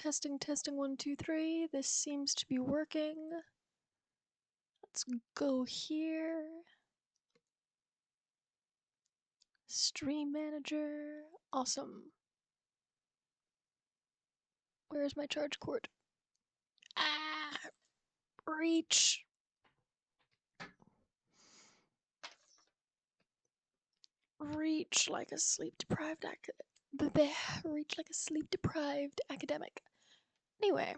Testing, testing, 1, 2, 3. This seems to be working. Let's go here. Stream manager. Awesome. Where's my charge cord? Ah! Reach! Reach like a sleep-deprived Reach like a sleep-deprived academic. Anyway.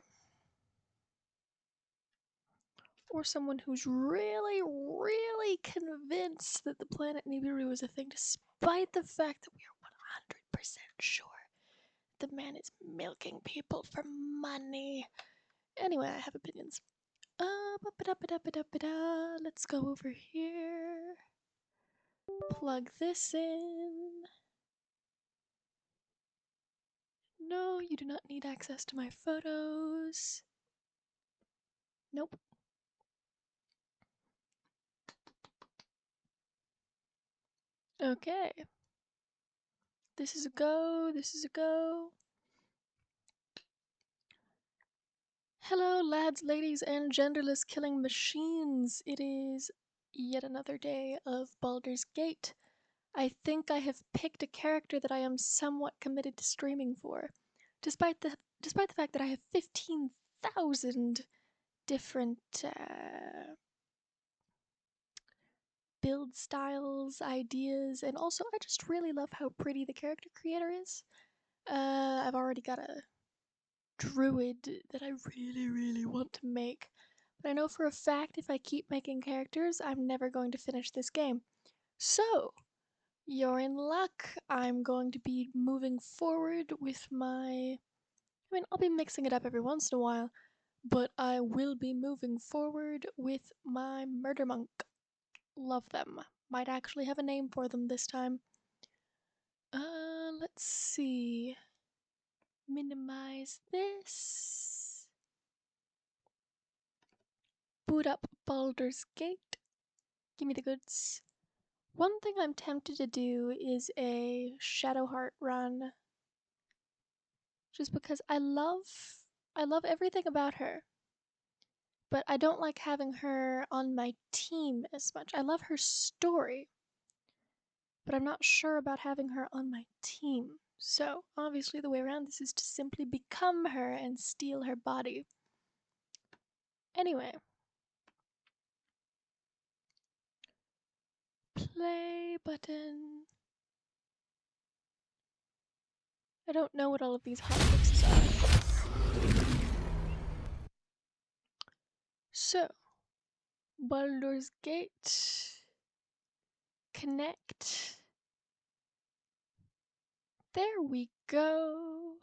Or someone who's really, really convinced that the planet Nibiru is a thing, despite the fact that we are 100% sure the man is milking people for money. Anyway, I have opinions. Let's go over here. Plug this in. No, you do not need access to my photos. Nope. Okay. This is a go, this is a go. Hello, lads, ladies, and genderless killing machines. It is yet another day of Baldur's Gate. I think I have picked a character that I am somewhat committed to streaming for, despite the fact that I have 15,000 different build styles, ideas, and also I just really love how pretty the character creator is. I've already got a druid that I really, really want to make, but I know for a fact if I keep making characters, I'm never going to finish this game. So, you're in luck. I'm going to be moving forward with I'll be mixing it up every once in a while, but I will be moving forward with my murder monk. Love them. Might actually have a name for them this time. Let's see. Minimize this. Boot up Baldur's Gate. Give me the goods. One thing I'm tempted to do is a Shadowheart run. Just because I love everything about her. But I don't like having her on my team as much. I love her story. But I'm not sure about having her on my team. So, obviously the way around this is to simply become her and steal her body. Anyway. Play button. I don't know what all of these hotfixes are. So, Baldur's Gate. Connect. There we go.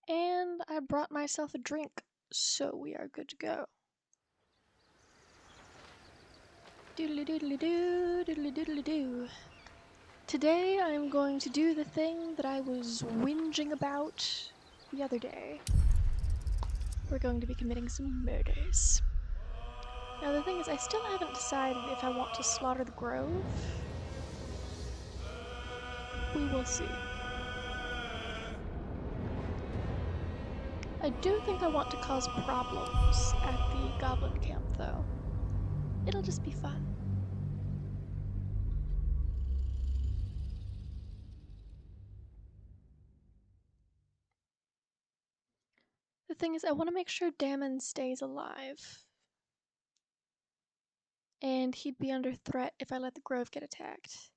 And I brought myself a drink, so we are good to go. Doodly doodly doo, doodly doodly doo. Today I'm going to do the thing that I was whinging about the other day. We're going to be committing some murders. Now the thing is, I still haven't decided if I want to slaughter the grove. We will see. I do think I want to cause problems at the goblin camp, though. It'll just be fun. The thing is, I want to make sure Damon stays alive. And he'd be under threat if I let the grove get attacked.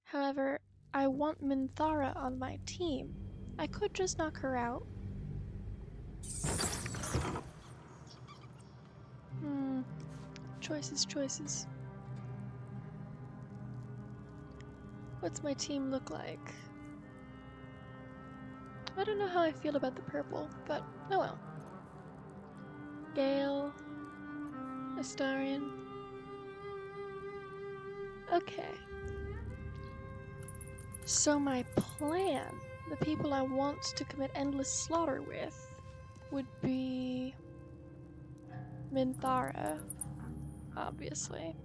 However, I want Minthara on my team. I could just knock her out. Choices, choices. What's my team look like? I don't know how I feel about the purple, but oh well. Gale. Astarion. Okay. So my plan, the people I want to commit endless slaughter with, would be Minthara, obviously.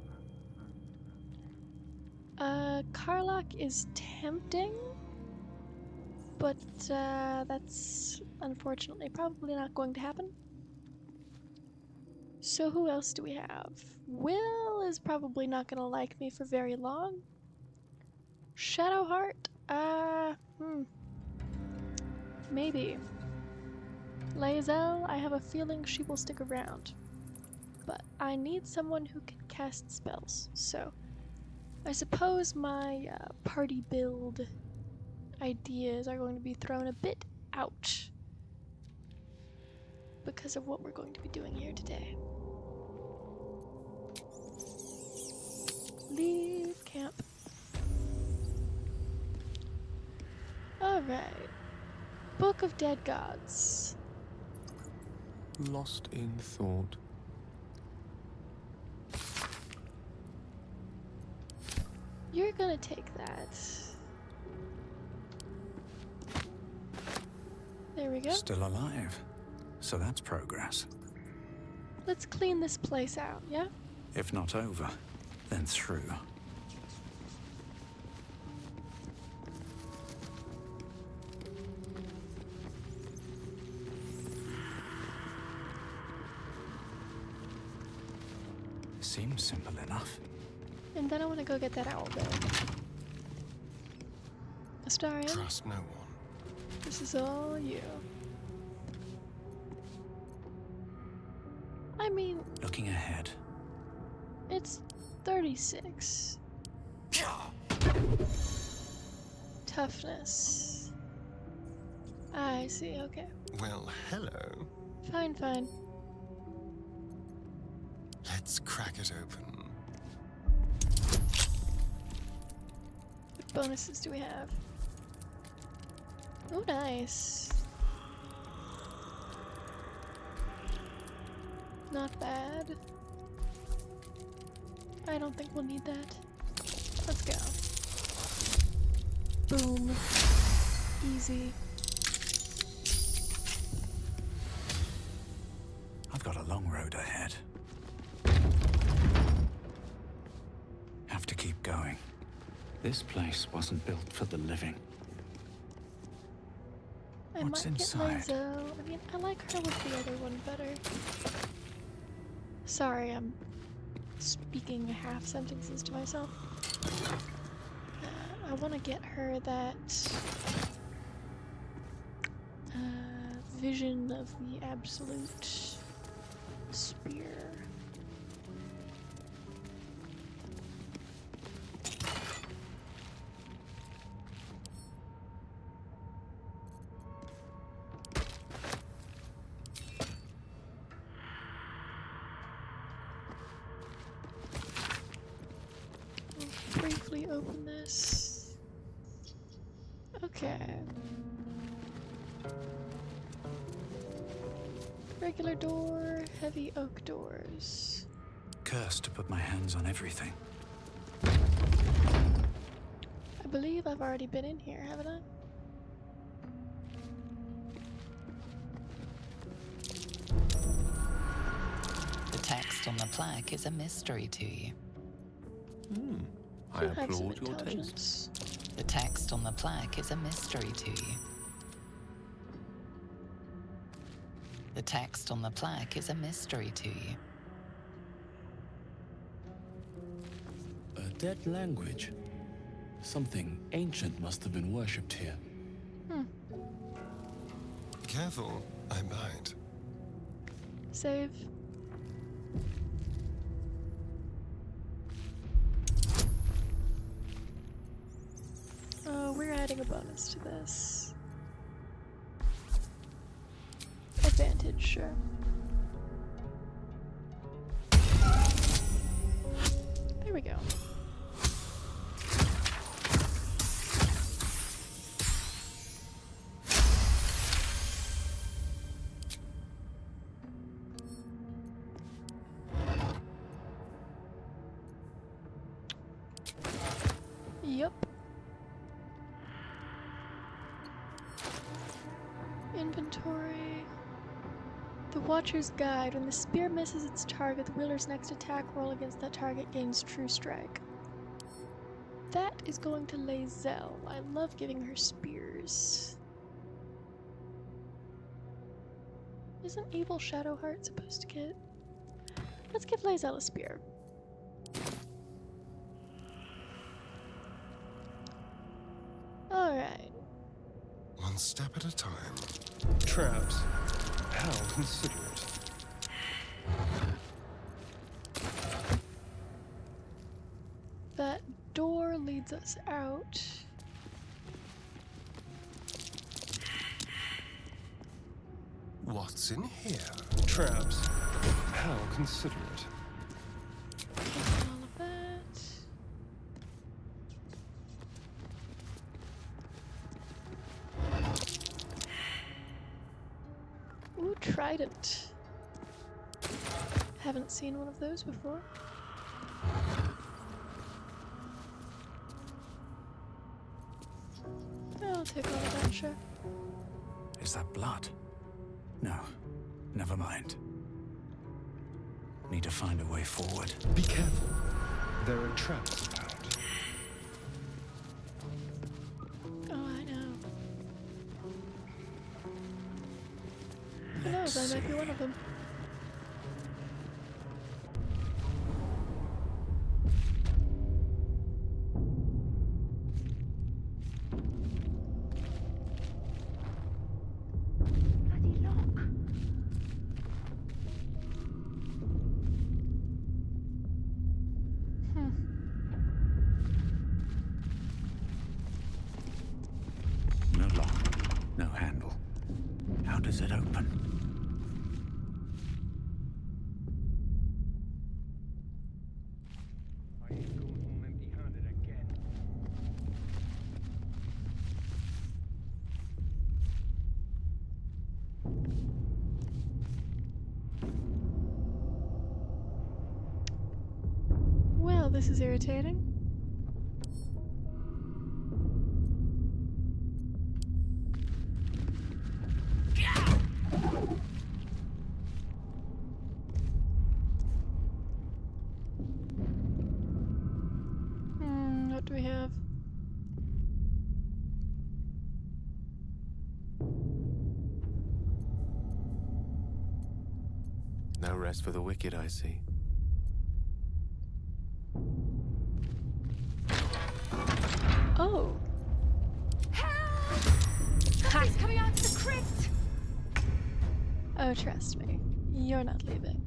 Carlock is tempting, but that's unfortunately probably not going to happen. So who else do we have? Will is probably not gonna like me for very long. Shadowheart? Maybe. Lae'zel, I have a feeling she will stick around. But I need someone who can cast spells, so I suppose my party build ideas are going to be thrown a bit out because of what we're going to be doing here today. Leave camp. Alright. Book of Dead Gods. Lost in thought. You're gonna take that. There we go. Still alive. So that's progress. Let's clean this place out, yeah? If not over, then through. Seems simple enough. And then I want to go get that owl bill. Astarion, Trust no one. this is all you. I mean, Looking ahead. it's 36. Toughness. I see, okay. Well, hello. Fine, fine. Let's crack it open. What bonuses do we have? Oh, nice. Not bad. I don't think we'll need that. Let's go. Boom. Easy. I've got a long road ahead. Have to keep going. This place wasn't built for the living. I What's might inside? get Lae'zel. I mean, I like her with the other one better. Sorry, I'm speaking half sentences to myself. I want to get her that vision of the absolute spear. Briefly open this. Okay. Regular door, heavy oak doors. Cursed to put my hands on everything. I believe I've already been in here, haven't I? The text on the plaque is a mystery to you. I You have some applaud your taste. intelligence. The text on the plaque is a mystery to you. The text on the plaque is a mystery to you. A dead language. Something ancient must have been worshipped here. Careful, I bite. Save. Oh, we're adding a bonus to this. Advantage, sure. There we go. Yup. Inventory. The Watcher's Guide. When the spear misses its target, the wielder's next attack roll against that target gains True Strike. that is going to Lae'zel. I love giving her spears. Isn't Evil Shadowheart supposed to get... Let's give Lae'zel a spear. Alright. One step at a time. Traps. How considerate. That door leads us out. What's in here? Traps. How considerate. Take all of that. Ooh, trident. Haven't seen one of those before. I'll take all of that, sure. Is that blood? No. Never mind. Need to find a way forward. Be careful. There are traps about. Oh, I know. Who knows, I might be one of them. No lock. No handle. How does it open? I ain't going home empty-handed again. Well, this is irritating. What do we have? No rest for the wicked, I see. Oh! Somebody's coming out to the crypt! Oh, trust me. You're not leaving.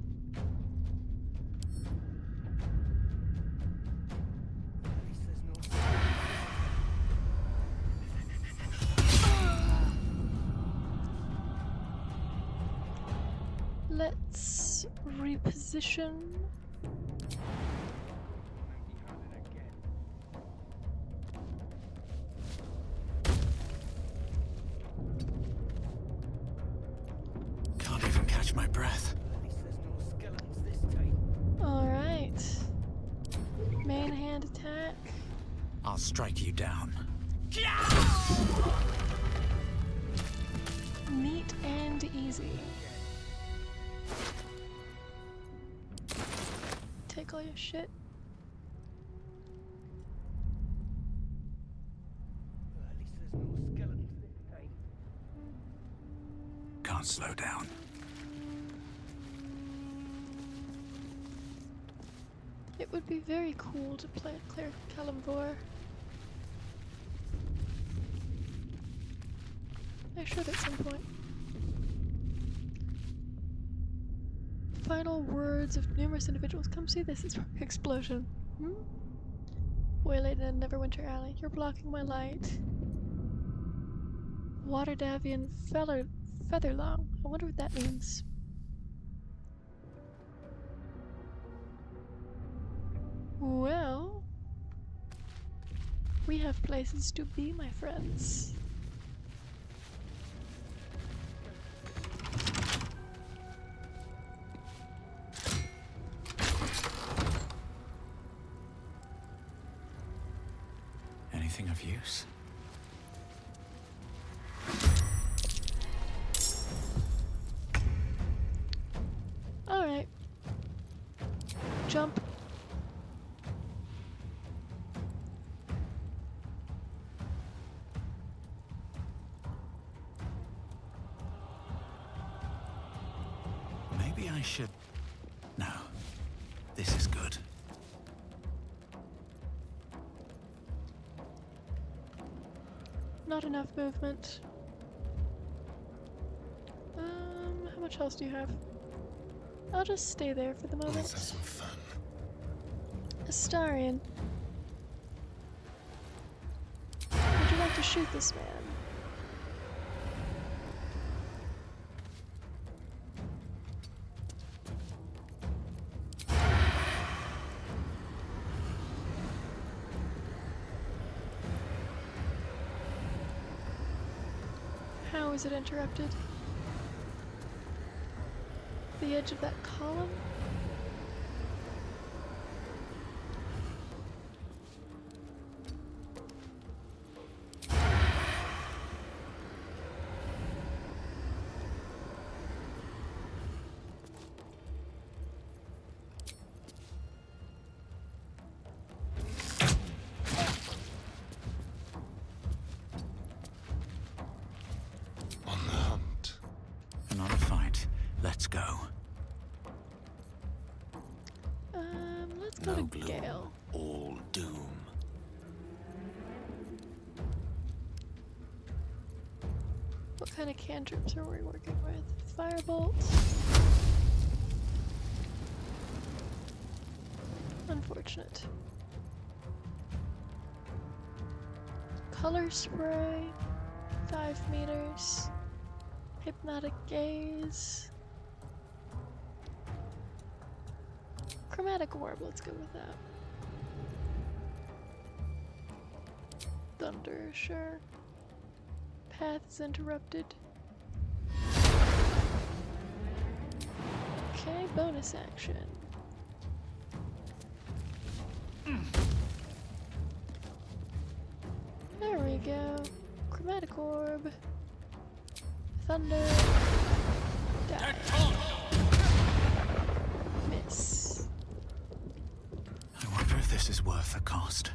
Let's reposition. Can't even catch my breath. Alright. Main hand attack. I'll strike you down. Neat and easy. Take all your shit. Can't slow down. It would be very cool to play a Cleric Kalimvor. I should at some point. Final words of numerous individuals. Come see this. It's explosion. Waylaid in Neverwinter Alley. You're blocking my light. Waterdavian Featherlong. I wonder what that means. Well, we have places to be, my friends. Anything of use? Alright. Jump. Maybe I should... No. This is good. Not enough movement. How much else do you have? I'll just stay there for the moment. Let's have some fun. Astarion. Would you like to shoot this man? How is it interrupted? The edge of that column? On the hunt. Another fight. Let's go. Let's go No to gloom. Gale. All doom. What kind of cantrips are we working with? Firebolt. Unfortunate. Color spray. 5 meters. Hypnotic gaze. Chromatic orb, let's go with that. Thunder, sure. Path is interrupted. Okay, bonus action. There we go. Chromatic orb. Thunder. Die. Miss. I wonder if this is worth the cost.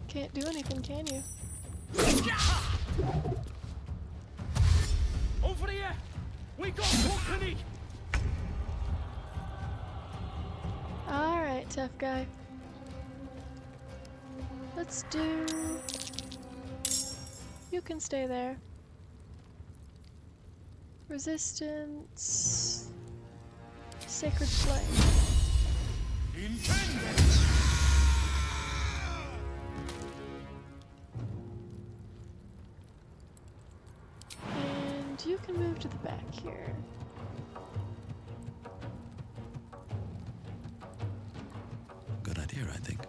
Can't do anything, can you? Over here! We got company! Alright, tough guy. Let's do... You can stay there. Resistance... Sacred Flame. Intended! And you can move to the back here. Good idea, I think.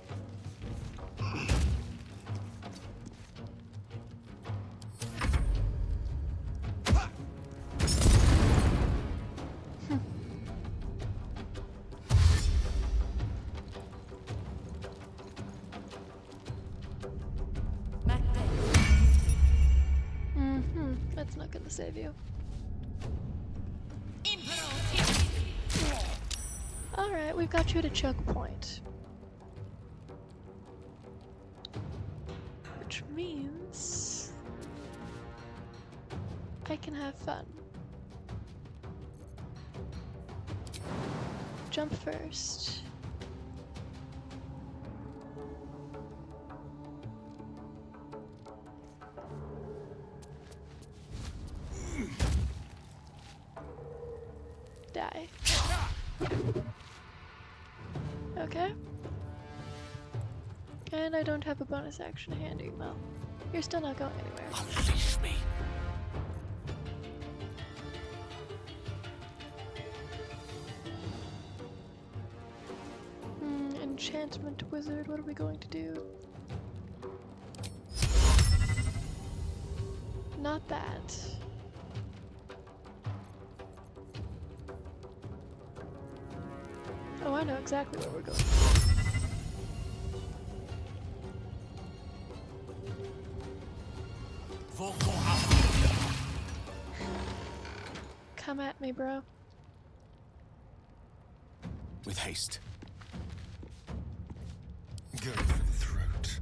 That's not gonna save you. Alright, we've got you at a choke point. Which means... I can have fun. Jump first. Die. Okay. And I don't have a bonus action handy. Well, you're still not going anywhere. Unleash me. Enchantment wizard, what are we going to do? Not that. Oh, I know exactly where we're going. Come at me, bro. With haste. Go for the throat.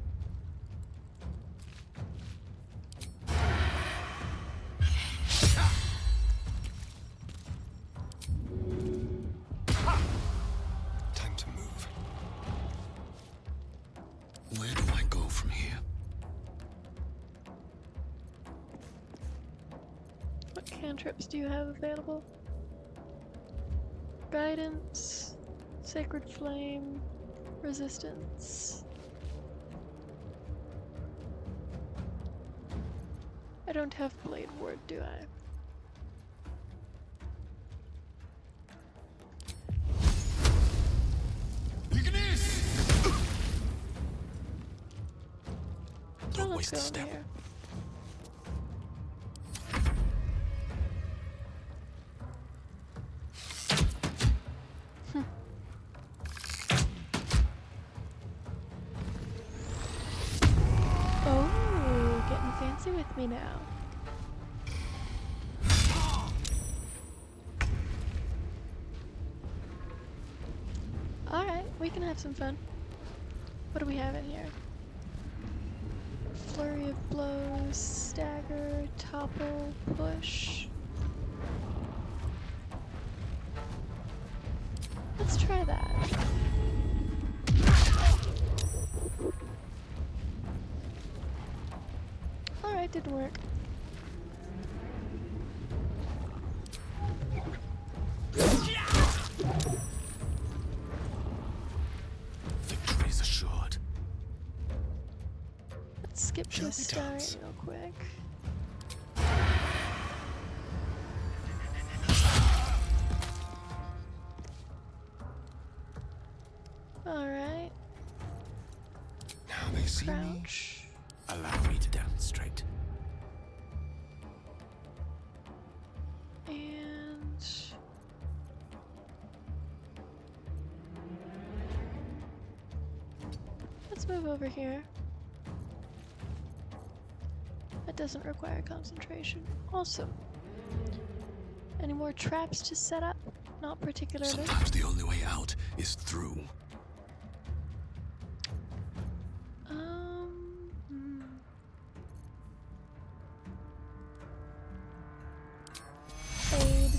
Time to move. Where do I go from here? What cantrips do you have available? Guidance, Sacred Flame, Resistance. I don't have Blade Ward, do I? Don't Let's waste go a over step. here. Oh, getting fancy with me now. Alright, we can have some fun. What do we have in here? Flurry of blows, stagger, topple, push. Let's try that. Alright, didn't work. Victory is assured. Let's skip Shall this we star dance? real quick. Alright, Now they see me. crouch. Allow me to demonstrate. And let's move over here. That doesn't require concentration. Awesome. Any more traps to set up? Not particularly. Sometimes the only way out is through. Hmm. Aid.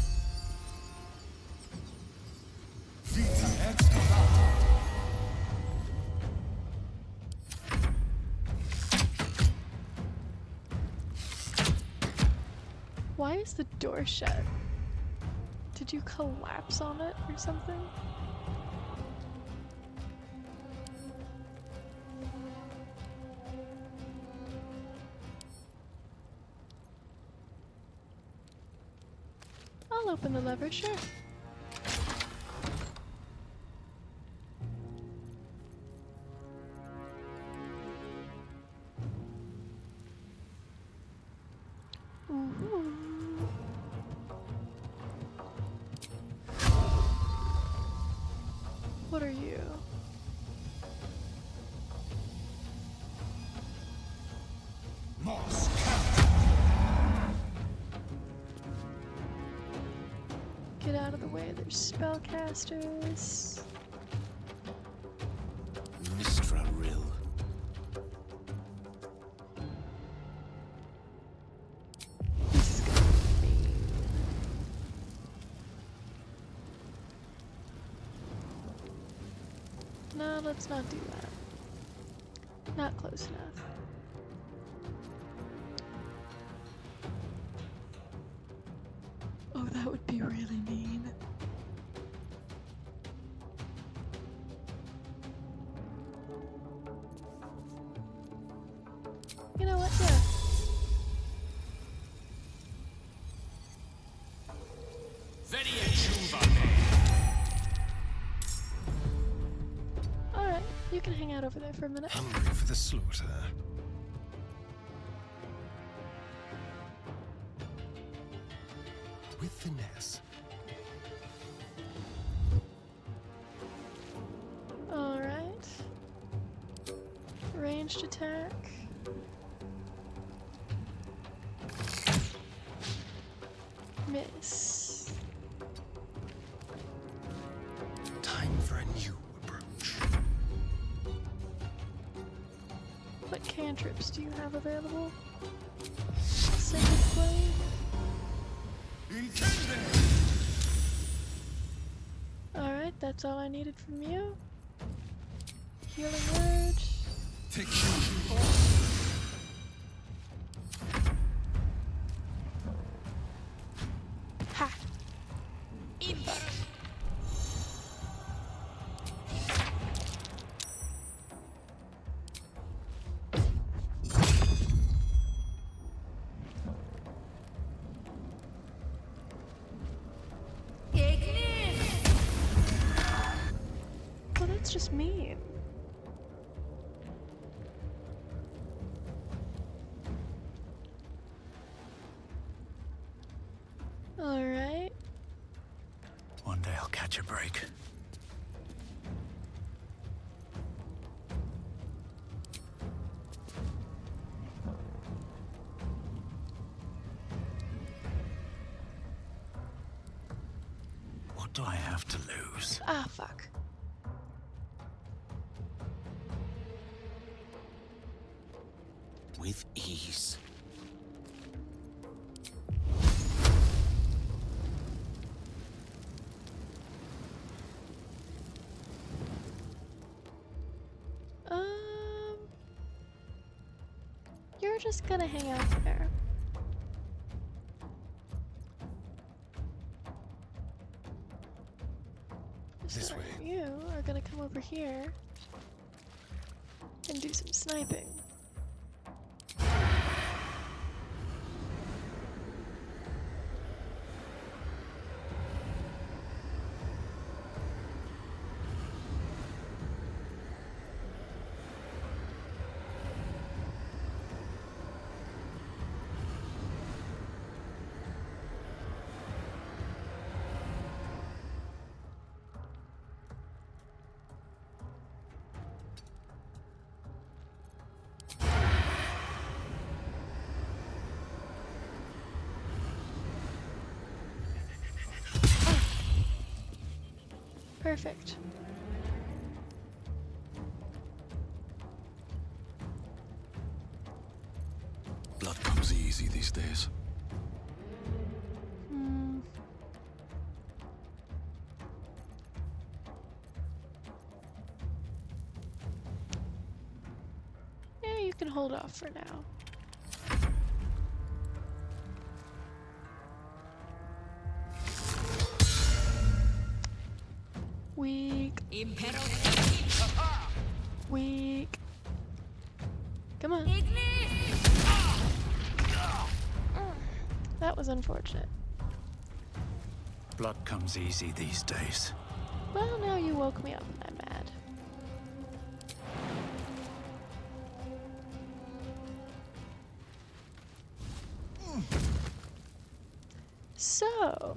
Why is the door shut? Did you collapse on it or something? I'll open the lever, sure. Ooh. What are you? Get out of the way, there's spellcasters. Mistra Rill. This is gonna be mean. No, let's not do that. Not close enough. Oh, that would be really mean. You know what? Yeah. Alright, you can hang out over there for a minute. Hungry for the slaughter. With finesse. Alright. Ranged attack. Miss. Time for a new approach. cantrips do you have available? Sacred Flame? Alright, that's all I needed from you. Healing word. Take Ha! Well, that's just mean. Alright. One day I'll catch a break. What do I have to lose? Ah, fuck. With ease. You're just gonna hang out there. This So way. you are gonna come over here and do some sniping. Perfect. Blood comes easy these days. Hmm. Yeah, you can hold off for now. Weak. Weak. Come on. That was unfortunate. Blood comes easy these days. Well, now you woke me up and I'm mad. So,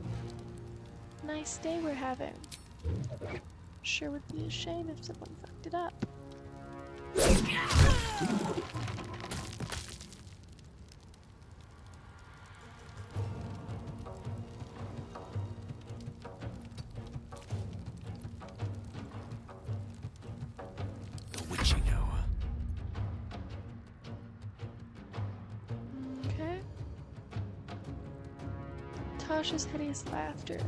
nice day we're having. Sure would be a shame if someone fucked it up. The witching hour. Okay. Tasha's hideous laughter.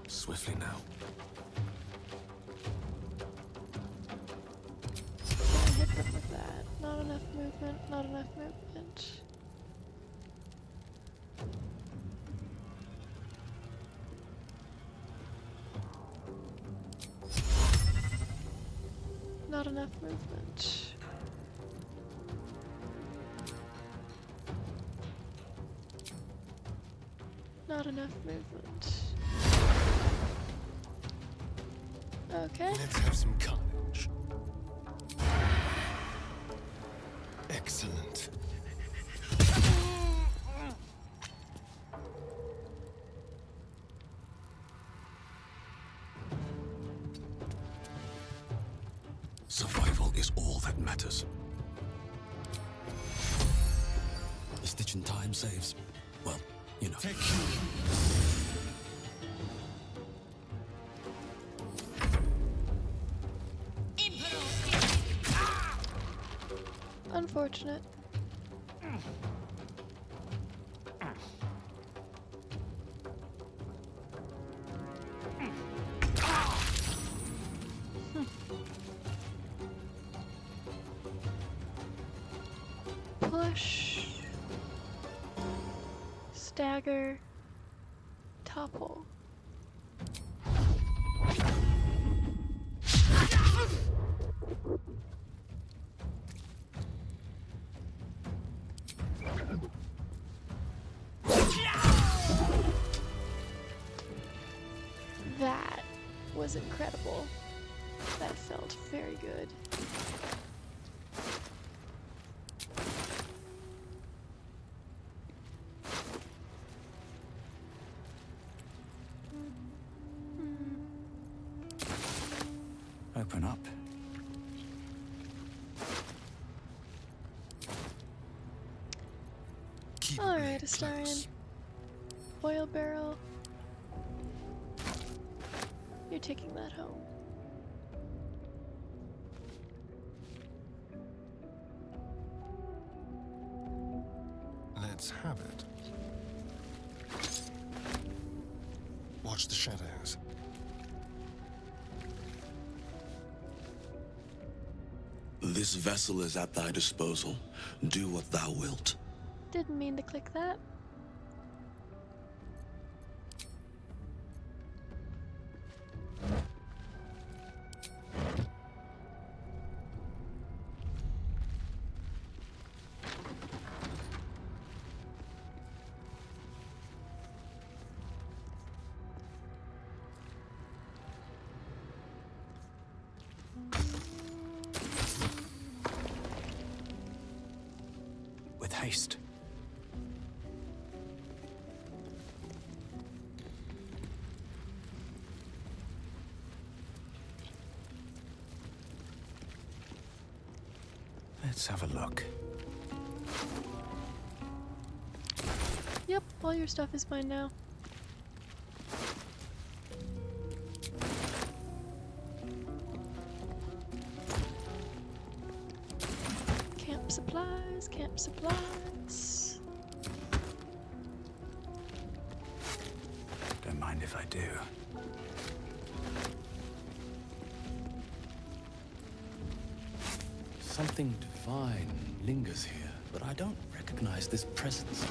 Swiftly now. Gonna hit them with that. Not enough movement, not enough movement. Not enough movement. Not enough movement. Okay. Let's have some carnage. Excellent. Survival is all that matters. The stitch in time saves. Well, you know. unfortunate. Push. Stagger. Topple. That was incredible. That felt very good. Open up. Keep Alright, me Astarion. close. Oil barrel. You're taking that home. Let's have it. Watch the shadows. This vessel is at thy disposal. Do what thou wilt. Didn't mean to click that. With haste. Let's have a look. Yep, all your stuff is mine now. Camp supplies, camp supplies. Don't mind if I do. Something divine lingers here, but I don't recognize this presence.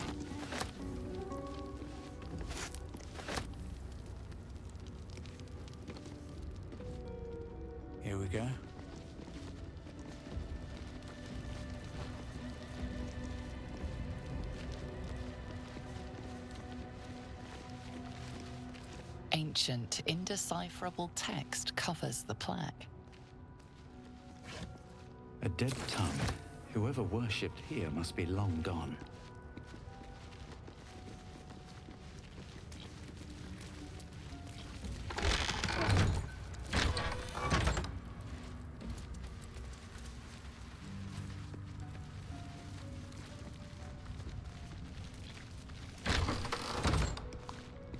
Here we go. Ancient, indecipherable text covers the plaque. A dead tongue. Whoever worshipped here must be long gone.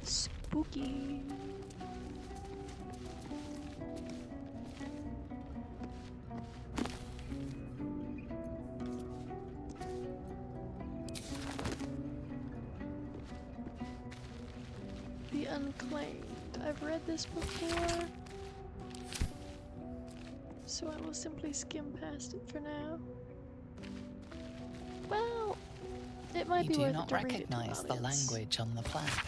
Spooky. The Unclaimed. I've read this before, so I will simply skim past it for now. Well, it might You be do worth not it to read it to an recognize the audience. language on the plaque.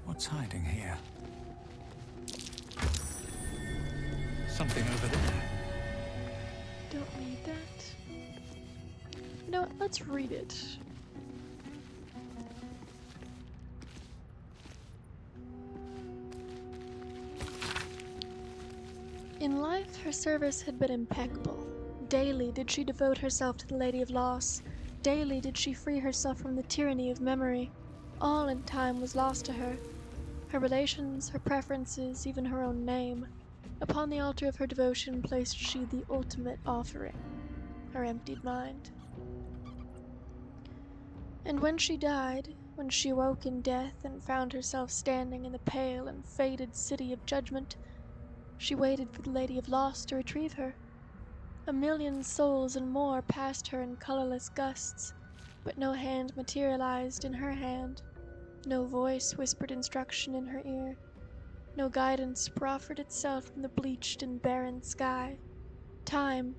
What's hiding here? Something over there. Don't need that. You know what? Let's read it. In life, her service had been impeccable. Daily did she devote herself to the Lady of Loss. Daily did she free herself from the tyranny of memory. All in time was lost to her. Her relations, her preferences, even her own name. Upon the altar of her devotion placed she the ultimate offering, her emptied mind. And when she died, when she awoke in death and found herself standing in the pale and faded city of judgment, She waited for the Lady of Loss to retrieve her. A million souls and more passed her in colorless gusts, but no hand materialized in her hand. No voice whispered instruction in her ear. No guidance proffered itself from the bleached and barren sky. Time,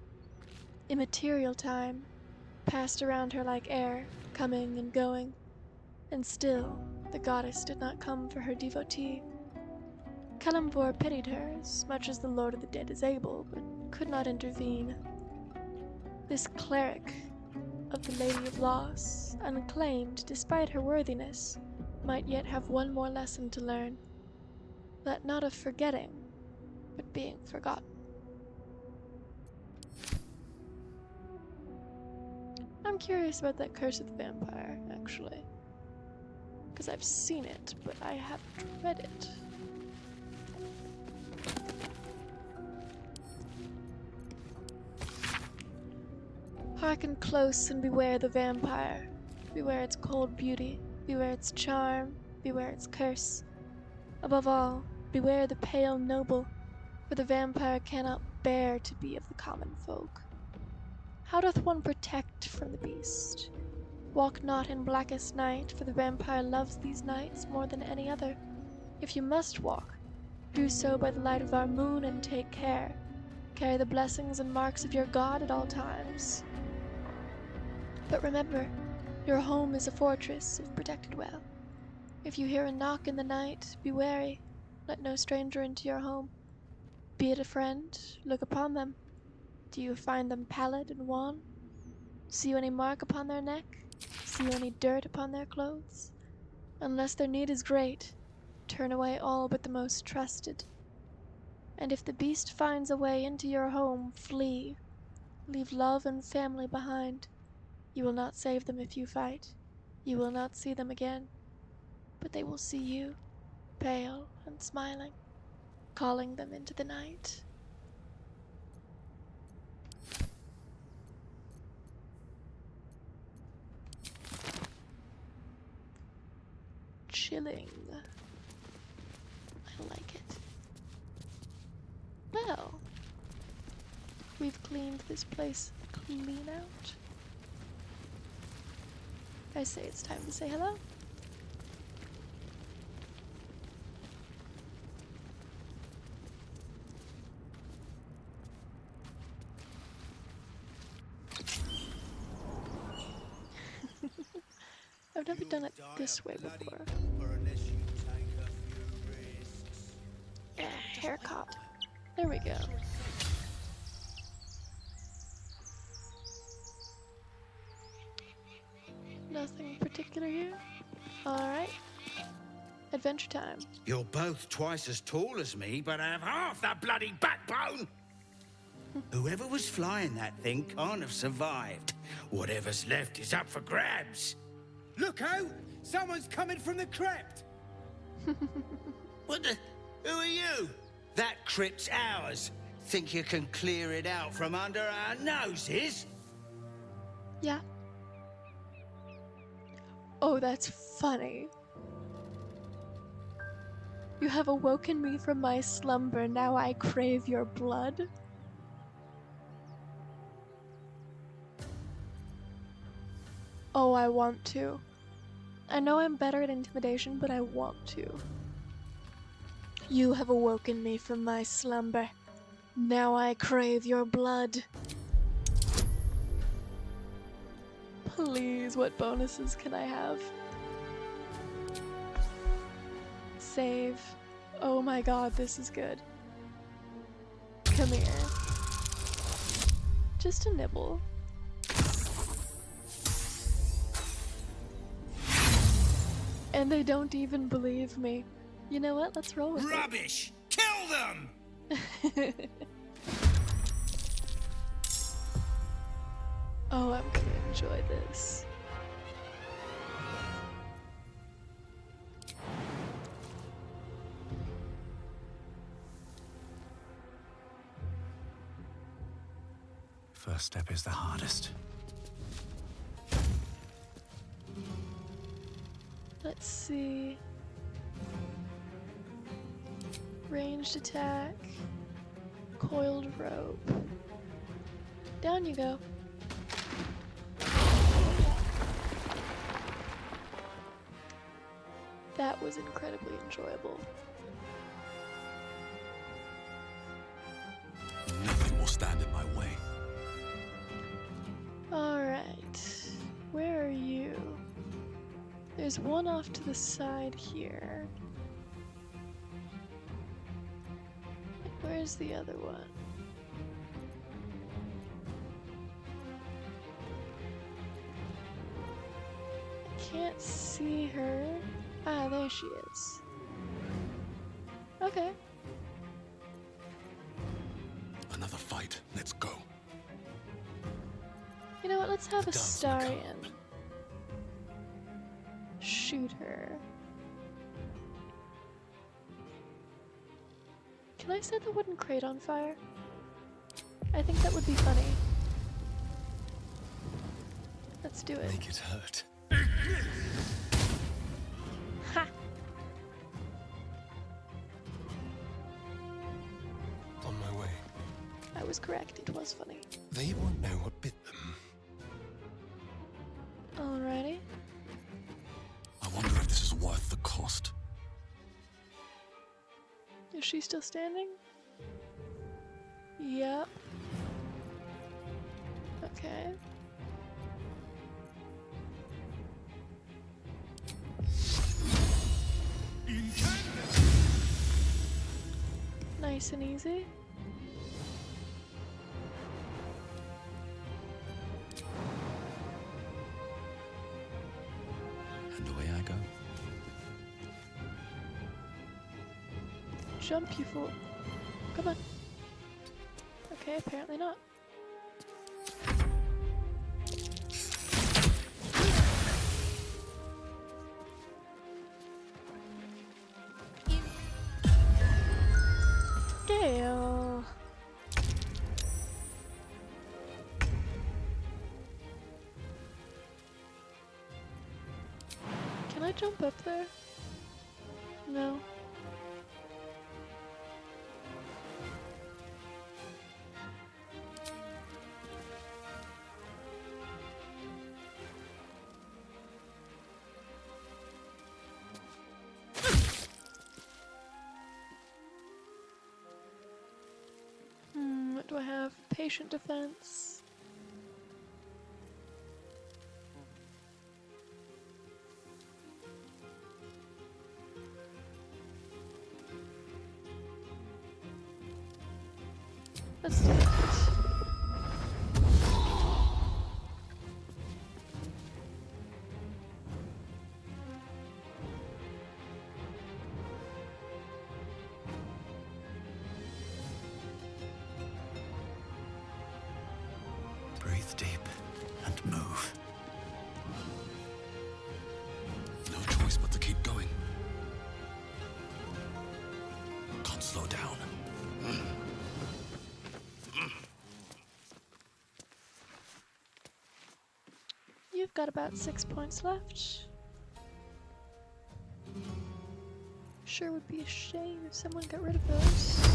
immaterial time, passed around her like air, coming and going, and still the goddess did not come for her devotee. Kalimvor pitied her as much as the Lord of the Dead is able, but could not intervene. This cleric of the Lady of Loss, unclaimed despite her worthiness, might yet have one more lesson to learn. That not of forgetting, but being forgotten. I'm curious about that Curse of the Vampire, actually. Because I've seen it, but I haven't read it. Hearken close and beware the vampire. Beware its cold beauty, beware its charm, beware its curse. Above all, beware the pale noble, for the vampire cannot bear to be of the common folk. How doth one protect from the beast? Walk not in blackest night, for the vampire loves these nights more than any other. If you must walk, do so by the light of our moon and take care. Carry the blessings and marks of your God at all times. But remember, your home is a fortress if protected well. If you hear a knock in the night, be wary. Let no stranger into your home. Be it a friend, look upon them. Do you find them pallid and wan? See you any mark upon their neck? See you any dirt upon their clothes? Unless their need is great, turn away all but the most trusted. And if the beast finds a way into your home, flee. Leave love and family behind. You will not save them if you fight. You will not see them again. But they will see you, pale and smiling, calling them into the night. Chilling. I like it. Well, we've cleaned this place clean out. I say it's time to say hello. I've never done it this way before. Yeah, haircut. There we go. Nothing particular here. Alright. Adventure time. You're both twice as tall as me, but have half that bloody backbone! Whoever was flying that thing can't have survived. Whatever's left is up for grabs. Look out! Someone's coming from the crypt! What the? Who are you? That crypt's ours. Think you can clear it out from under our noses? Yeah. Oh, that's funny. You have awoken me from my slumber, now I crave your blood. Oh, I want to. I know I'm better at intimidation, but I want to. You have awoken me from my slumber. Now I crave your blood. Please, what bonuses can I have? Save. Oh my god, this is good. Come here. Just a nibble. And they don't even believe me. You know what? Let's roll with Rubbish! Kill them! it. Oh, I'm gonna enjoy this. First step is the hardest. Let's see. Ranged attack. Coiled rope. Down you go. That was incredibly enjoyable. Nothing will stand in my way. Alright. Where are you? There's one off to the side here. Where's the other one? I can't see her. Ah, there she is. Okay. Another fight. Let's go. You know what? Let's have a Dance macabre. Starian shoot her. Can I set the wooden crate on fire? I think that would be funny. Let's do it. Make it hurt. Ha! On my way. I was correct. It was funny. They won't know what bit them. Alrighty. I wonder if this is worth the cost. Is she still standing? Yep. Okay. Nice and easy. And away I go. Jump, you fool. Come on. Okay, apparently not. Gale. Can I jump up there? No. What do I have? Patient defense. Let's do it. Breathe deep and move. No choice but to keep going. Can't slow down. You've got about 6 points left. Sure would be a shame if someone got rid of those.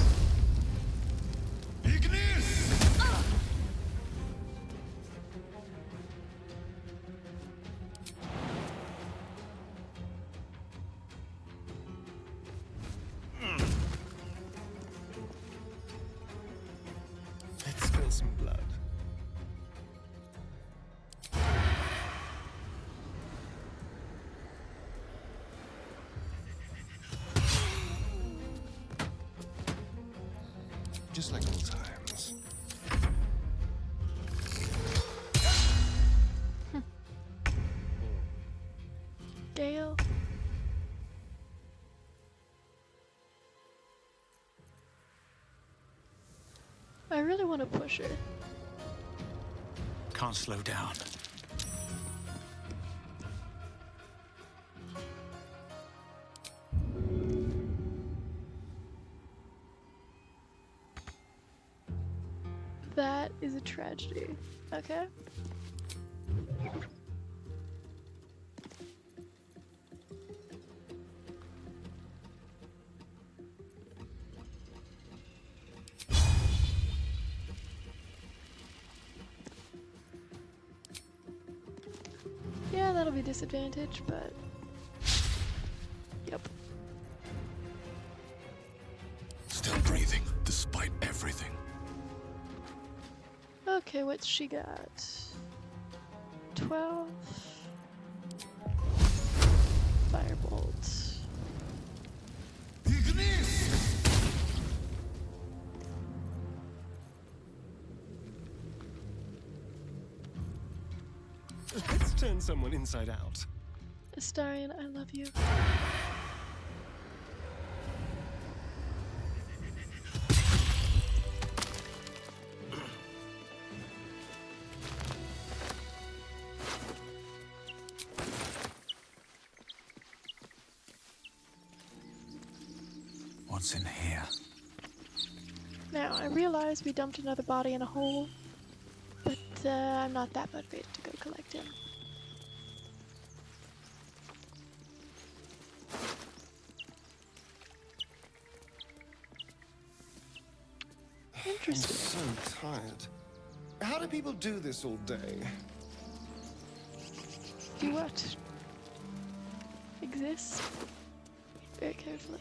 Let's spill some blood. Just like old times. Gale. I really want to push her. Can't slow down. That is a tragedy. Okay. be disadvantage, but yep. Still breathing, despite everything. Okay, what's she got? 12. Firebolt. Let's turn someone inside out. Astarion, I love you. What's in here? Now, I realize we dumped another body in a hole, but I'm not that motivated to go collect him. Interesting. I'm so tired. How do people do this all day? Do what? Exist? Very carefully.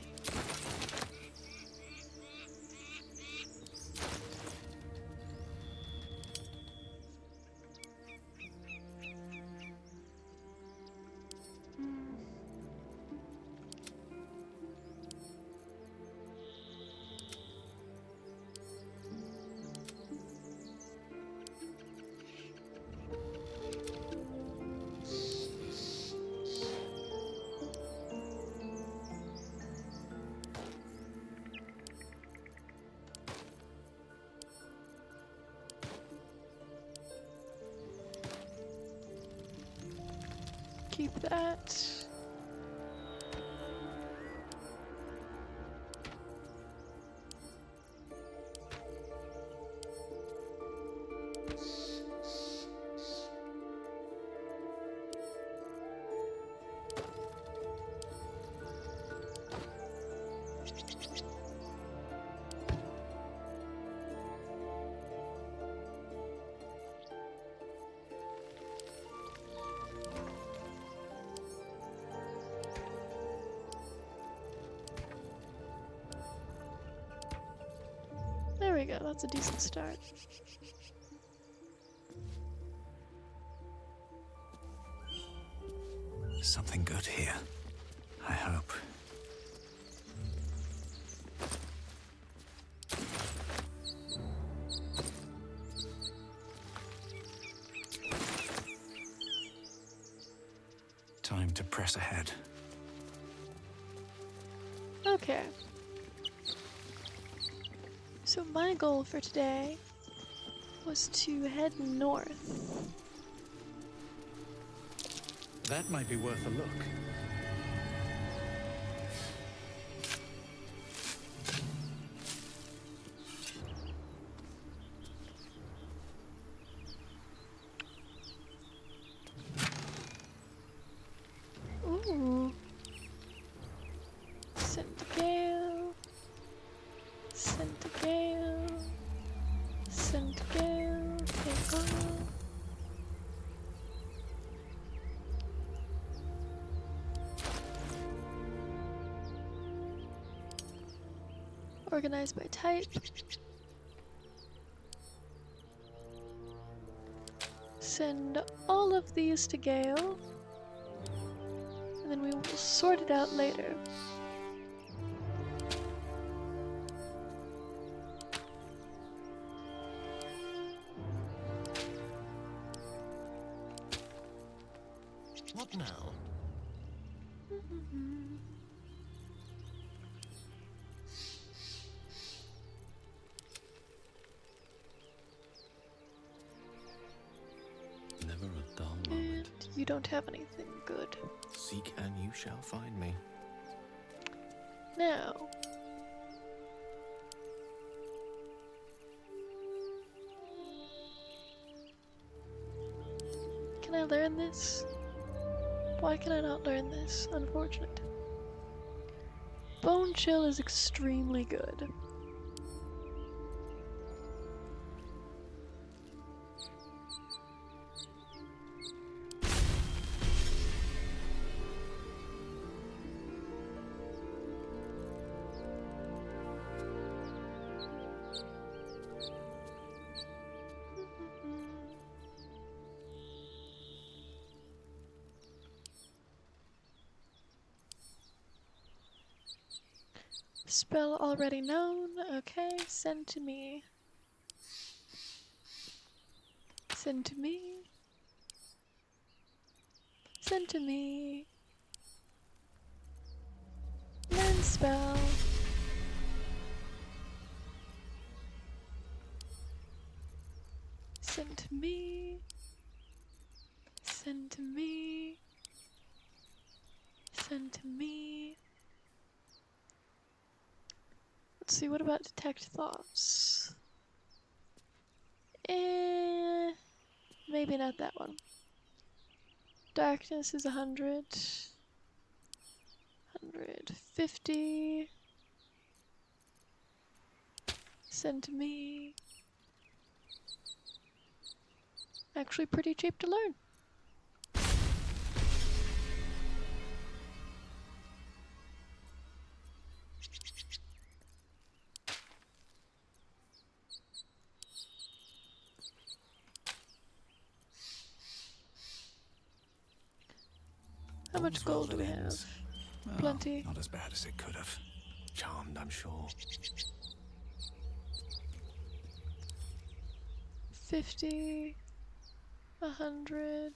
Keep that. There we go, that's a decent start. Something good here. I hope. Time to press ahead. Okay. So my goal for today was to head north. That might be worth a look. Ooh. Centigale. Centigale. Centigale. Take on. Organized by type. Send all of these to Gale. And then we will sort it out later. What now? Never a dull And moment. you don't have anything good. Seek and you shall find me. Now. Can I learn this? Why can I not learn this? Unfortunate. Bone Chill is extremely good. Spell already known. Okay, send to me. Send to me. Send to me. Learn spell. Send to me. Send to me. Send to me. Let's see, what about detect thoughts? Maybe not that one. Darkness is 100. 150. Send to me. Actually pretty cheap to learn. How much gold do we have? Well, Plenty. not as bad as it could have. Charmed, I'm sure. 50. 100.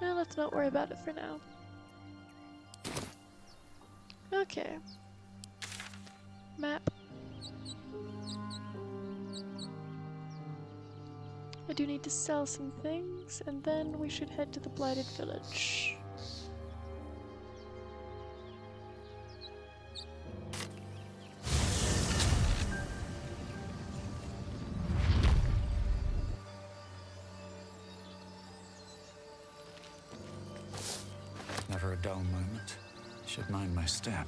No, let's not worry about it for now. Okay. Map. I do need to sell some things, and then we should head to the Blighted Village. Never a dull moment. Should mind my step.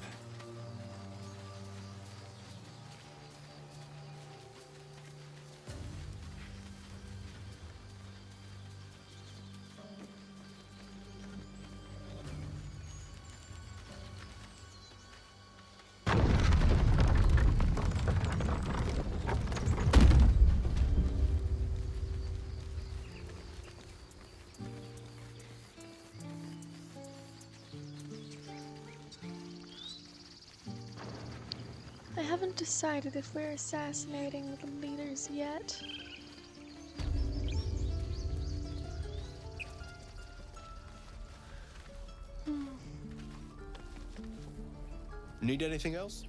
I haven't decided if we're assassinating the leaders yet. Need anything else?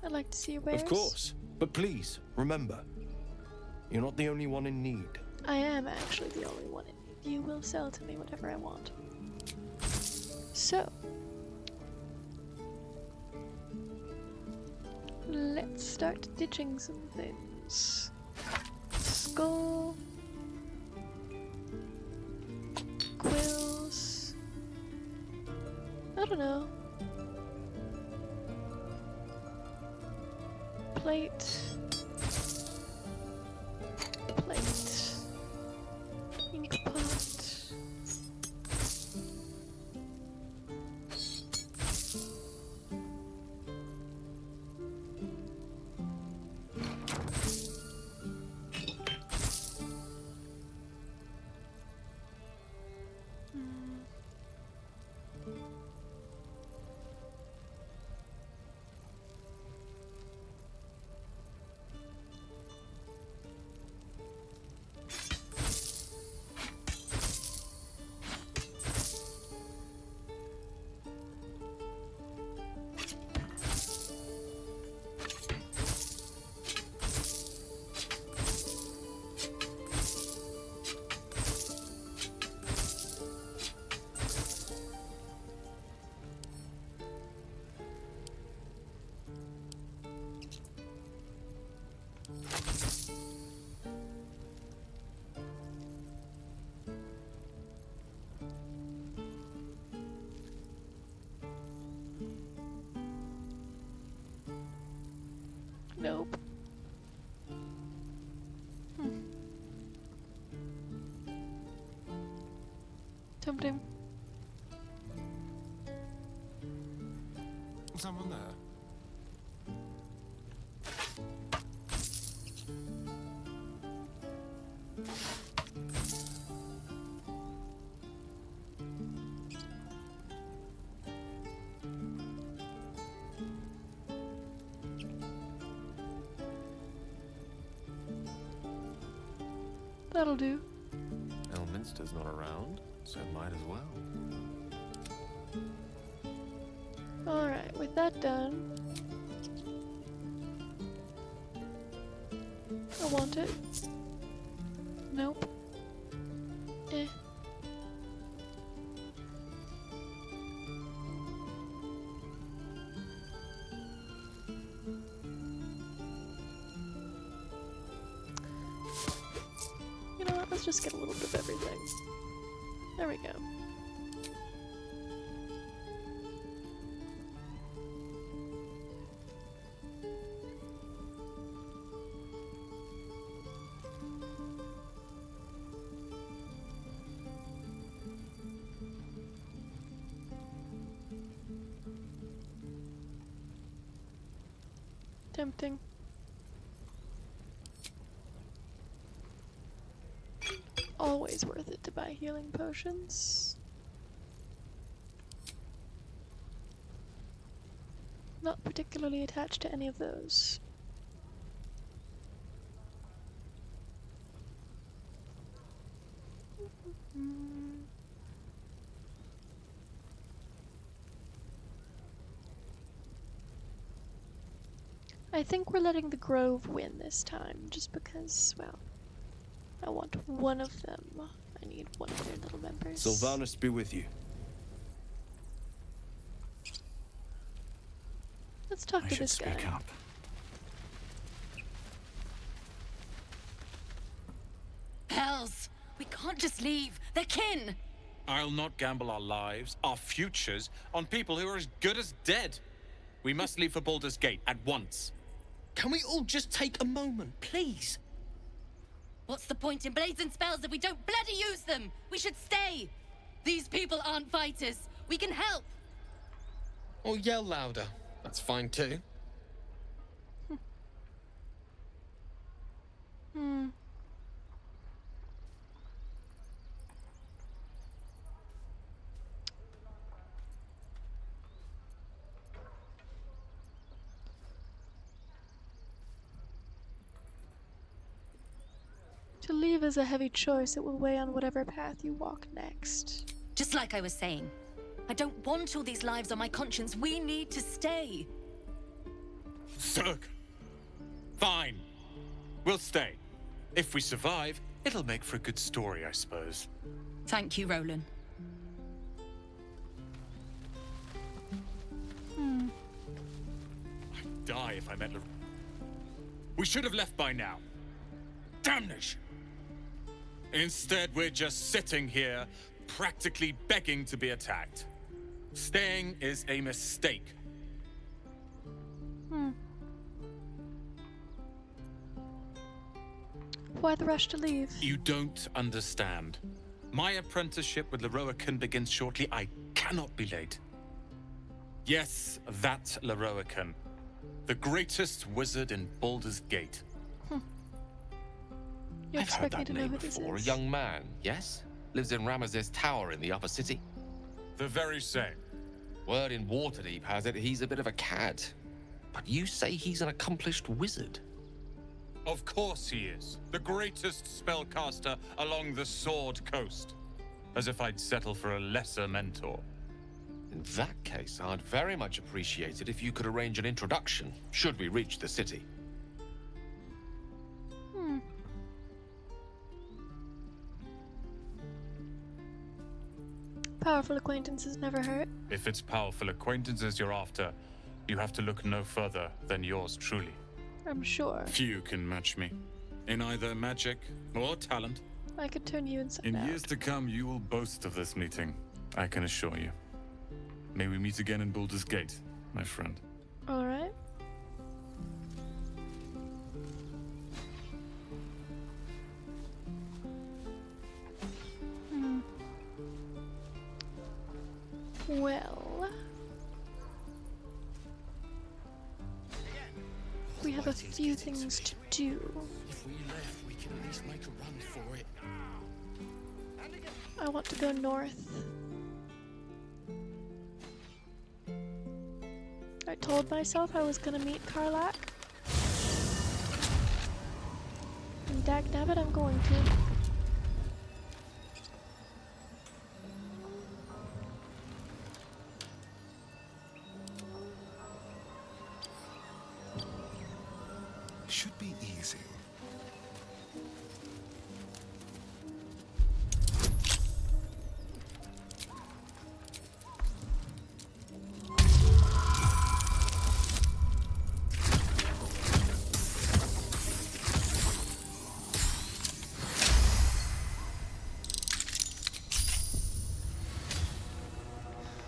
I'd like to see your wares. Of course. But please, remember, you're not the only one in need. I am actually the only one in need. You will sell to me whatever I want. So, let's start ditching some things. Skull. Quills. I don't know. Plate. Plate. Ink pot. Tempting. Someone there? That'll do. Elminster's not around, so might as well. Alright, with that done, I want it. Nope. Eh. You know what, let's just get a little bit of everything. There we go. Tempting. Always worth it to buy healing potions. Not particularly attached to any of those. I think we're letting the Grove win this time, just because, well, I want one of them. I need one of their little members. Sylvanas be with you. Let's talk I to should this guy. speak up. Hells! We can't just leave. They're kin! I'll not gamble our lives, our futures, on people who are as good as dead. We must leave for Baldur's Gate at once. Can we all just take a moment, please? What's the point in blades and spells if we don't bloody use them? We should stay! These people aren't fighters. We can help! Or yell louder. That's fine too. To leave is a heavy choice. It will weigh on whatever path you walk next. Just like I was saying. I don't want all these lives on my conscience. We need to stay. Zerg! Fine. We'll stay. If we survive, it'll make for a good story, I suppose. Thank you, Roland. I'd die if I met We should have left by now. Damnation! Instead, we're just sitting here, practically begging to be attacked. Staying is a mistake. Why the rush to leave? You don't understand. My apprenticeship with Leroican begins shortly. I cannot be late. Yes, that Leroican. The greatest wizard in Baldur's Gate. You I've heard expect me that to know name who this before. A is? young man, yes? Lives in Ramesses Tower in the upper city. The very same. Word in Waterdeep has it he's a bit of a cad. But you say he's an accomplished wizard. Of course he is. The greatest spellcaster along the Sword Coast. As if I'd settle for a lesser mentor. In that case, I'd very much appreciate it if you could arrange an introduction, should we reach the city. Powerful acquaintances never hurt. If it's powerful acquaintances you're after, you have to look no further than yours truly. I'm sure. Few can match me. In either magic or talent. I could turn you inside In out. years to come, you will boast of this meeting. I can assure you. May we meet again in Baldur's Gate, my friend. Alright. Well, we have a few things to do. If we left, we can at least make a run for it. I want to go north. I told myself I was gonna meet Karlak. And dagnabbit, I'm going to. Should be easy.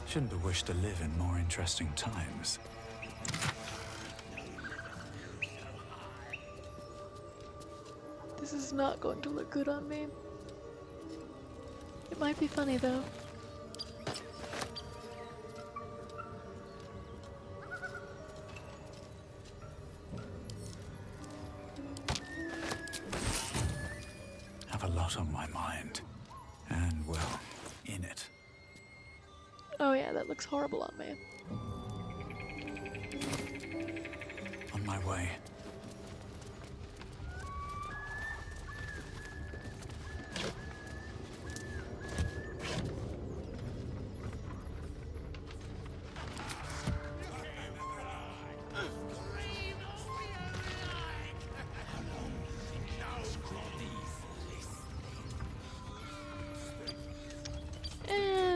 Shouldn't have wished to live in more interesting times. This is not going to look good on me. It might be funny though. Have a lot on my mind. And, well, in it. Oh yeah, that looks horrible on me. On my way.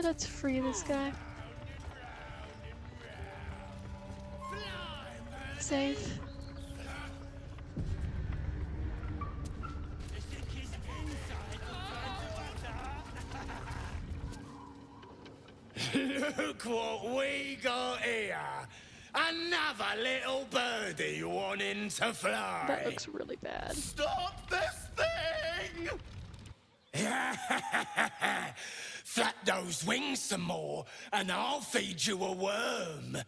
Let's free this guy. Safe. Look what we got here. Another little birdie wanting to fly. That looks really bad. Stop this thing! Flap those wings some more, and I'll feed you a worm.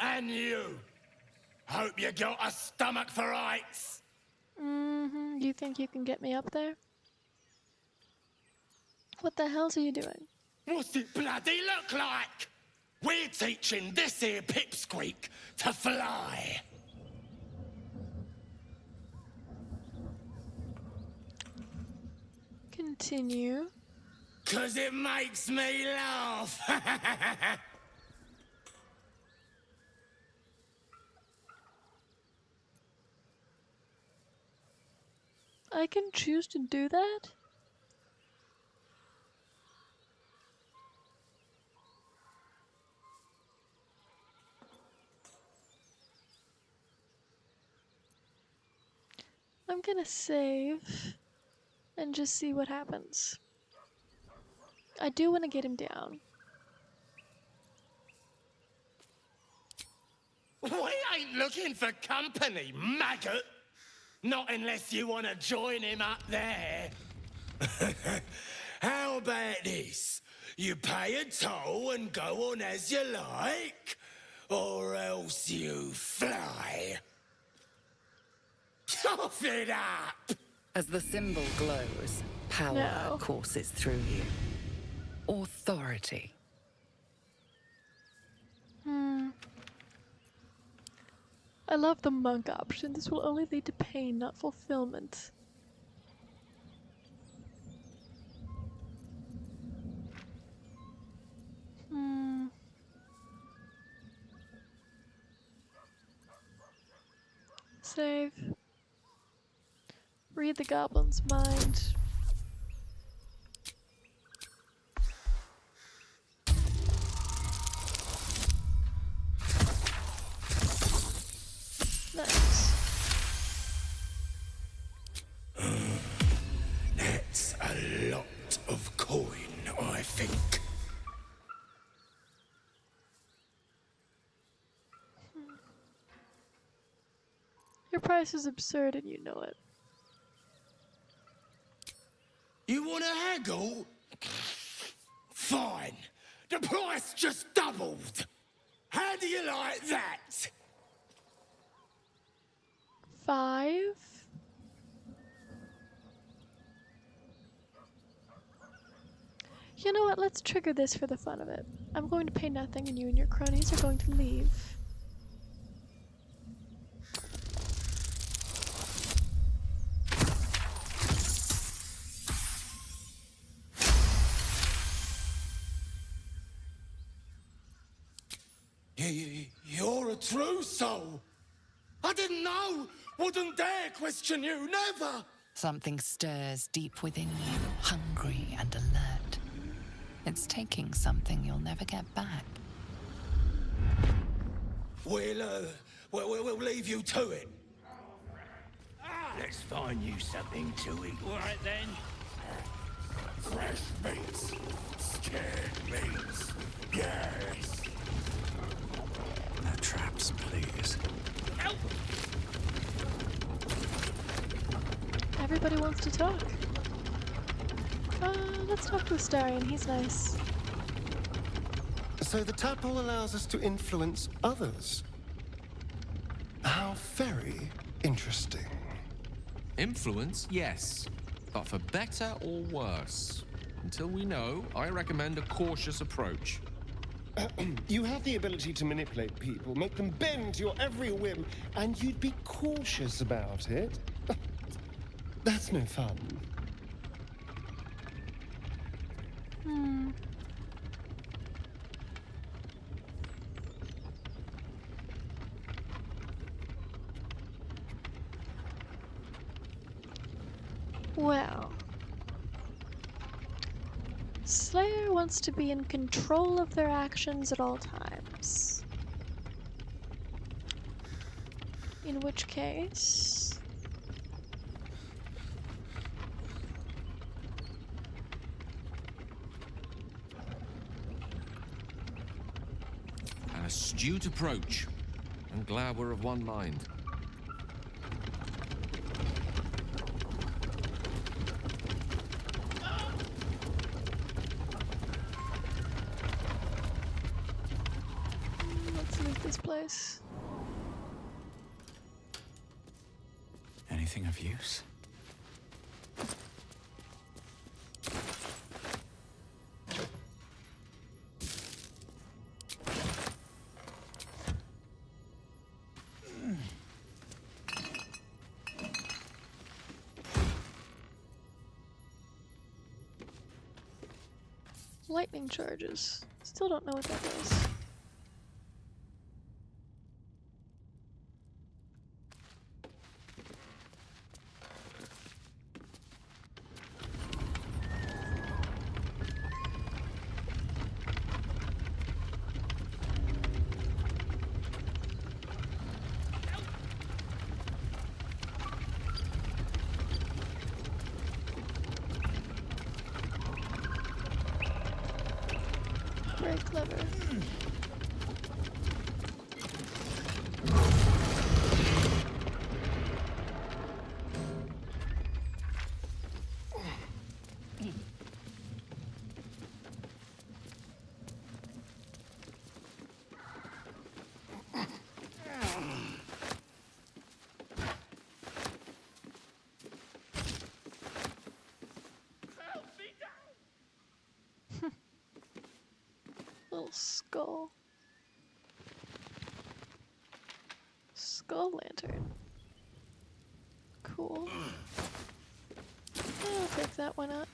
And you. Hope you got a stomach for heights. You think you can get me up there? What the hell are you doing? What's it bloody look like? We're teaching this here pipsqueak to fly. Continue. 'Cause it makes me laugh. I can choose to do that? I'm gonna save and just see what happens. I do want to get him down. We ain't looking for company, maggot. Not unless you want to join him up there. How about this? You pay a toll and go on as you like, or else you fly. Cough it up! As the symbol glows, power courses through you. Authority. I love the monk option. This will only lead to pain, not fulfillment. Save. Read the goblin's mind. Nice. That's a lot of coin, I think. Your price is absurd and you know it. You want to haggle? Fine. The The price just doubled. How do you like that? 5. You know what? Let's trigger this for the fun of it. I'm going to pay nothing, and you and your cronies are going to leave. You're a true soul. I didn't know. Wouldn't dare question you, never. Something stirs deep within you, hungry and alert. It's taking something you'll never get back. We'll leave you to it. Let's find you something to eat. All right, then. Fresh meats. Scared meats. Yes. No traps, please. Help! Everybody wants to talk. Let's talk to Astarion. He's nice. So the tadpole allows us to influence others. How very interesting. Influence, yes. But for better or worse. Until we know, I recommend a cautious approach. You have the ability to manipulate people, make them bend to your every whim, and you'd be cautious about it. That's no fun. Well, Slayer wants to be in control of their actions at all times. In which case... An astute approach. I'm glad we're of one mind. Let's leave this place. Anything of use? Lightning charges. Still don't know what that does. Very clever. Little skull. Skull lantern. Cool. I'll pick that one up.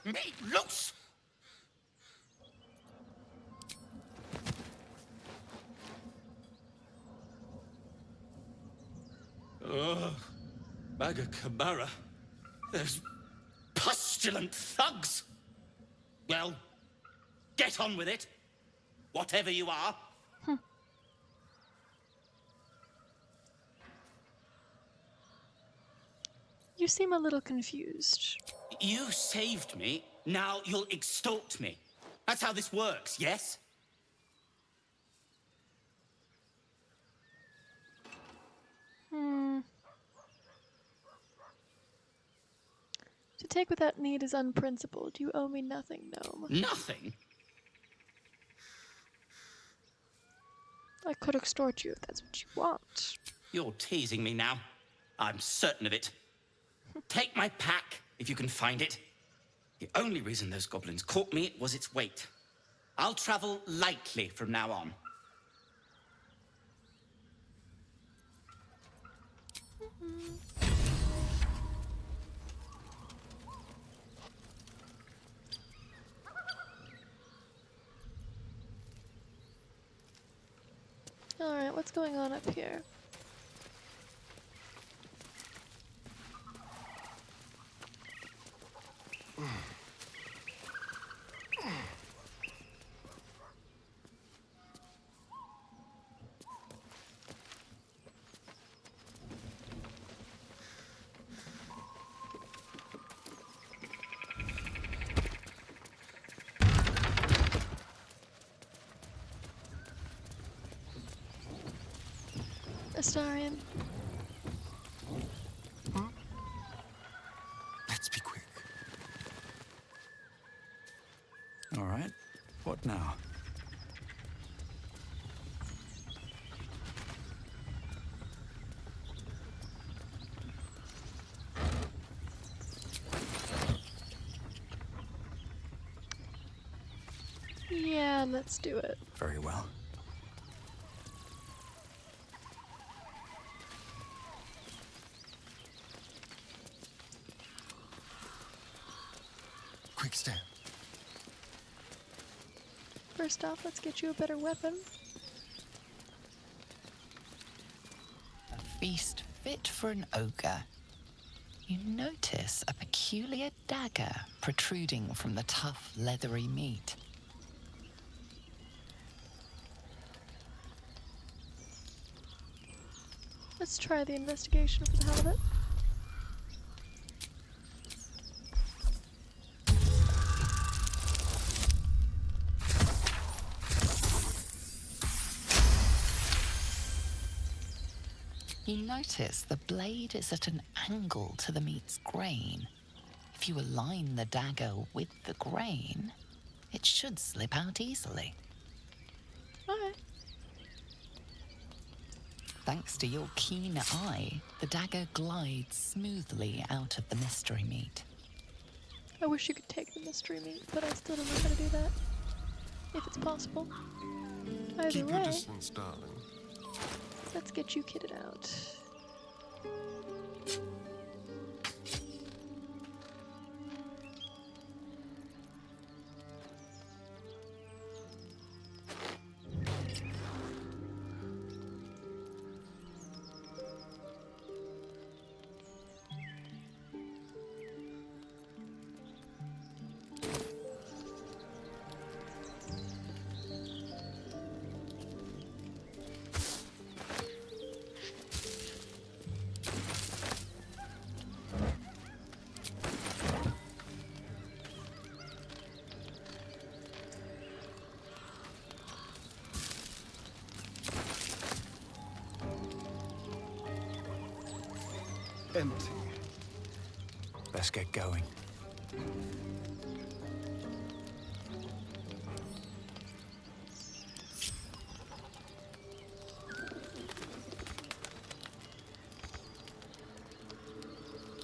Me loose! Maga Kamara. There's Pustulant thugs! Well, get on with it. Whatever you are. You seem a little confused. You saved me, now you'll extort me. That's how this works, yes? To take without need is unprincipled. You owe me nothing, gnome. Nothing? I could extort you if that's what you want. You're teasing me now. I'm certain of it. Take my pack, if you can find it. The only reason those goblins caught me was its weight. I'll travel lightly from now on. Alright, what's going on up here? Astarion. Let's be quick. All right. What now? Yeah, let's do it. Very well. Quick step. First off, let's get you a better weapon. A feast fit for an ogre. You notice a peculiar dagger protruding from the tough, leathery meat. Let's try the investigation for the hell of it. You notice the blade is at an angle to the meat's grain. If you align the dagger with the grain, it should slip out easily. Okay. Thanks to your keen eye, the dagger glides smoothly out of the mystery meat. I wish you could take the mystery meat, but I still don't know how to do that. If it's possible. Either Keep way, your distance, darling. let's get you kitted out. Empty. Let's get going.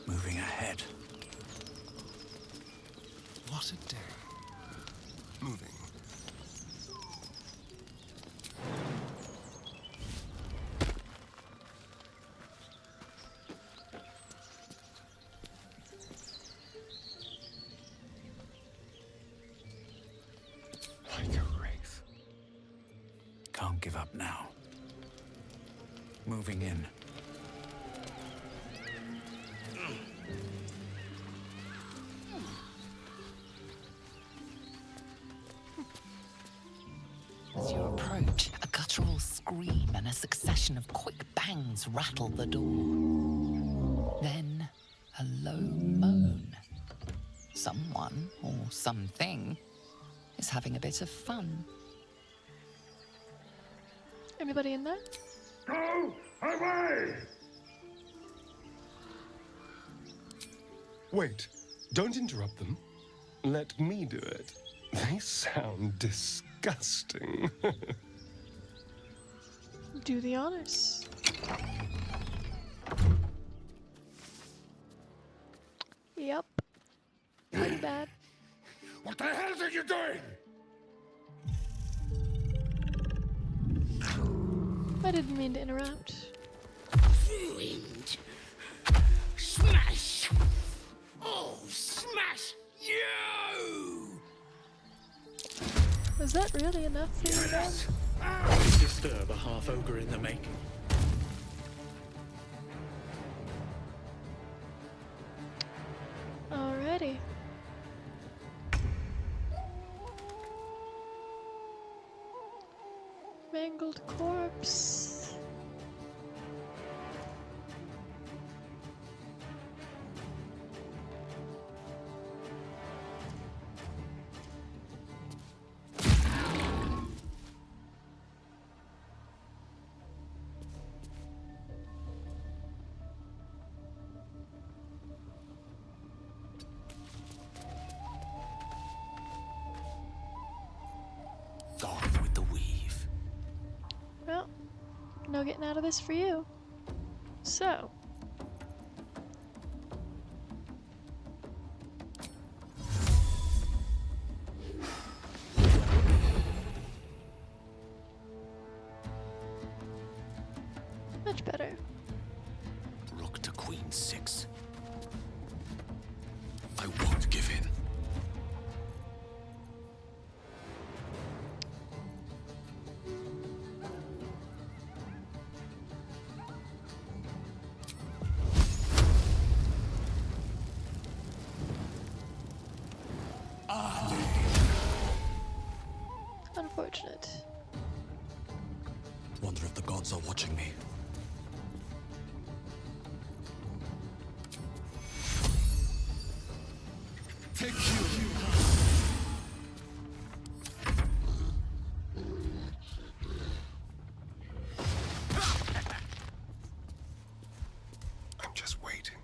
Moving ahead. What a day. Moving. Like a wraith. Can't give up now. Moving in. approach, a guttural scream and a succession of quick bangs rattle the door. Then, a low moan. Someone, or something, is having a bit of fun. Anybody in there? Go away! Wait, don't interrupt them. Let me do it. They sound disgusting. Do the honors. Yep. Pretty bad. What the hell are you doing? I didn't mean to interrupt. Ruined. Smash! Oh, smash you! Was that really enough for you guys? Disturb a half-ogre in the making. Alrighty. Mangled corpse. Gone with the weave. Well, no getting out of this for you. So. Much better. Rook to queen 6. I won't give in. Unfortunate. Wonder if the gods are watching me. Take you. I'm just waiting.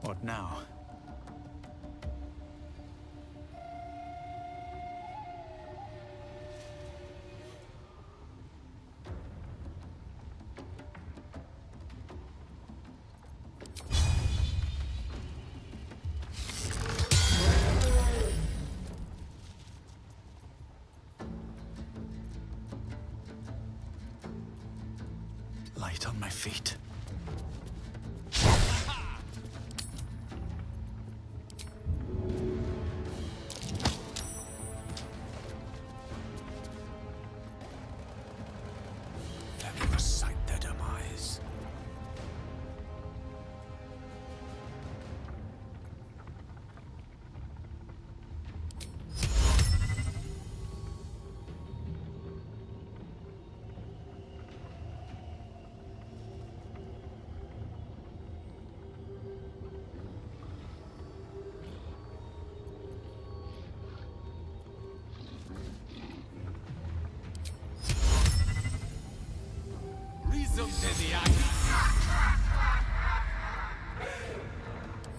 What now? Light on my feet. Let me recite their demise.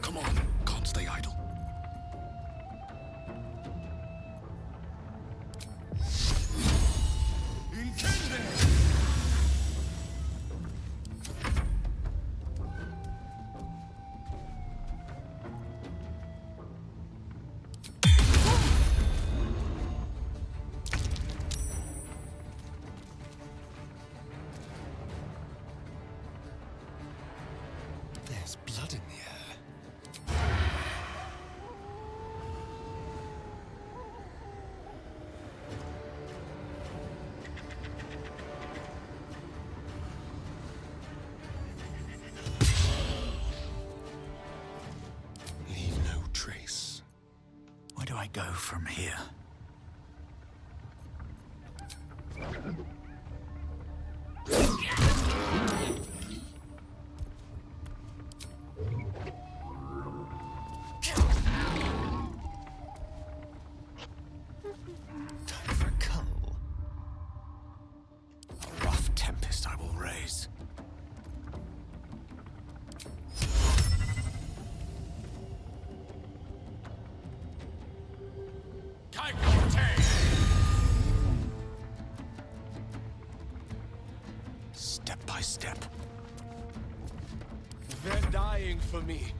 Come on, can't stay idle. There's blood in the air. I go from here? Time for a cull. A rough tempest I will raise. Step by step. They're dying for me.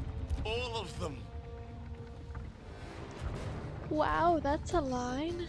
All of them. Wow, that's a line.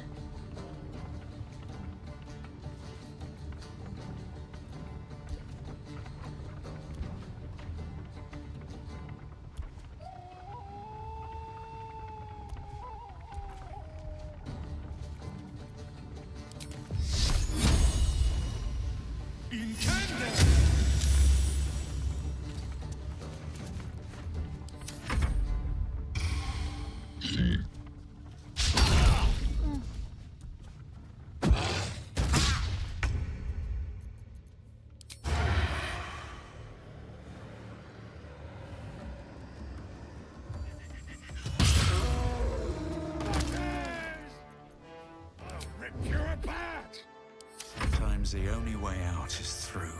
Sometimes the only way out is through.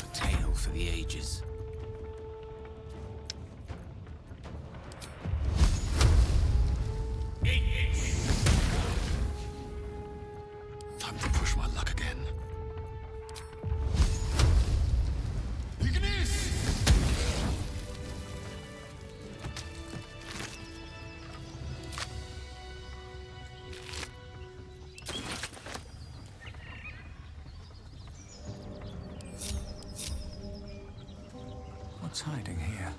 A tale for the ages. Time to push my luck again. What's hiding here?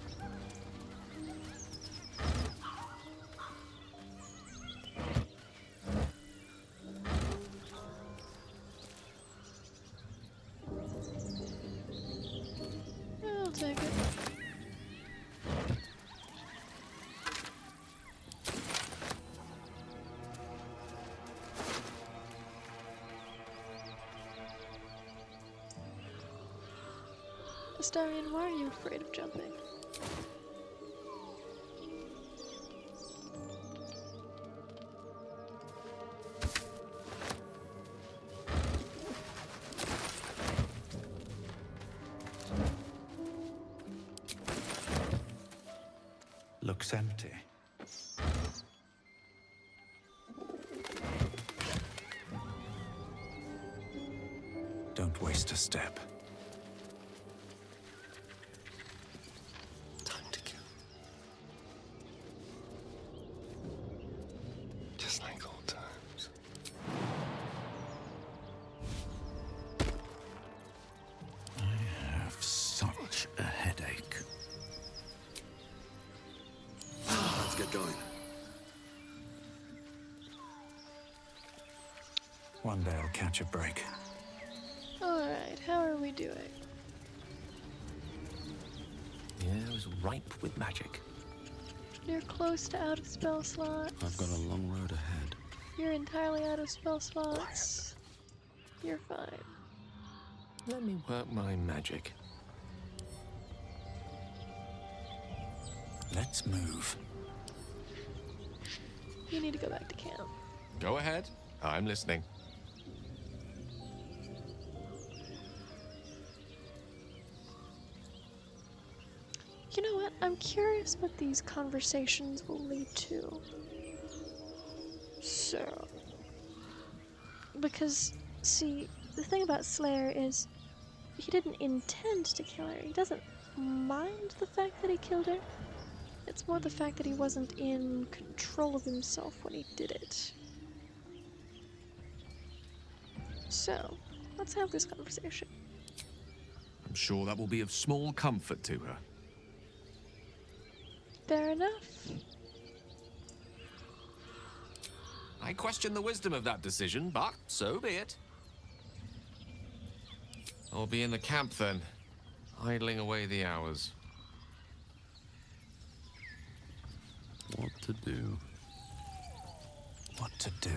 I'll take it. Astarion, why are you afraid of jumping? Looks empty. Don't waste a step. Time to kill. Just like old times. I have such a headache. Let's get going. One day I'll catch a break. Alright, how are we doing? The air is ripe with magic. You're close to out of spell slots. I've got a long road ahead. You're entirely out of spell slots. You're fine. Let me work my magic. Let's move. You need to go back to camp. Go ahead. I'm listening. You know what? I'm curious what these conversations will lead to. So... Because, see, the thing about Slayer is he didn't intend to kill her. He doesn't mind the fact that he killed her. It's more the fact that he wasn't in control of himself when he did it. So, let's have this conversation. I'm sure that will be of small comfort to her. Fair enough. I question the wisdom of that decision, but so be it. I'll be in the camp then, idling away the hours. What to do? What to do?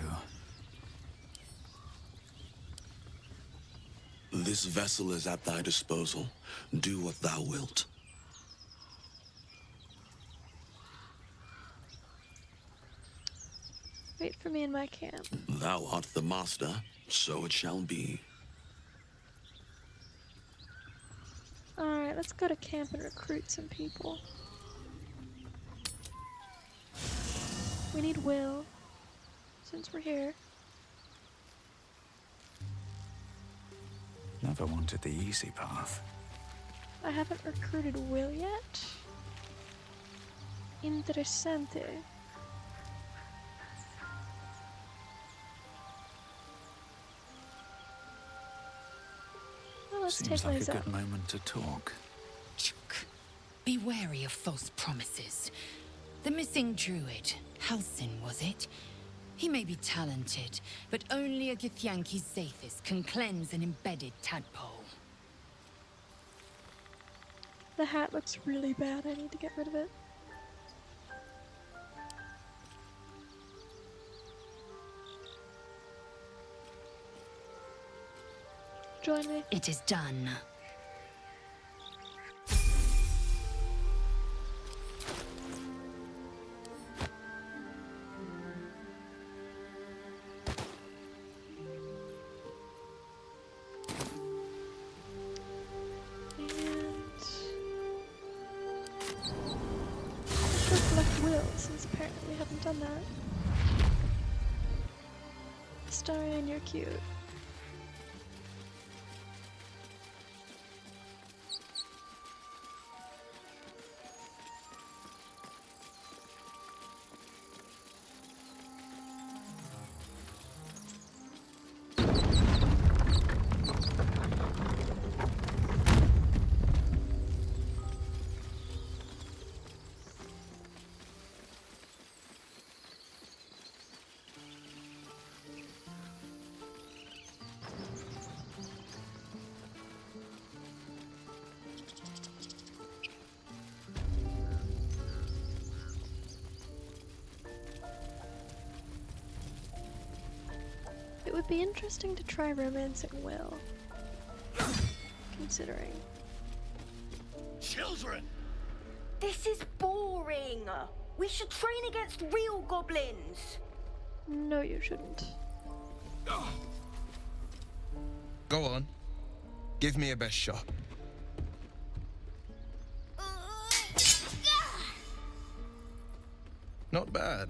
This vessel is at thy disposal. Do what thou wilt. Wait for me in my camp. Thou art the master, so it shall be. Alright, let's go to camp and recruit some people. We need Will, since we're here. Never wanted the easy path. I haven't recruited Will yet. Interessante. Well, let's Seems take like those a out. good moment to talk. Be wary of false promises. The missing druid, Halsin, was it? He may be talented, but only a Githyanki Zathis can cleanse an embedded tadpole. The hat looks really bad. I need to get rid of it. Join me. It is done. Collect Will, since apparently we haven't done that. Starion, you're cute. It would be interesting to try romancing Will. Considering. Children! This is boring. We should train against real goblins. No, you shouldn't. Go on. Give me a best shot. Not bad.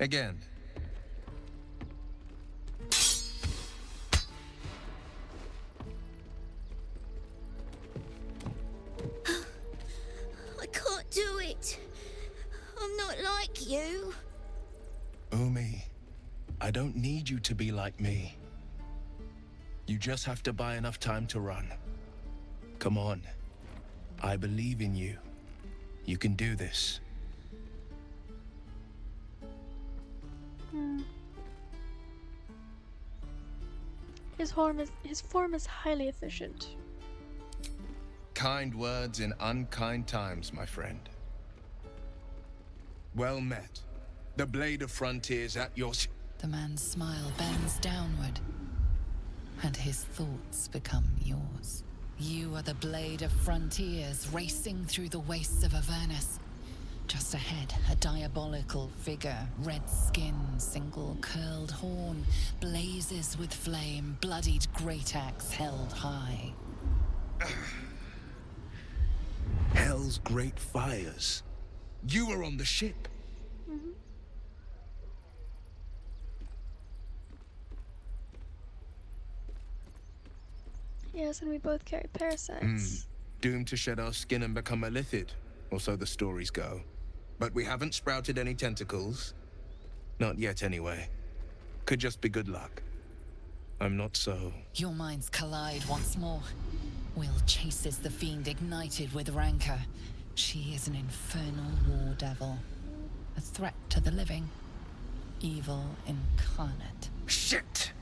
Again. I can't do it. I'm not like you. Umi, I don't need you to be like me. You just have to buy enough time to run. Come on. I believe in you. You can do this. His form is highly efficient. Kind words in unkind times, my friend. Well met. The blade of frontiers at your... The man's smile bends downward, and his thoughts become yours. You are the blade of frontiers racing through the wastes of Avernus. Just ahead, a diabolical figure, red skin, single curled horn, blazes with flame, bloodied great axe held high. Hell's great fires. You were on the ship. Yes, and we both carry parasites. Doomed to shed our skin and become a lithid, or so the stories go. But we haven't sprouted any tentacles. Not yet, anyway. Could just be good luck. I'm not so... Your minds collide once more. Will chases the fiend ignited with rancor. She is an infernal war devil. A threat to the living. Evil incarnate. Shit!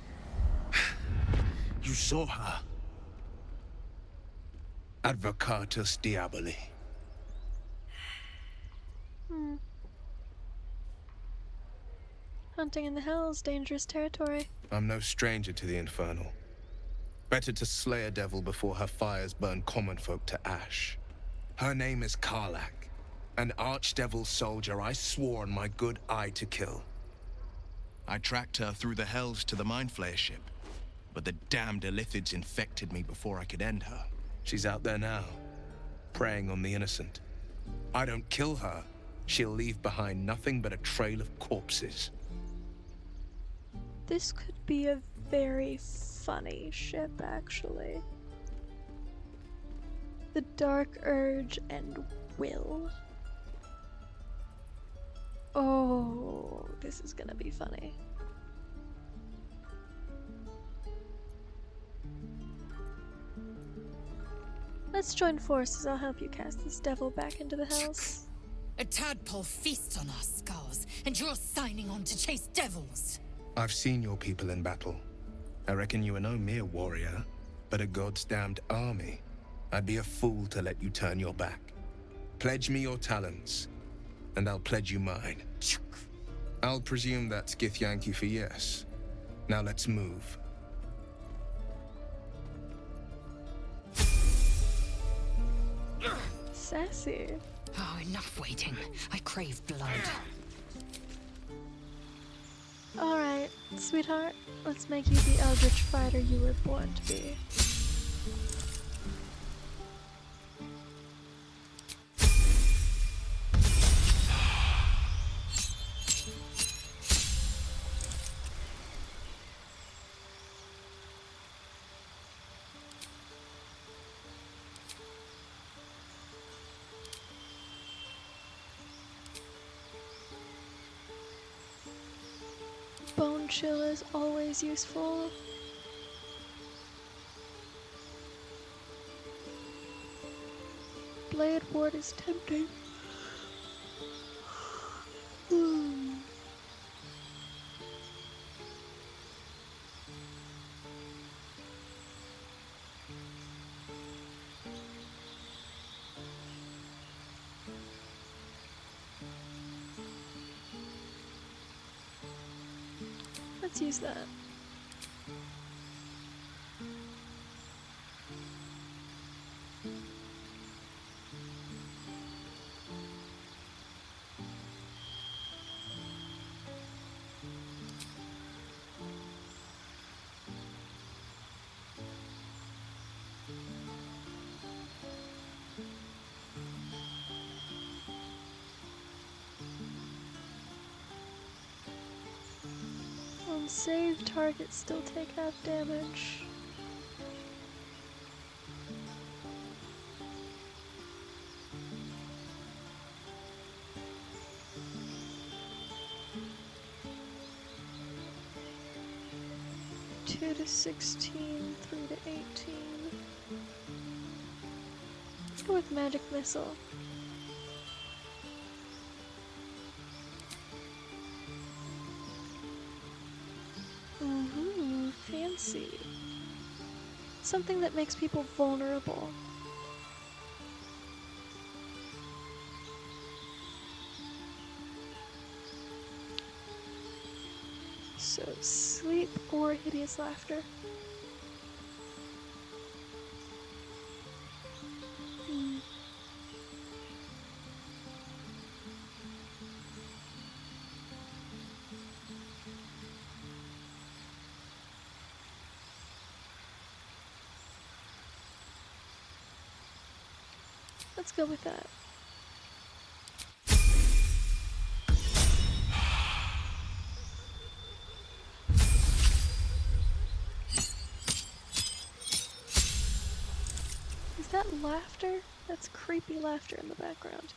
You saw her. Advocatus Diaboli. Hunting in the Hells, dangerous territory. I'm no stranger to the infernal. Better to slay a devil before her fires burn common folk to ash. Her name is Karlach, an archdevil soldier I swore on my good eye to kill. I tracked her through the Hells to the Mind Flayer ship, but the damned Illithids infected me before I could end her. She's out there now, preying on the innocent. I don't kill her, she'll leave behind nothing but a trail of corpses. This could be a very funny ship, actually. The Dark Urge and Will. Oh, this is gonna be funny. Let's join forces. I'll help you cast this devil back into the Hells. A tadpole feasts on our scars, and you're signing on to chase devils. I've seen your people in battle. I reckon you are no mere warrior, but a god's damned army. I'd be a fool to let you turn your back. Pledge me your talents, and I'll pledge you mine. I'll presume that's Githyanki for yes. Now let's move. Sassy. Oh, enough waiting. I crave blood. Alright, sweetheart. Let's make you the eldritch fighter you were born to be. Bone chill is always useful. Blade ward is tempting. Let's use that. On save, targets still take half damage. Two to 16, 3 to 18. Let's go with magic missile. Fancy. Something that makes people vulnerable. So, sleep or hideous laughter. Let's go with that. Is that laughter? That's creepy laughter in the background.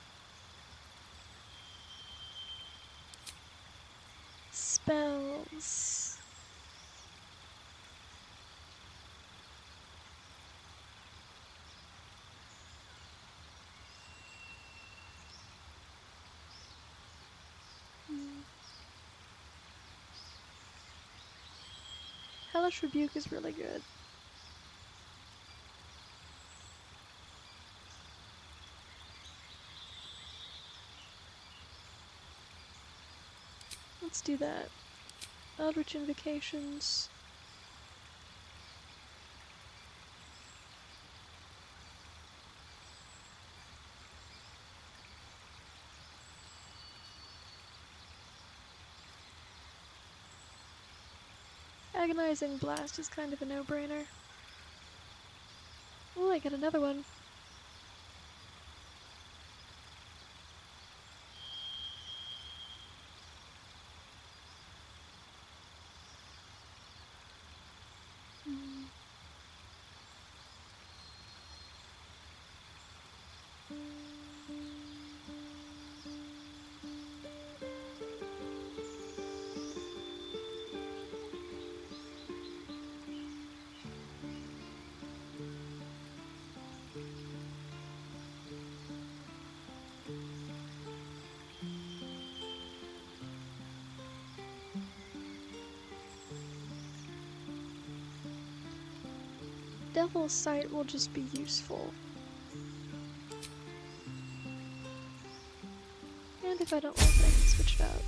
Spells. Hellish Rebuke is really good. let's do that. Eldritch Invocations. Agonizing Blast is kind of a no-brainer. Oh, I got another one. Devil's Sight will just be useful. And if I don't like it, I can switch it out.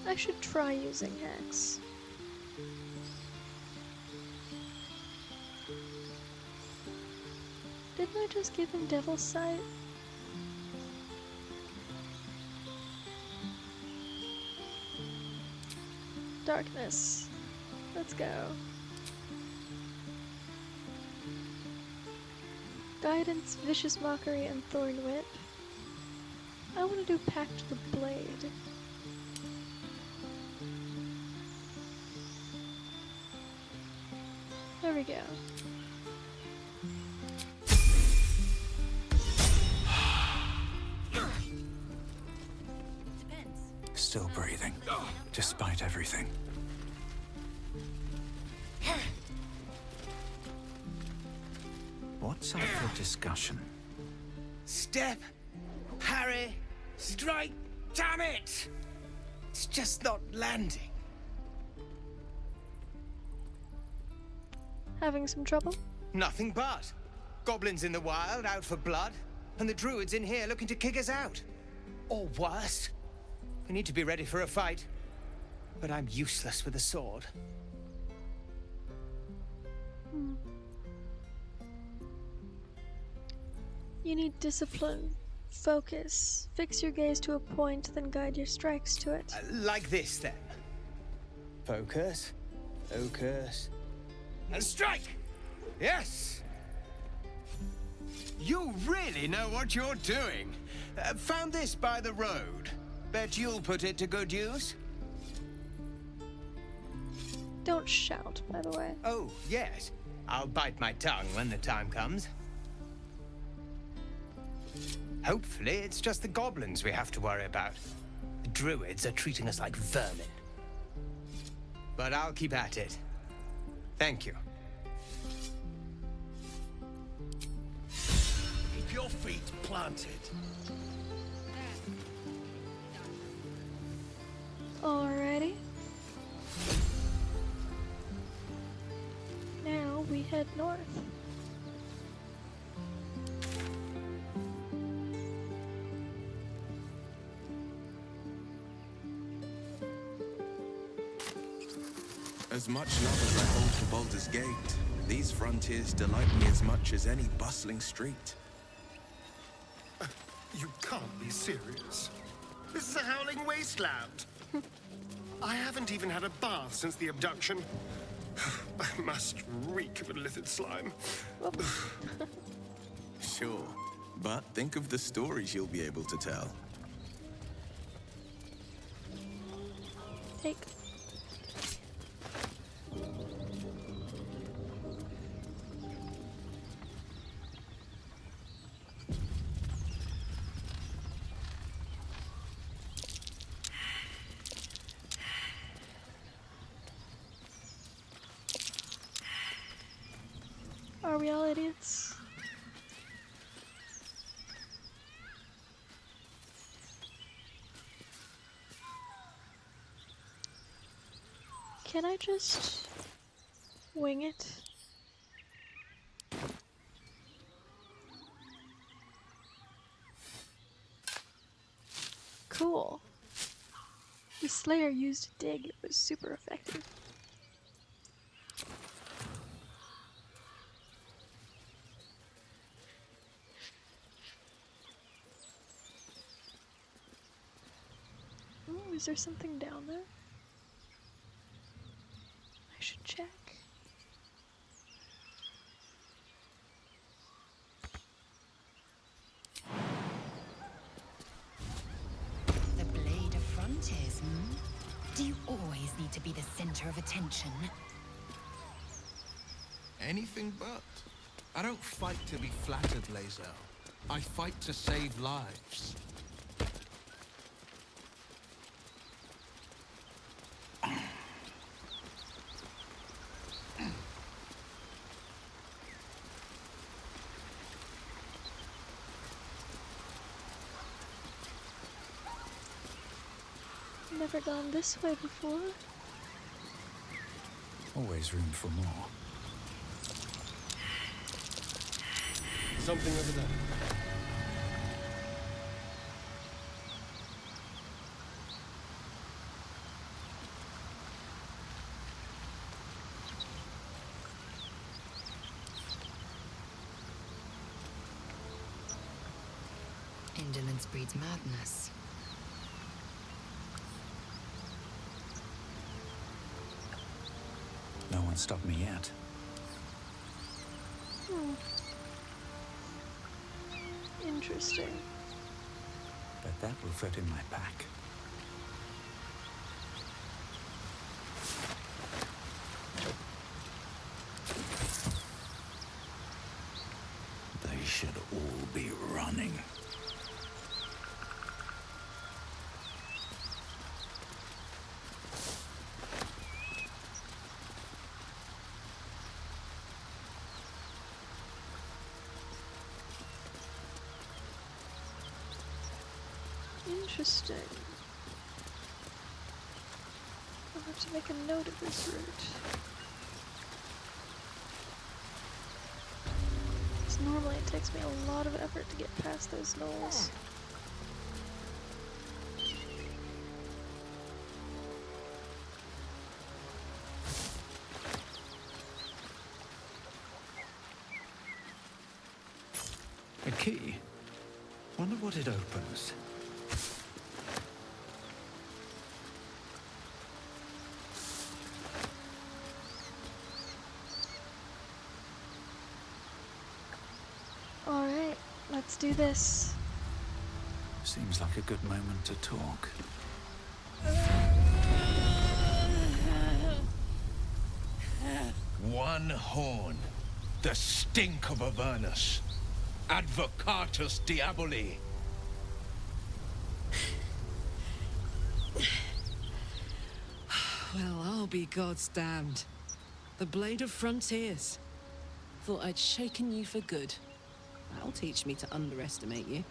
I should try using Hex. Didn't I just give him Devil's Sight? Darkness. Let's go. Guidance, Vicious Mockery, and Thorn Whip. I want to do Pact to the Blade. There we go. Still breathing, despite everything. What's up for discussion? Step, parry, strike, damn it! It's just not landing. Having some trouble? Nothing but. Goblins in the wild, out for blood, and the druids in here looking to kick us out. Or worse. We need to be ready for a fight. But I'm useless with a sword. You need discipline, focus, fix your gaze to a point, then guide your strikes to it. Like this, then. Focus, focus, and strike! Yes! You really know what you're doing. Found this by the road. Bet you'll put it to good use. Don't shout, by the way. Oh, yes. I'll bite my tongue when the time comes. Hopefully, it's just the goblins we have to worry about. The druids are treating us like vermin. But I'll keep at it. Thank you. Keep your feet planted. Alrighty. Now we head north. As much love as I hold for Baldur's Gate, these frontiers delight me as much as any bustling street. You can't be serious. This is a howling wasteland. I haven't even had a bath since the abduction. I must reek of illithid slime. Sure, but think of the stories you'll be able to tell. Take. we all idiots? Can I just wing it? Cool. The Slayer used a dig. It was super effective. Oh, is there something down there? I should check. The Blade of Frontiers, hmm? Do you always need to be the center of attention? Anything but. I don't fight to be flattered, Lae'zel. I fight to save lives. Never gone this way before. Always room for more. Something over there. Indolence breeds madness. No one stopped me yet. Hmm. Interesting. Bet that will fit in my pack. They should all be running. Interesting. I'll have to make a note of this route. Because normally it takes me a lot of effort to get past those knolls. A key? Wonder what it opens. Alright, let's do this. Seems like a good moment to talk. One horn. The stink of Avernus. Advocatus Diaboli. Well, I'll be God's damned. The Blade of Frontiers. Thought I'd shaken you for good. That'll teach me to underestimate you.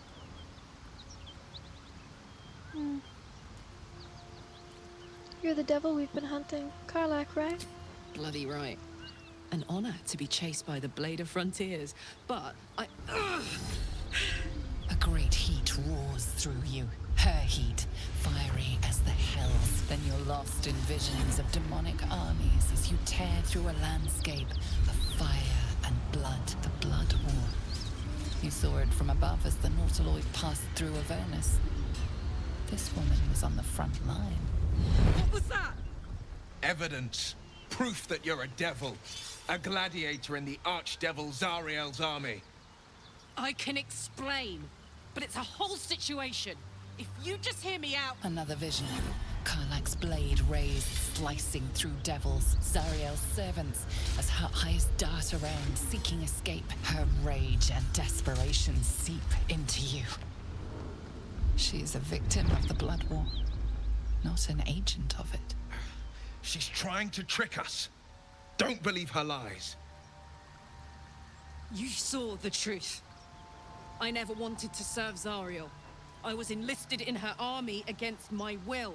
Hmm. You're the devil we've been hunting. Karlach, right? Bloody right. An honor to be chased by the Blade of Frontiers, but I... A great heat roars through you. Her heat, fiery as the hells. Then you're lost in visions of demonic armies as you tear through a landscape of fire and blood, the Blood War. You saw it from above as the Nautiloid passed through Avernus. This woman was on the front line. What was that? Evidence. Proof that you're a devil. A gladiator in the archdevil Zariel's army. I can explain, but it's a whole situation. If you just hear me out... Another vision. Karlach's blade raised, slicing through devils, Zariel's servants, as her eyes dart around, seeking escape. Her rage and desperation seep into you. She is a victim of the Blood War, not an agent of it. She's trying to trick us. Don't believe her lies. You saw the truth. I never wanted to serve Zariel. I was enlisted in her army against my will.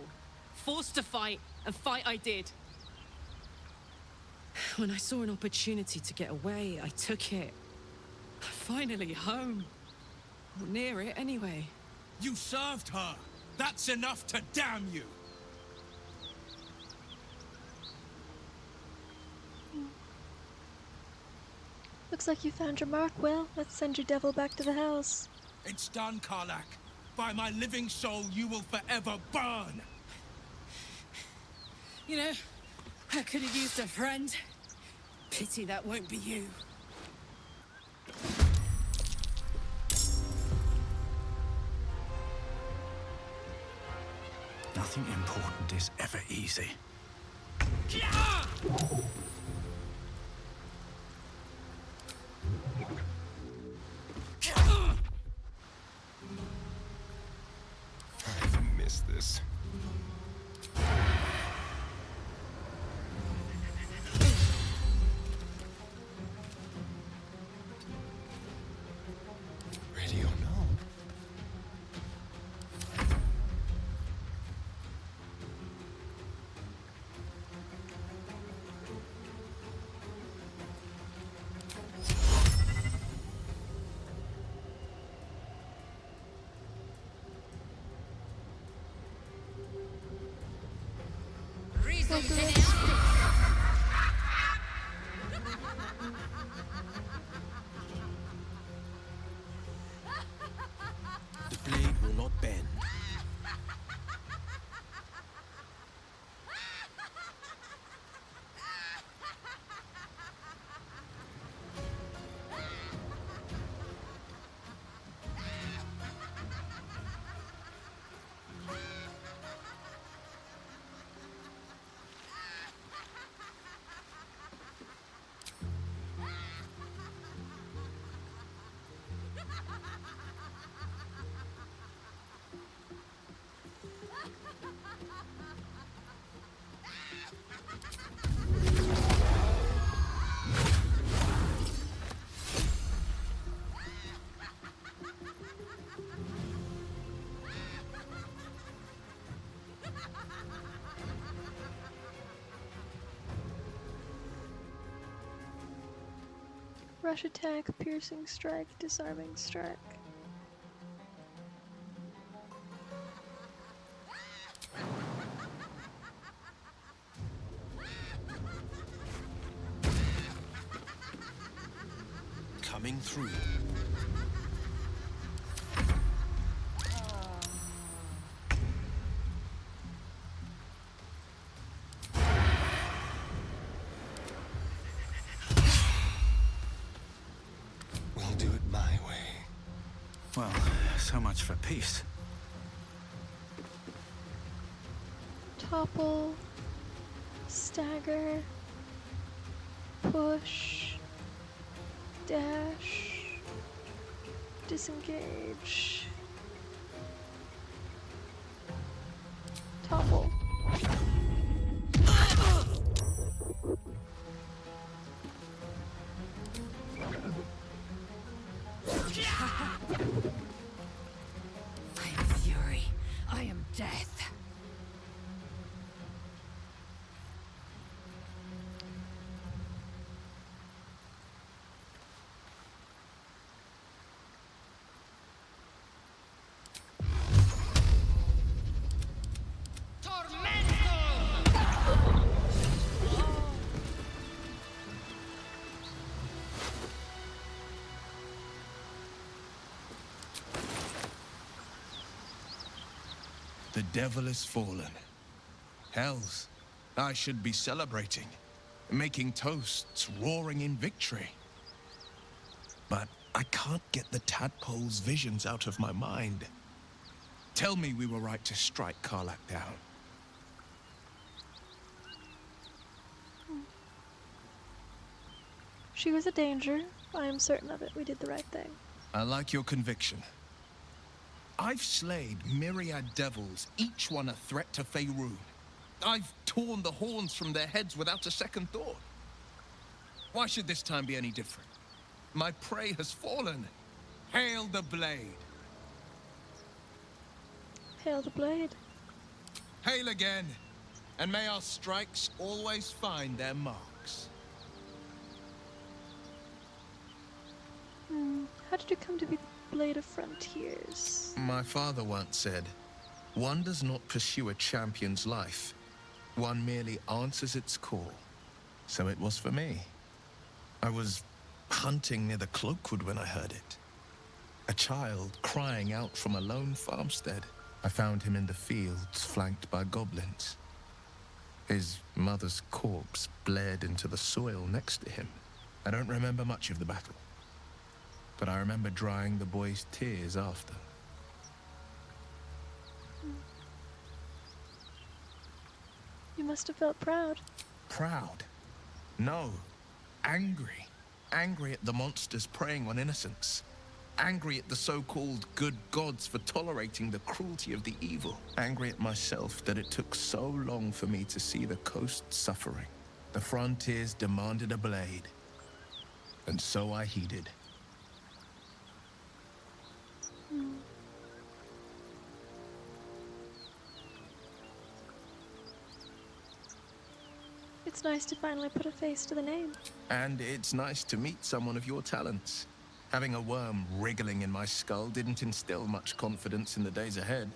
Forced to fight, and fight I did. When I saw an opportunity to get away, I took it. Finally home. Or near it, anyway. You served her! That's enough to damn you! Looks like you found your mark. Well, let's send your devil back to the house. It's done, Karlak. By my living soul, you will forever burn! You know, I could have used a friend. Pity that won't be you. Nothing important is ever easy. I missed this. Ready or no? Reason The blade will not bend. Rush attack, piercing strike, disarming strike. Coming through. We'll do it my way. Well, so much for peace. Topple, stagger, push, dash, disengage, topple. I am fury. I am death. The devil is fallen. Hells, I should be celebrating, making toasts, roaring in victory. But I can't get the tadpole's visions out of my mind. Tell me we were right to strike Karlak down. She was a danger. I am certain of it. We did the right thing. I like your conviction. I've slayed myriad devils, each one a threat to Faerun. I've torn the horns from their heads without a second thought. Why should this time be any different? My prey has fallen. Hail the blade. Hail the blade. Hail again, and may our strikes always find their marks. How did you come to be the Blade of Frontiers? My father once said, one does not pursue a champion's life. One merely answers its call. So it was for me. I was hunting near the Cloakwood when I heard it. A child crying out from a lone farmstead. I found him in the fields, flanked by goblins. His mother's corpse bled into the soil next to him. I don't remember much of the battle, but I remember drying the boy's tears after. You must have felt proud. Proud? No. Angry. Angry at the monsters preying on innocents. Angry at the so-called good gods for tolerating the cruelty of the evil. Angry at myself that it took so long for me to see the coast suffering. The frontiers demanded a blade, and so I heeded. It's nice to finally put a face to the name. And it's nice to meet someone of your talents. Having a worm wriggling in my skull didn't instill much confidence in the days ahead.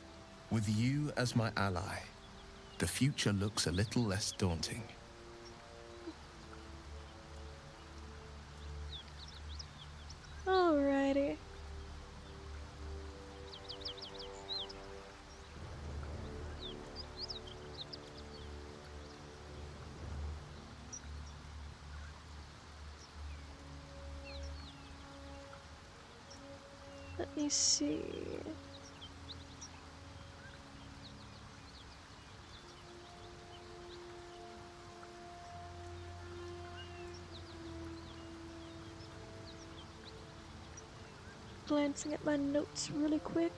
With you as my ally, the future looks a little less daunting. Alrighty. Let me see. Glancing at my notes really quick.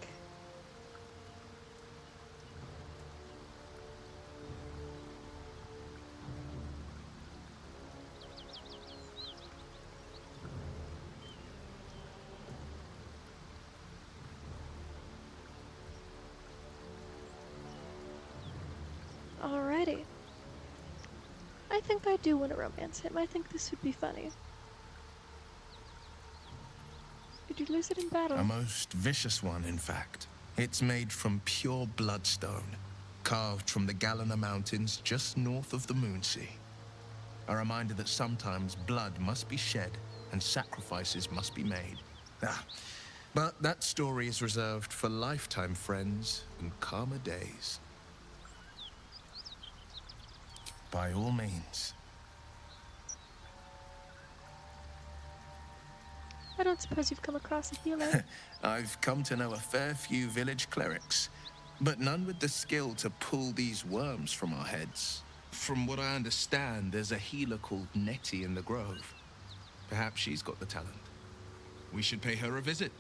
Alrighty. I think I do want to romance him. I think this would be funny. Did you lose it in battle? A most vicious one, in fact. It's made from pure bloodstone, carved from the Galena Mountains just north of the Moonsea. A reminder that sometimes blood must be shed and sacrifices must be made. But that story is reserved for lifetime friends and calmer days. By all means. I don't suppose you've come across a healer. I've come to know a fair few village clerics, but none with the skill to pull these worms from our heads. From what I understand, there's a healer called Nettie in the Grove. Perhaps she's got the talent. We should pay her a visit.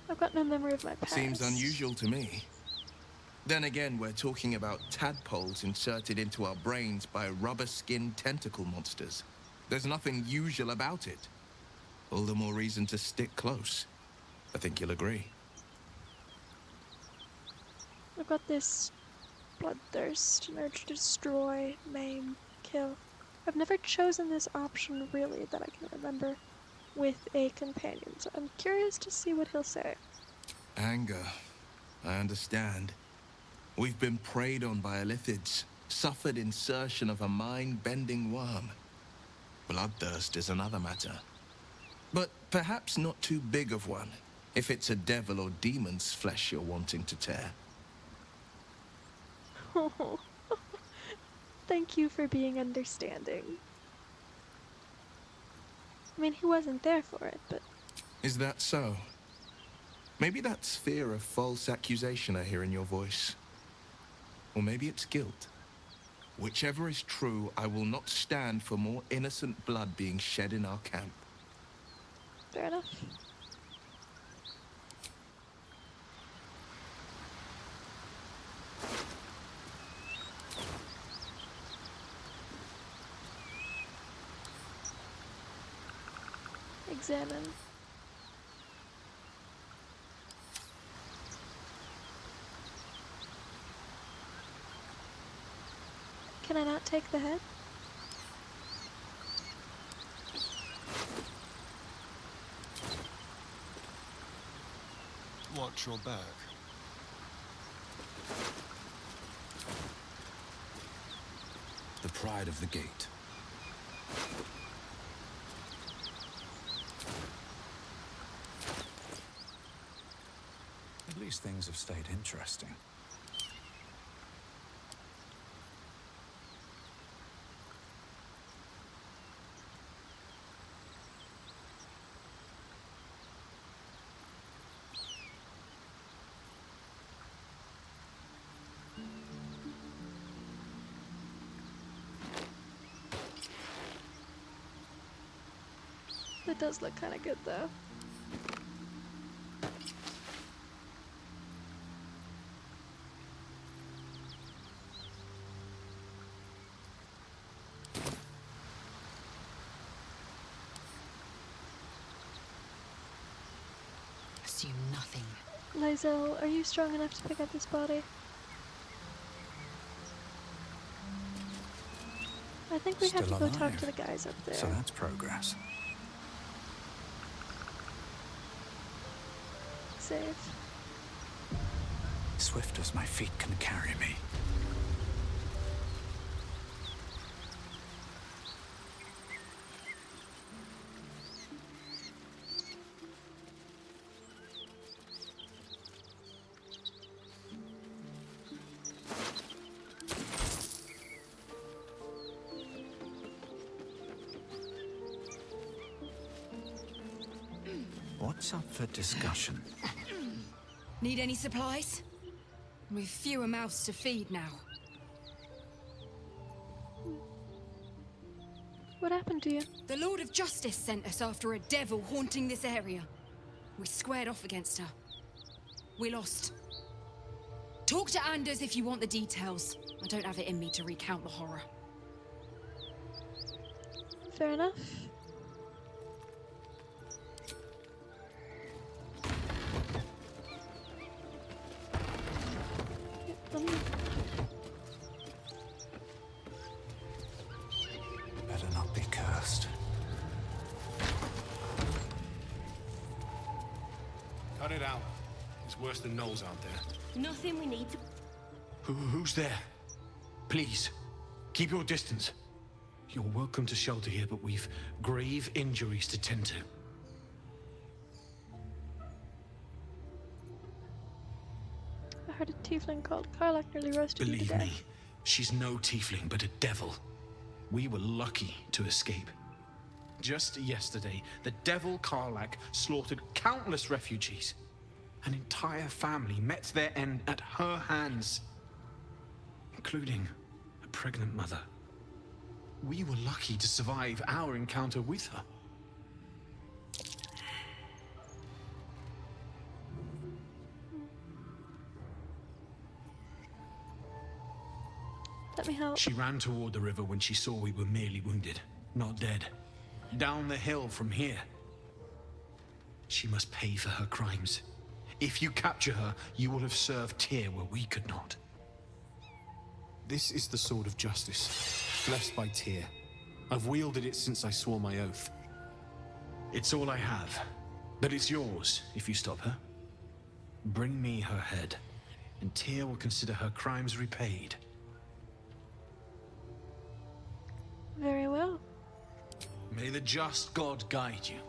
I've got no memory of my past. Seems unusual to me. Then again, we're talking about tadpoles inserted into our brains by rubber-skinned tentacle monsters. There's nothing usual about it. All the more reason to stick close. I think you'll agree. I've got this bloodthirst, an urge to destroy, maim, kill. I've never chosen this option, really, that I can remember, with a companion, so I'm curious to see what he'll say. Anger. I understand. We've been preyed on by illithids, suffered insertion of a mind-bending worm. Bloodthirst is another matter. But perhaps not too big of one, if it's a devil or demon's flesh you're wanting to tear. Oh, thank you for being understanding. I mean, he wasn't there for it, but... Is that so? Maybe that's fear of false accusation I hear in your voice. Or maybe it's guilt. Whichever is true, I will not stand for more innocent blood being shed in our camp. Fair enough. examine. Can I not take the head? Watch your back. The pride of the gate. At least things have stayed interesting. That does look kind of good though. Assume nothing. Lysel, are you strong enough to pick up this body? I think we have to go talk to the guys up there. So that's progress. Safe. Swift as my feet can carry me. What's up for discussion? Need any supplies? We've fewer mouths to feed now. What happened to you? The Lord of Justice sent us after a devil haunting this area. We squared off against her. We lost. Talk to Anders if you want the details. I don't have it in me to recount the horror. Fair enough. Better not be cursed. Cut it out. It's worse than Knowles out there. Nothing we need to... Who's there? Please, keep your distance. You're welcome to shelter here, but we've grave injuries to tend to. I heard a tiefling called Karlach nearly roasted you to Believe death. me, she's no tiefling, but a devil. We were lucky to escape. Just yesterday, the devil Karlach slaughtered countless refugees. An entire family met their end at her hands, including a pregnant mother. We were lucky to survive our encounter with her. Let me help. She ran toward the river when she saw we were merely wounded, not dead. Down the hill from here. She must pay for her crimes. If you capture her, you will have served Tyr where we could not. This is the sword of justice, blessed by Tyr. I've wielded it since I swore my oath. It's all I have, but it's yours if you stop her. Bring me her head, and Tyr will consider her crimes repaid. Very well. May the just God guide you.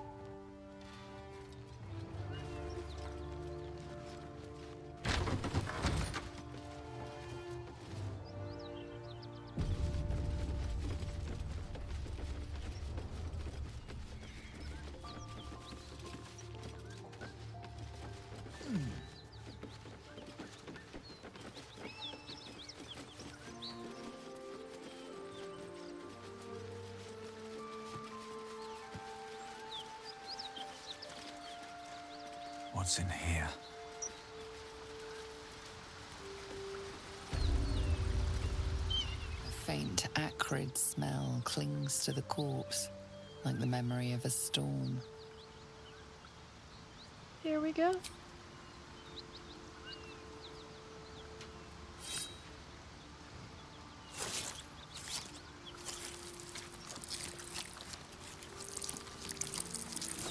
What's in here? A faint, acrid smell clings to the corpse, like the memory of a storm. Here we go.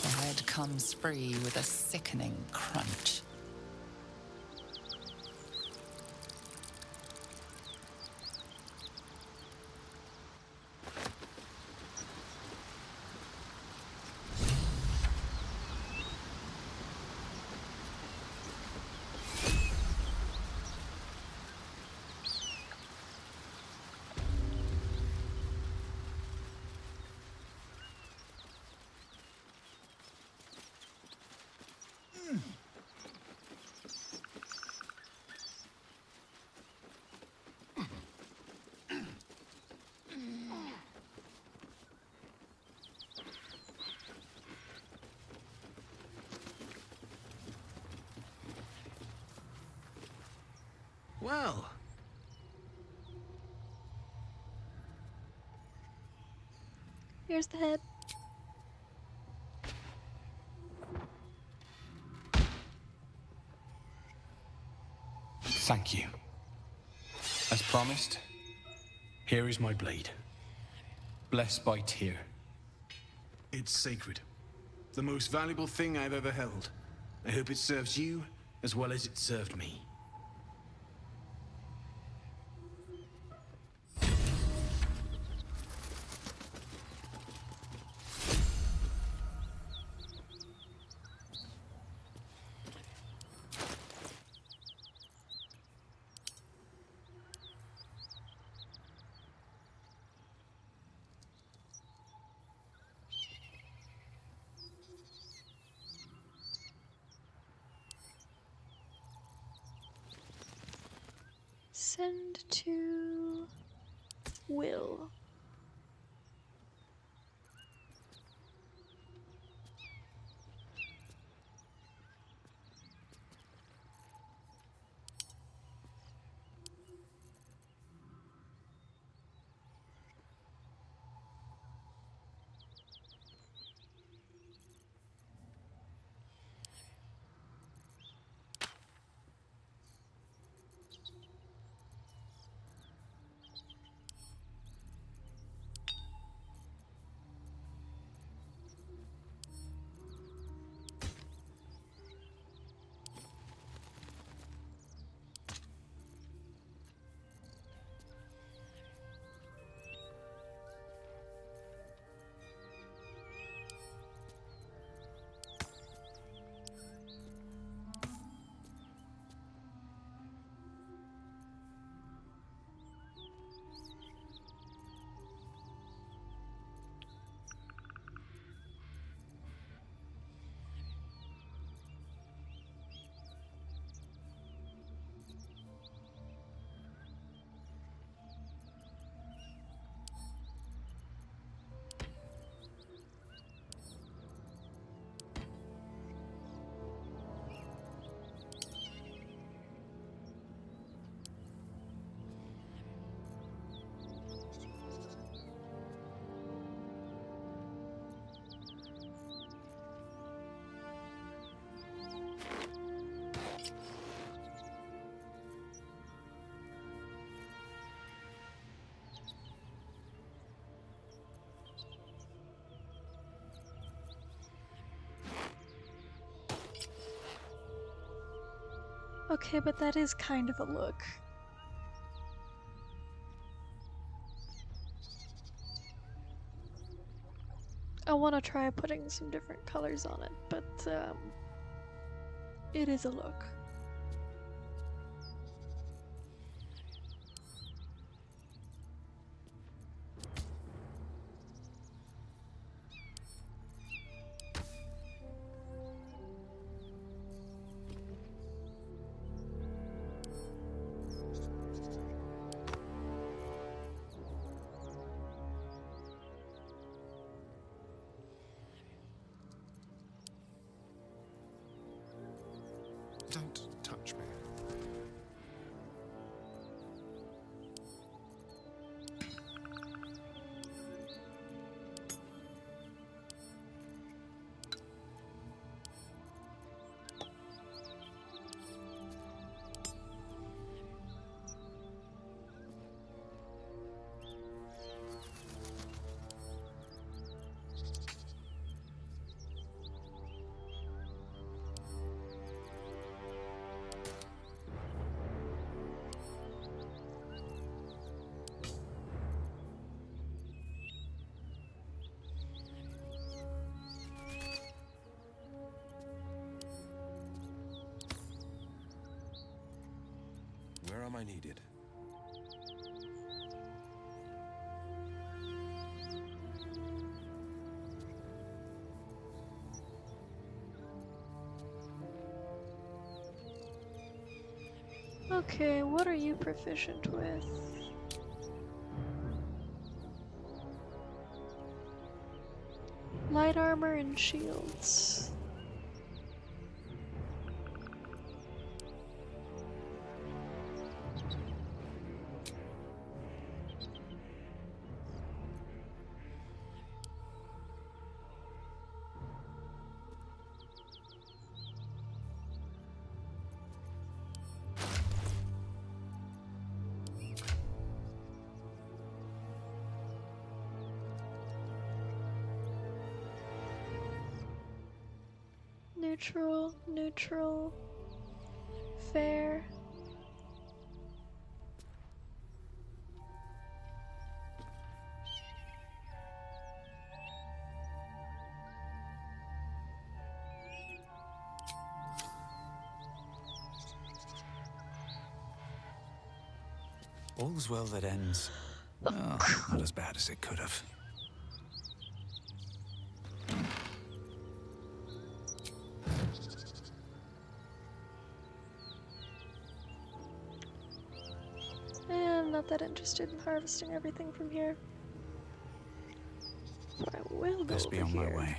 The head comes free with a sickening crunch. Well, Here's the head. thank you. As promised, here is my blade. Blessed by Tyr. It's sacred. The most valuable thing I've ever held. I hope it serves you as well as it served me. Send to Will. Okay, but that is kind of a look. I want to try putting some different colors on it, but it is a look. Don't touch me. I needed. Okay, what are you proficient with? Light armor and shields. Neutral, neutral, fair. All's well that ends. Well, not as bad as it could have. I'm not that interested in harvesting everything from here. But I will go Best be over on my here. way.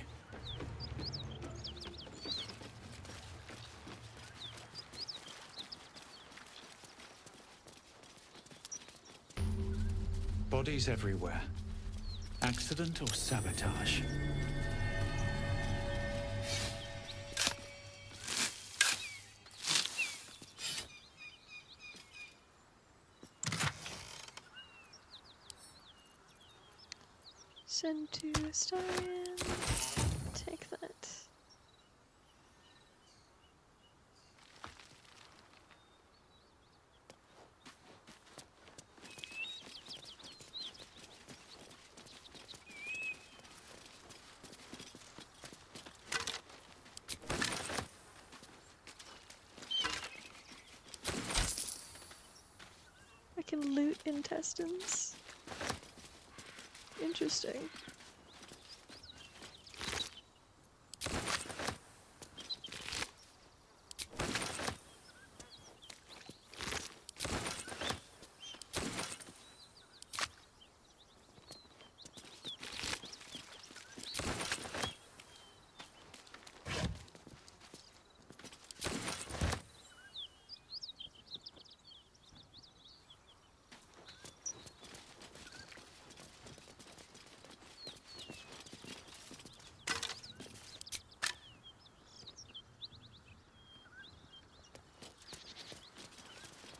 Bodies everywhere. Accident or sabotage? Send to Starian. Take that. I can loot intestines. Interesting.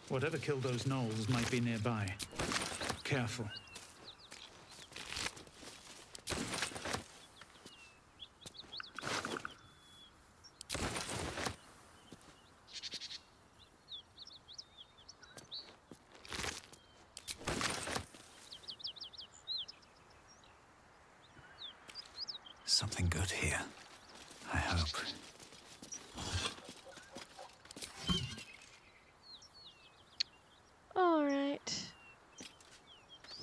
Whatever killed those gnolls might be nearby. Careful. Something good here. I hope. Alright.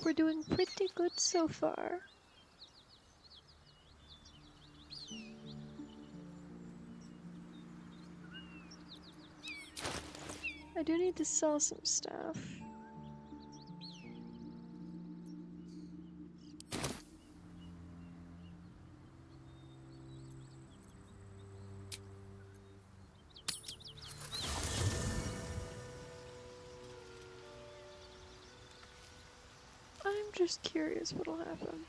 We're doing pretty good so far. I do need to sell some stuff. I'm just curious what'll happen.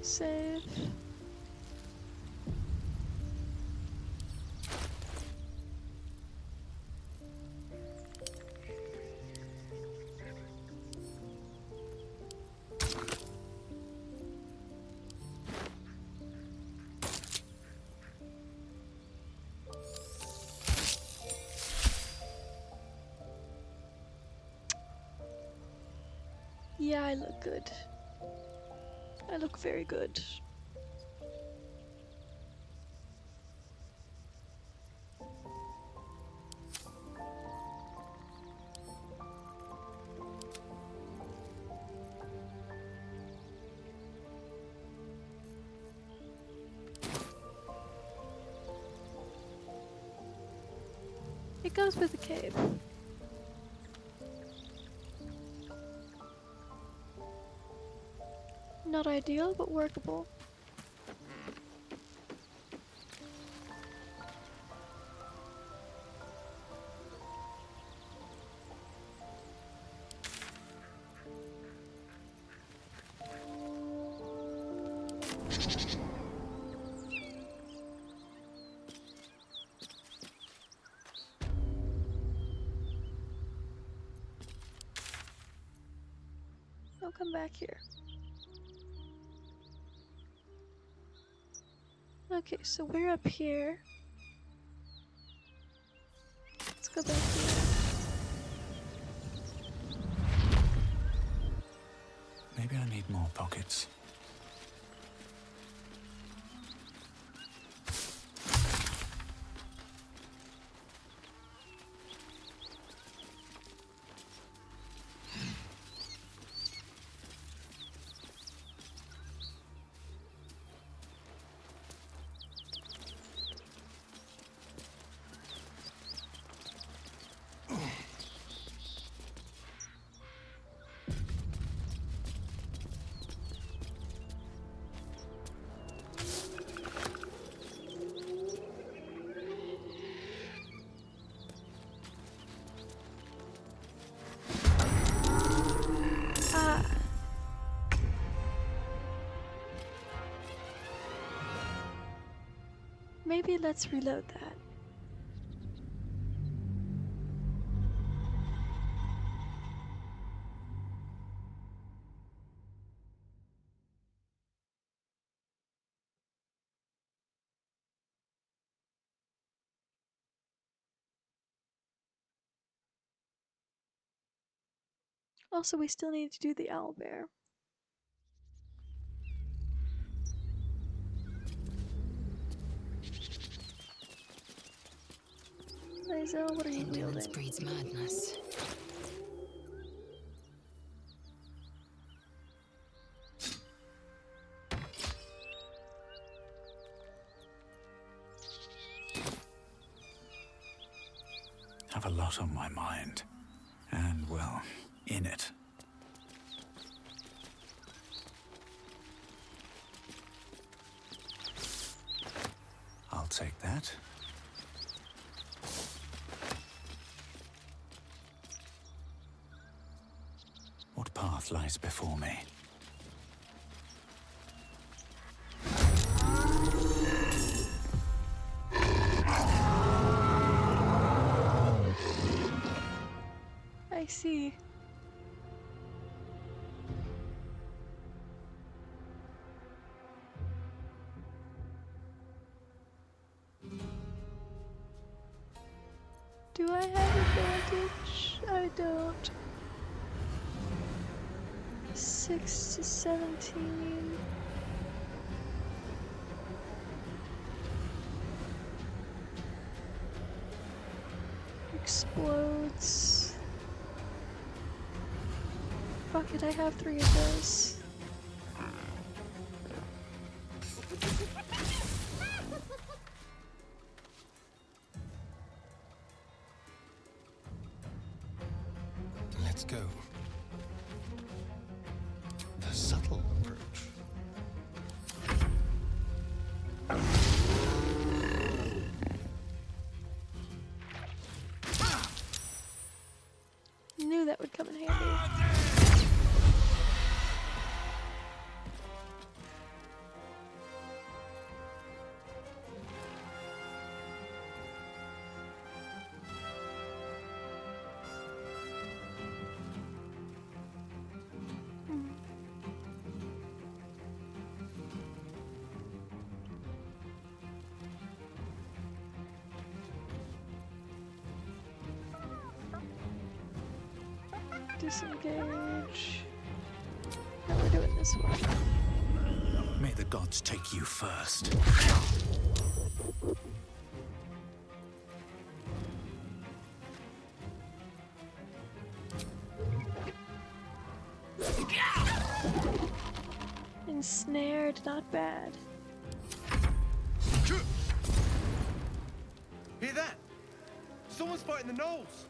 Save. Yeah, I look good. I look very good. It goes with the cave. Not ideal, but workable. I'll come back here. Okay, so we're up here. Let's go back here. Maybe I need more pockets. Maybe let's reload that. Also, we still need to do the owlbear. Lae'zel, what are you Indolence wielding? breeds madness. Have a lot on my mind. And, well, in it. I'll take that. What path lies before me? I see. Do I have advantage? I don't. 6 to 17. Explodes. Fuck it, I have 3 of those. Let's go. The subtle approach. Knew that would come in handy. Disengage. we're doing this one. May the gods take you first. Ensnared, not bad. Hear that? Someone's fighting the gnolls.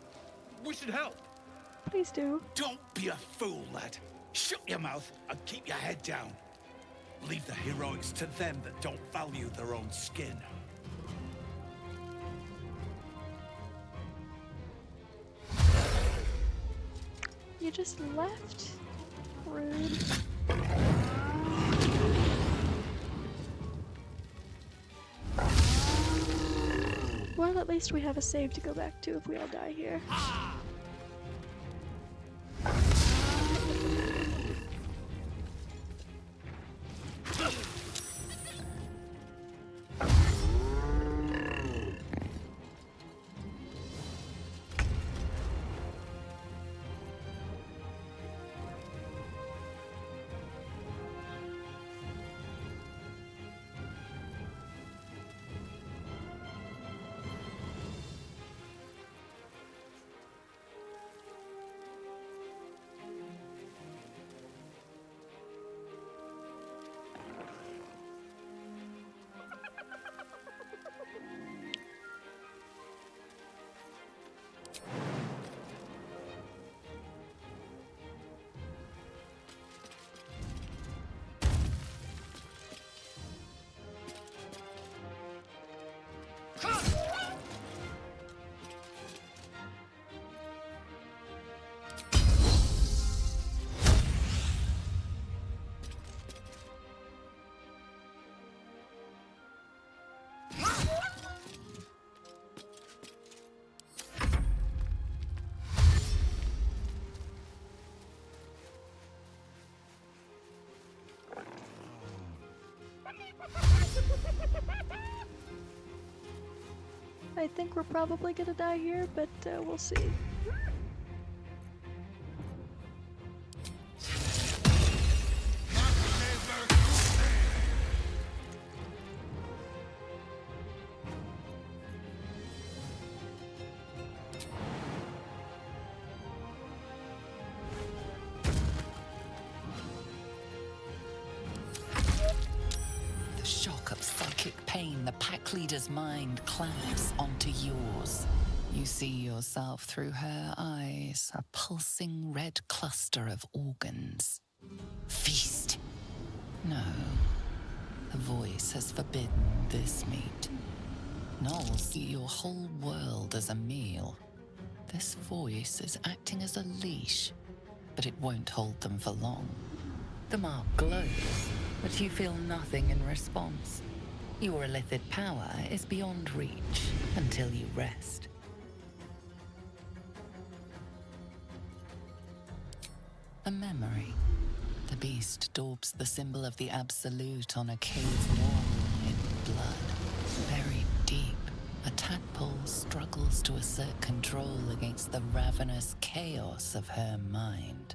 We should help. Please do. Don't be a fool, lad. Shut your mouth and keep your head down. Leave the heroics to them that don't value their own skin. You just left? Rude. Well, at least we have a save to go back to if we all die here. I think we're probably gonna die here, but we'll see. The shock of psychic pain, the pack leader's mind clamps onto yours. You see yourself through her eyes, a pulsing red cluster of organs. Feast. No. The voice has forbidden this meat. Gnolls see your whole world as a meal. This voice is acting as a leash, but it won't hold them for long. The mark glows, but you feel nothing in response. Your illithid power is beyond reach until you rest. A memory. The beast daubs the symbol of the Absolute on a cave wall in blood. Buried deep, a tadpole struggles to assert control against the ravenous chaos of her mind.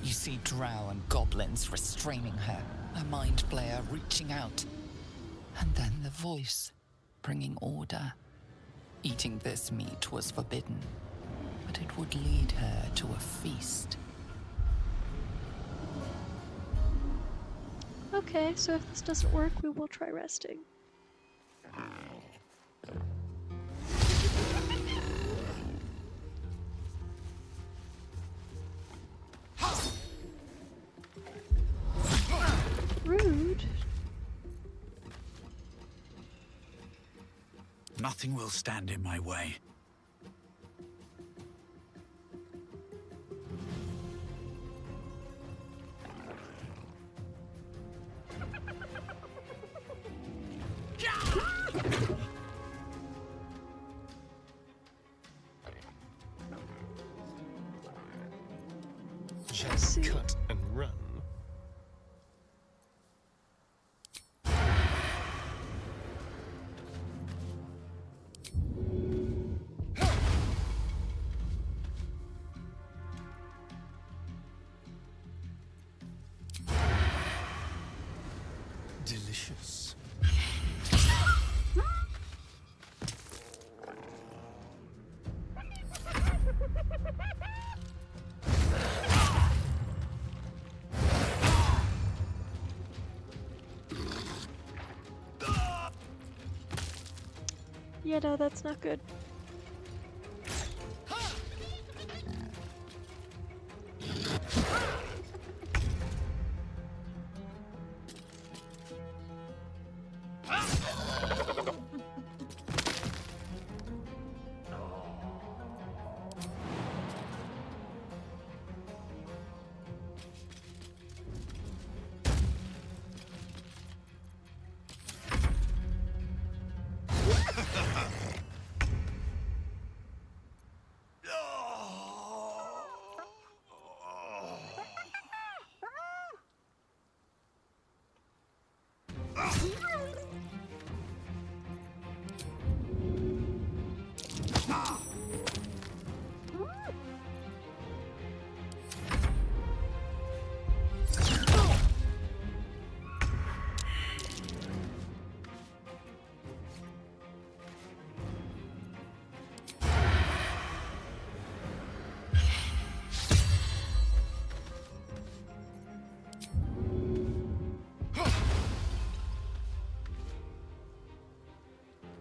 You see drow and goblins restraining her, a mind flayer reaching out. And then the voice, bringing order. Eating this meat was forbidden, but it would lead her to a feast. Okay, so if this doesn't work, we will try resting. Rude. Nothing will stand in my way. Just cut and run. delicious. Yeah, no, that's not good.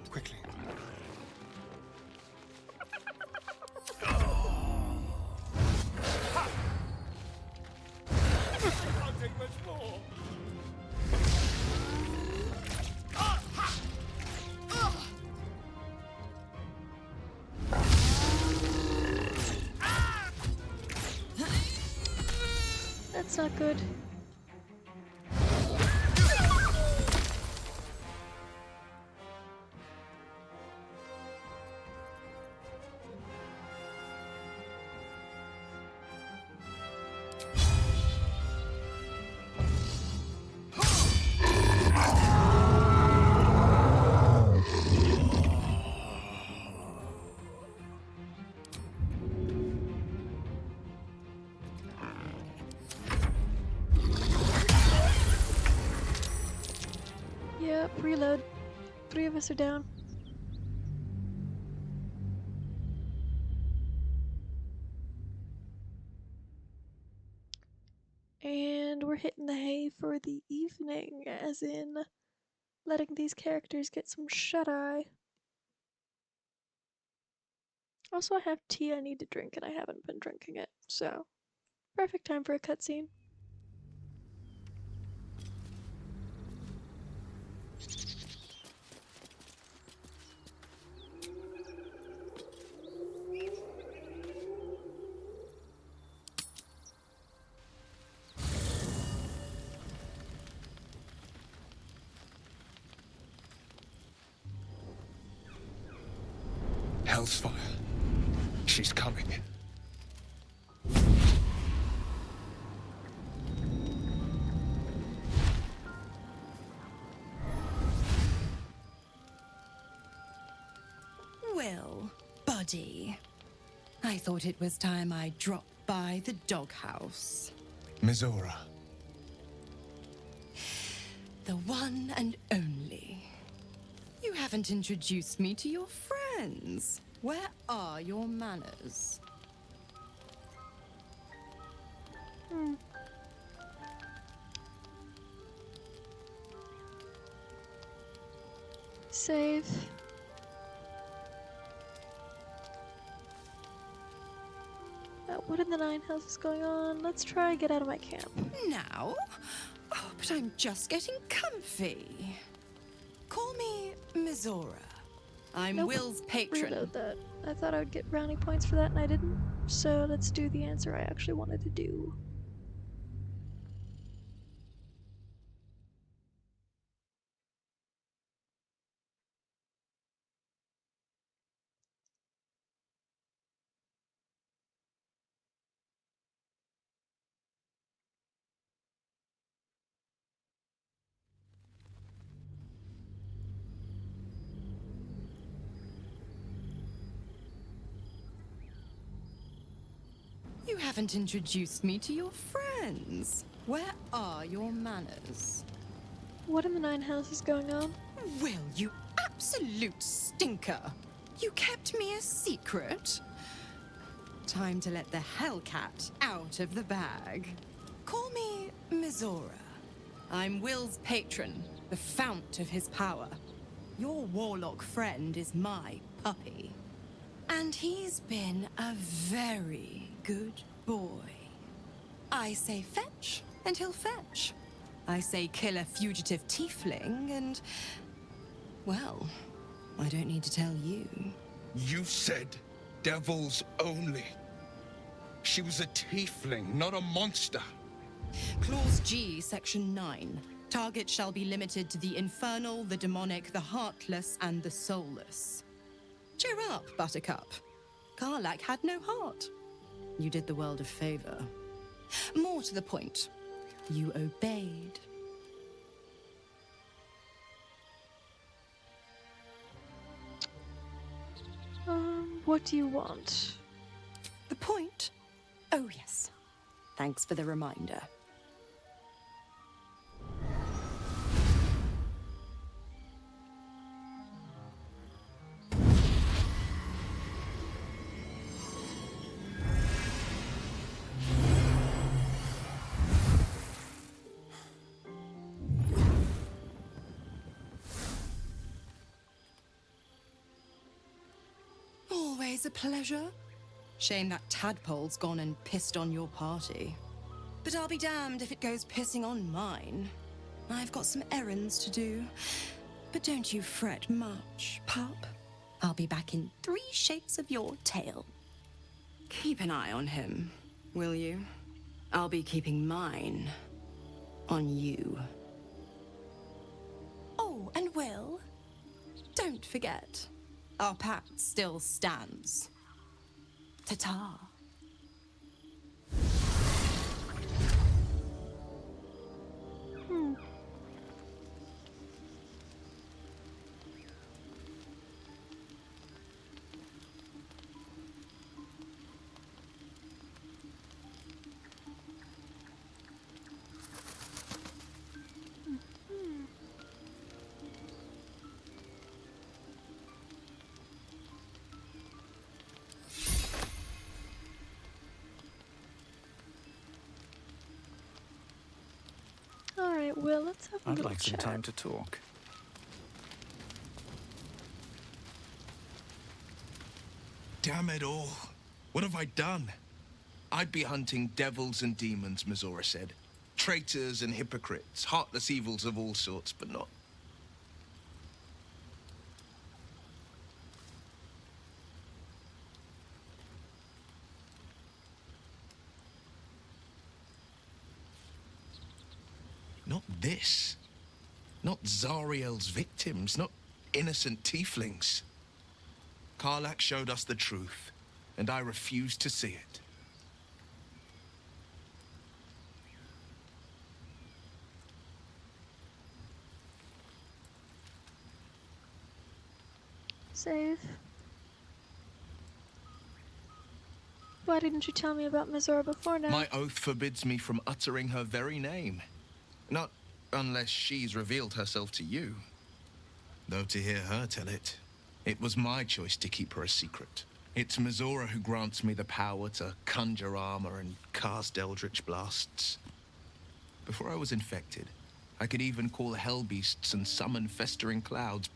Quickly. Can't take much more. That's not good. Yep, reload. 3 of us are down. And we're hitting the hay for the evening, as in letting these characters get some shut-eye. Also, I have tea I need to drink and I haven't been drinking it, so perfect time for a cutscene. Hellsfire. She's coming. Well, buddy, I thought it was time I dropped by the doghouse. Mizora. The one and only. You haven't introduced me to your friends. Where are your manners? Save. What in the nine hells is going on? Let's try and get out of my camp. Now? Oh, but I'm just getting comfy. Call me Mizora. I'm Nope. Will's patron. Reload that. I thought I would get brownie points for that and I didn't. So let's do the answer I actually wanted to do. You haven't introduced me to your friends. Where are your manners? What in the nine house is going on? Will, you absolute stinker! You kept me a secret? Time to let the Hellcat out of the bag. Call me Mizora. I'm Will's patron, the fount of his power. Your warlock friend is my puppy. And he's been a very good boy. I say fetch, and he'll fetch. I say kill a fugitive tiefling, and... well, I don't need to tell you. You said devils only. She was a tiefling, not a monster. Clause G, Section 9. Target shall be limited to the infernal, the demonic, the heartless, and the soulless. Cheer up, Buttercup. Karlach had no heart. You did the world a favor. More to the point, you obeyed. What do you want? The point? Oh, yes. Thanks for the reminder. Always a pleasure. Shame that tadpole's gone and pissed on your party. But I'll be damned if it goes pissing on mine. I've got some errands to do. But don't you fret much, pup. I'll be back in 3 shakes of your tail. Keep an eye on him, will you? I'll be keeping mine on you. Oh, and Will, don't forget, our pact still stands. Ta-ta. Alright, Will, let's have a I'd little like some chat. time to talk. Damn it all. What have I done? I'd be hunting devils and demons, Mizora said. Traitors and hypocrites, heartless evils of all sorts, but not... Not this. Not Zariel's victims, not innocent tieflings. Karlach showed us the truth, and I refuse to see it. Save. Why didn't you tell me about Mizora before now? My oath forbids me from uttering her very name. Not unless she's revealed herself to you. Though to hear her tell it, it was my choice to keep her a secret. It's Mizora who grants me the power to conjure armor and cast eldritch blasts. Before I was infected, I could even call hell beasts and summon festering clouds.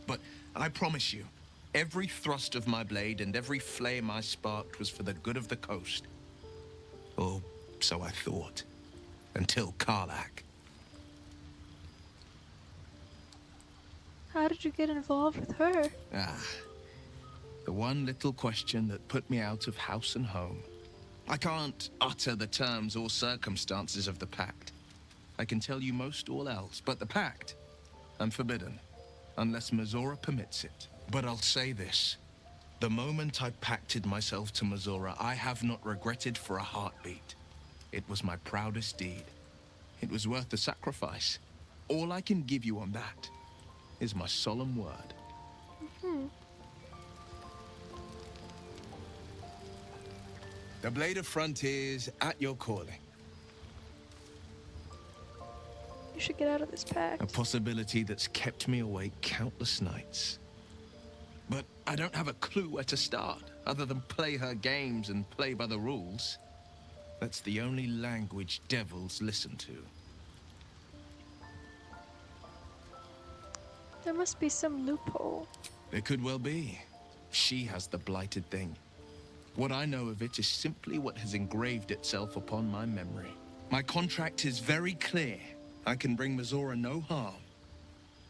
But I promise you, every thrust of my blade and every flame I sparked was for the good of the coast. Or so I thought. Until Karlach. How did you get involved with her? The one little question that put me out of house and home. I can't utter the terms or circumstances of the pact. I can tell you most all else, but the pact, I'm forbidden, unless Mizora permits it. But I'll say this. The moment I pacted myself to Mizora, I have not regretted for a heartbeat. It was my proudest deed. It was worth the sacrifice. All I can give you on that is my solemn word. The Blade of Frontiers at your calling. You should get out of this pact. A possibility that's kept me awake countless nights. But I don't have a clue where to start, other than play her games and play by the rules. That's the only language devils listen to. There must be some loophole. There could well be. She has the blighted thing. What I know of it is simply what has engraved itself upon my memory. My contract is very clear. I can bring Mizora no harm.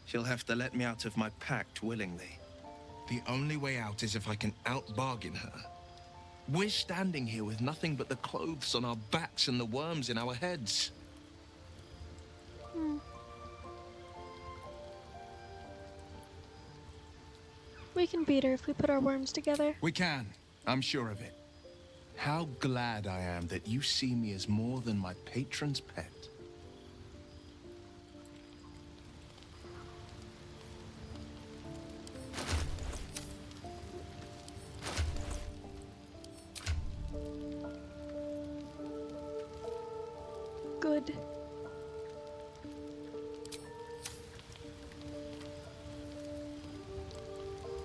She'll have to let me out of my pact willingly. The only way out is if I can out-bargain her. We're standing here with nothing but the clothes on our backs and the worms in our heads. We can beat her if we put our worms together. We can. I'm sure of it. How glad I am that you see me as more than my patron's pet. Good.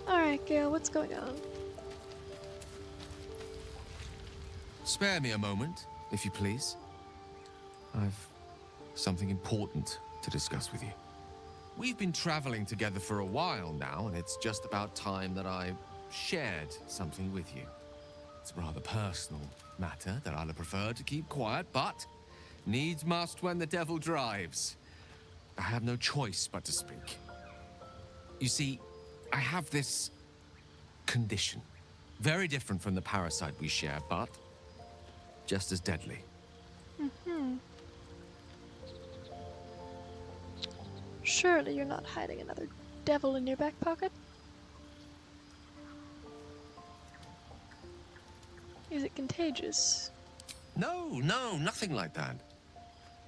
Alright, Gale, what's going on? Spare me a moment, if you please. I've something important to discuss with you. We've been traveling together for a while now, and it's just about time that I shared something with you. It's a rather personal matter that I'd have preferred to keep quiet, but needs must when the devil drives. I have no choice but to speak. You see, I have this condition. Very different from the parasite we share, but just as deadly. Surely you're not hiding another devil in your back pocket? Is it contagious? No, nothing like that.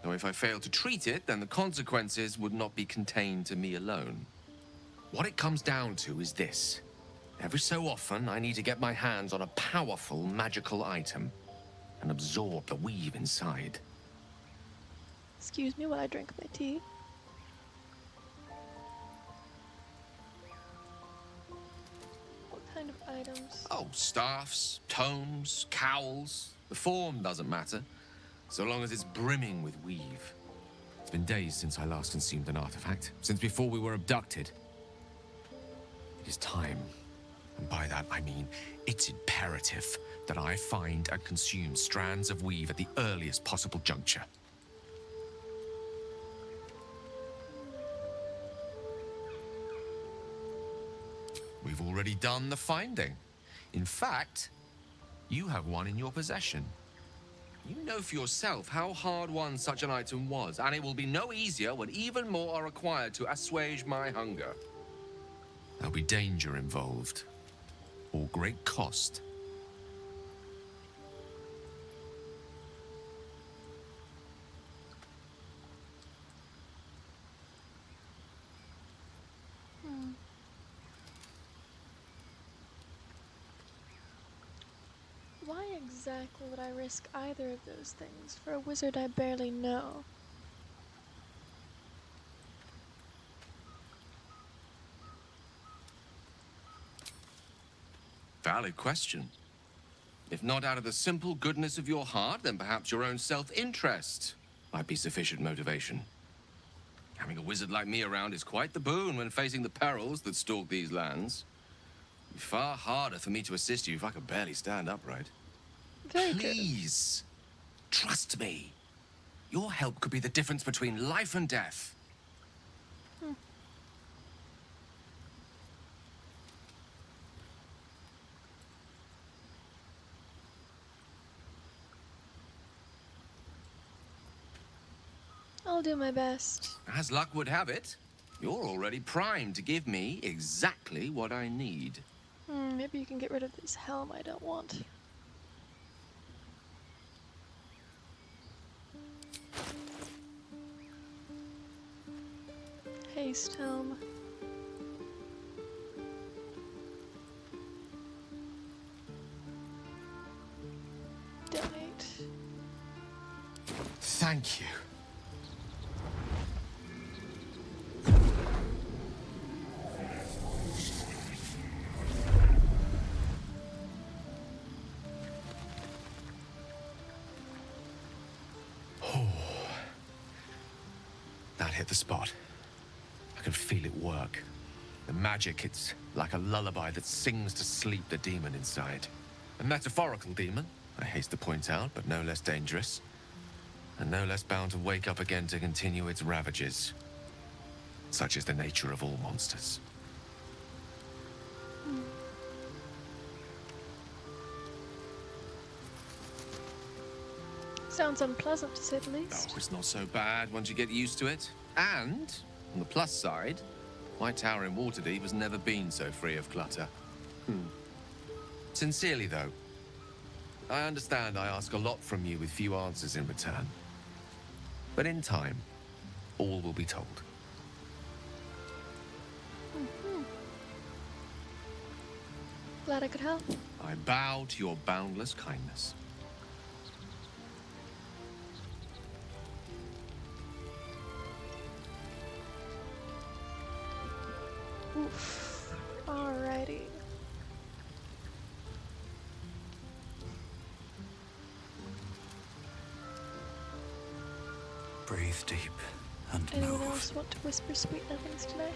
Though if I fail to treat it, then the consequences would not be contained to me alone. What it comes down to is this. Every so often, I need to get my hands on a powerful magical item and absorb the weave inside. Excuse me while I drink my tea. What kind of items? Oh, staffs, tomes, cowls. The form doesn't matter, so long as it's brimming with weave. It's been days since I last consumed an artifact, since before we were abducted. It is time, and by that I mean it's imperative that I find and consume strands of weave at the earliest possible juncture. We've already done the finding. In fact, you have one in your possession. You know for yourself how hard-won such an item was, and it will be no easier when even more are required to assuage my hunger. There'll be danger involved, or great cost. Why exactly would I risk either of those things for a wizard I barely know? Valid question. If not out of the simple goodness of your heart, then perhaps your own self-interest might be sufficient motivation. Having a wizard like me around is quite the boon when facing the perils that stalk these lands. It'd be far harder for me to assist you if I could barely stand upright. Please, trust me. Your help could be the difference between life and death. I'll do my best. As luck would have it, you're already primed to give me exactly what I need. Maybe you can get rid of this helm I don't want. Haste helm. Donate. Thank you. hit the spot. I can feel it work. The magic, it's like a lullaby that sings to sleep the demon inside. A metaphorical demon, I haste to point out, but no less dangerous. And no less bound to wake up again to continue its ravages. Such is the nature of all monsters. Sounds unpleasant, to say the least. Oh, it's not so bad once you get used to it. And, on the plus side, my tower in Waterdeep has never been so free of clutter. Sincerely, though, I understand I ask a lot from you with few answers in return. But in time, all will be told. Glad I could help. I bow to your boundless kindness. Oof. Alrighty. Breathe deep and Anyone move. else want to whisper sweet nothings tonight?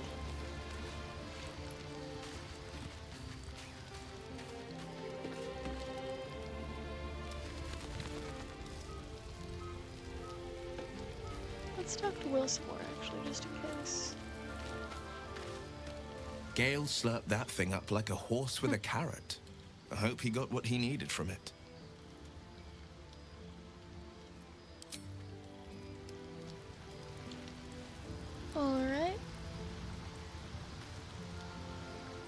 Let's talk to Will some more, actually, just in case. Gale slurped that thing up like a horse with a carrot. I hope he got what he needed from it. Alright.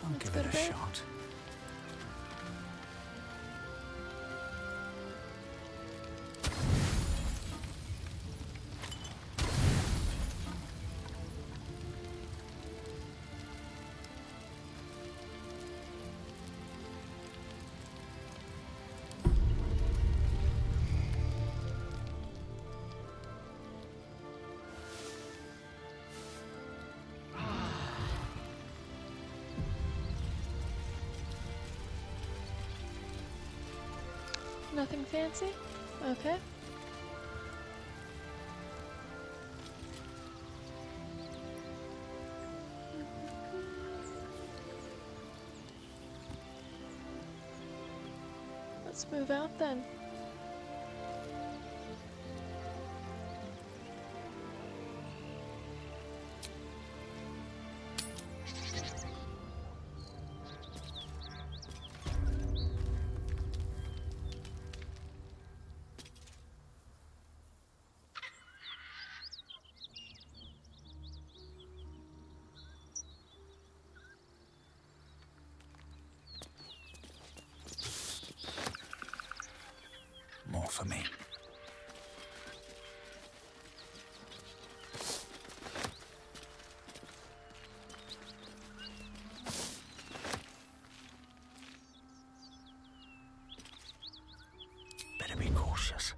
I'll Let's give go it to a bed. shot. Nothing fancy? Okay. Let's move out then. More for me. Better be cautious.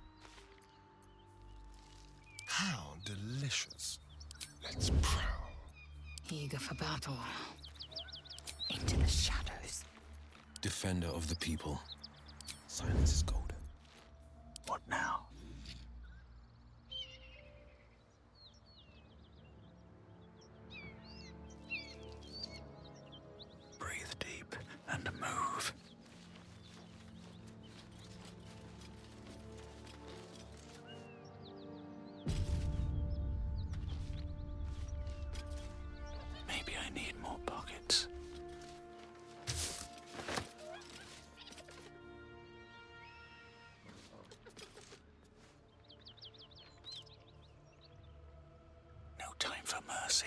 How delicious. Let's prowl. Eager for battle. Into the shadows. Defender of the people. Silence is golden. What now? Breathe deep and move. Maybe I need more buckets. No time for mercy.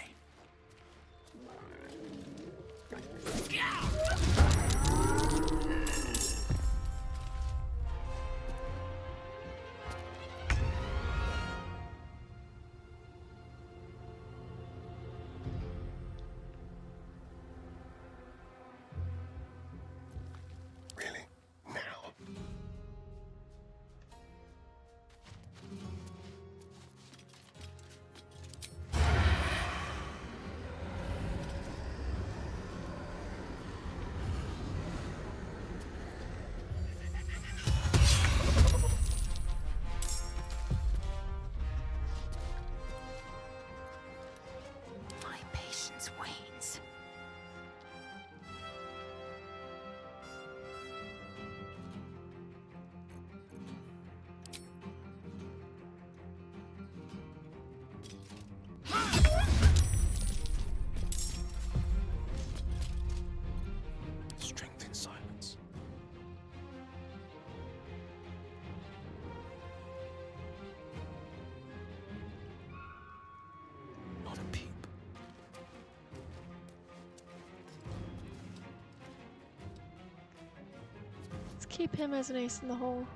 Really? Now? Keep him as an ace in the hole.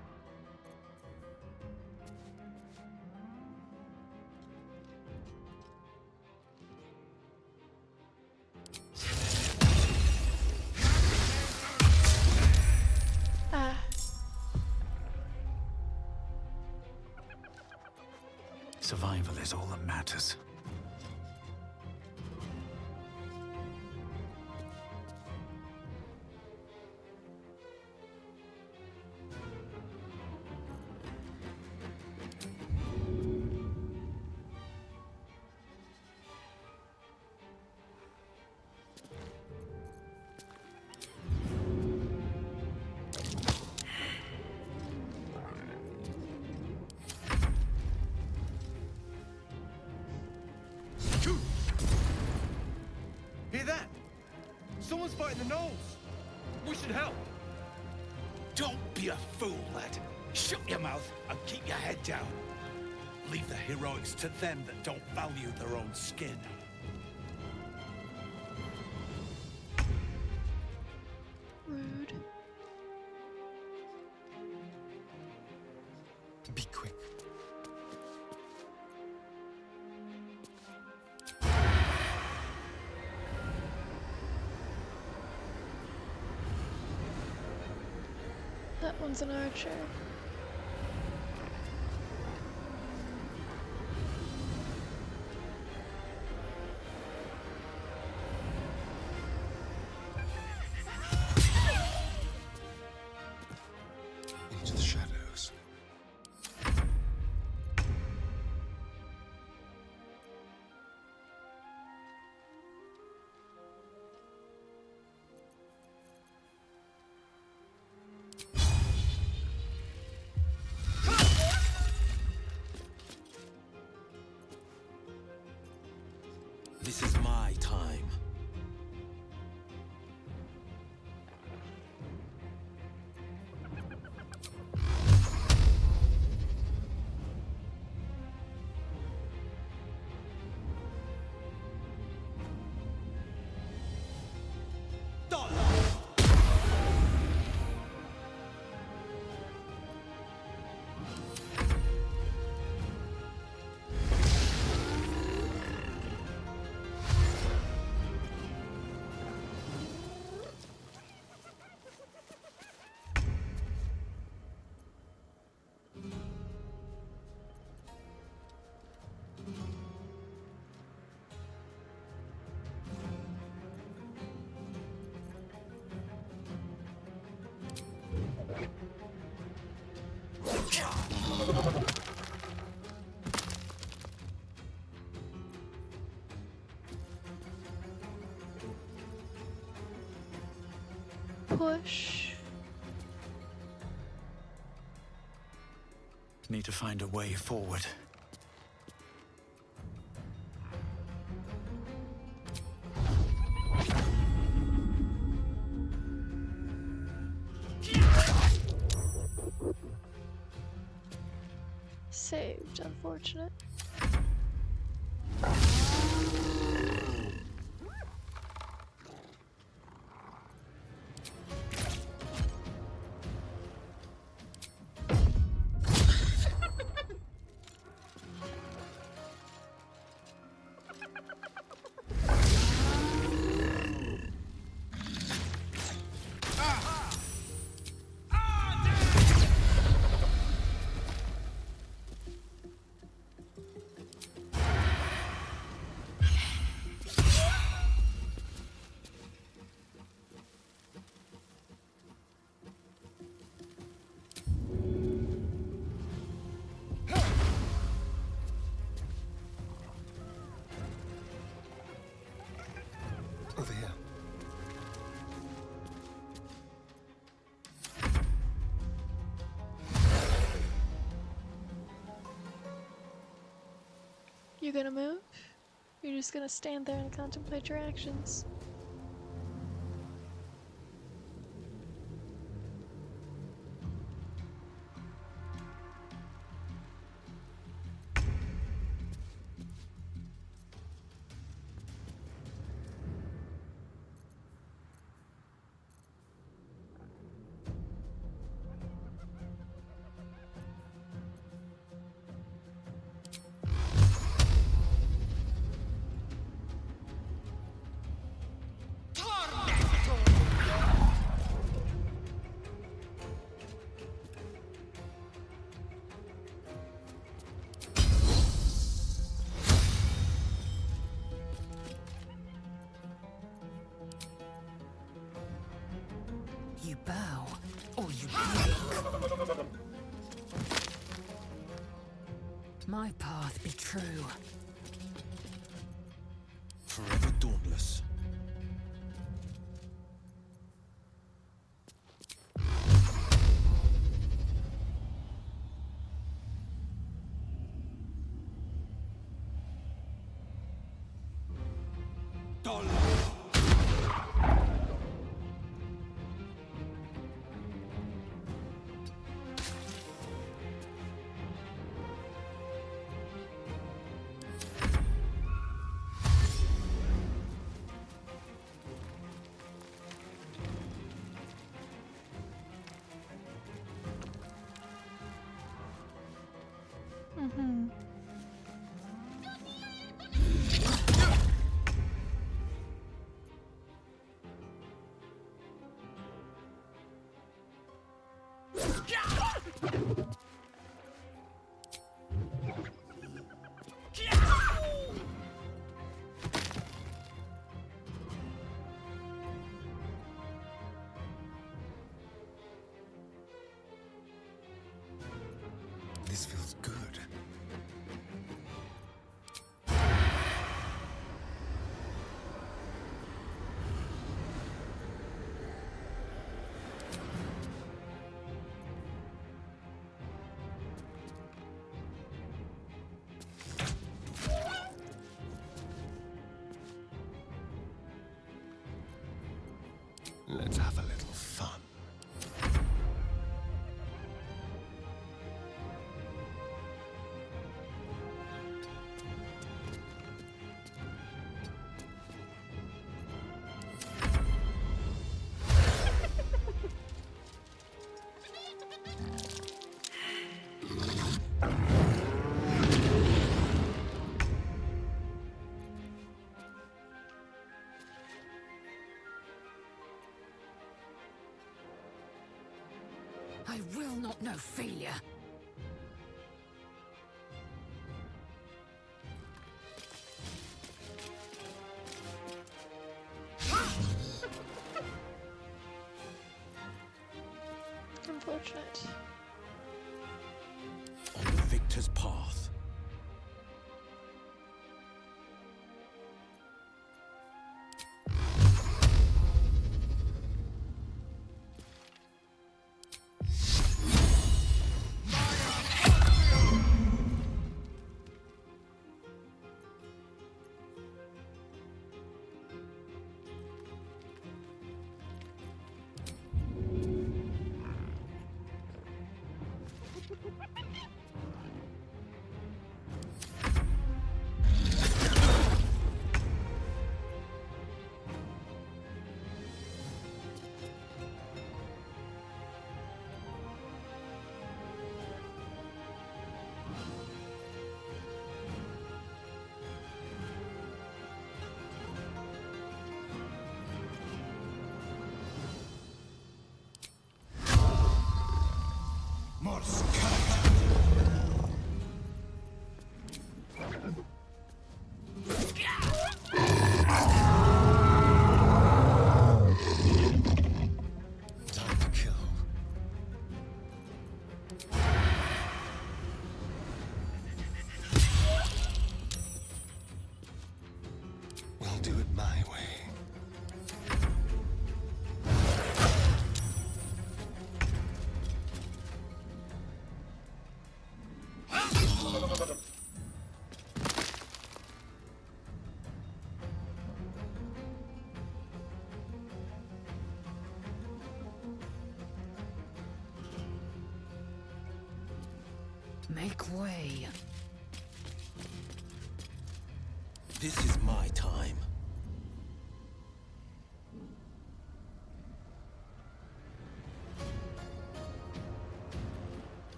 Ah. Survival is all that matters. Hear that? Someone's fighting the gnolls. We should help. Don't be a fool, lad. Shut your mouth and keep your head down. Leave the heroics to them that don't value their own skin. Rude. Be quick. That one's an archer. Into the shadows. This is my time. Push. Need to find a way forward. Saved, unfortunate. Over here. You gonna move? You're just gonna stand there and contemplate your actions. My path be true. Forever dauntless. Mm-hmm. This feels good. Let's have a little fun. I will not know failure. Unfortunate. On the victor's path. Time to kill. We'll do it my way. Make way. This is my time.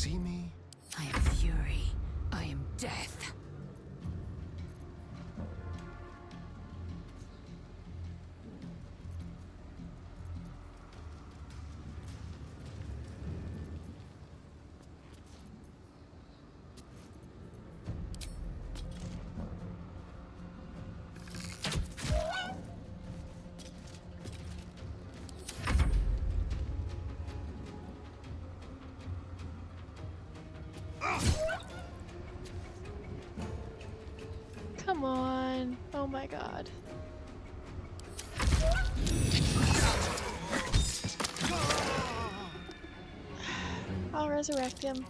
see me? I am fury. I am death. Come on. Oh my god. I'll resurrect him.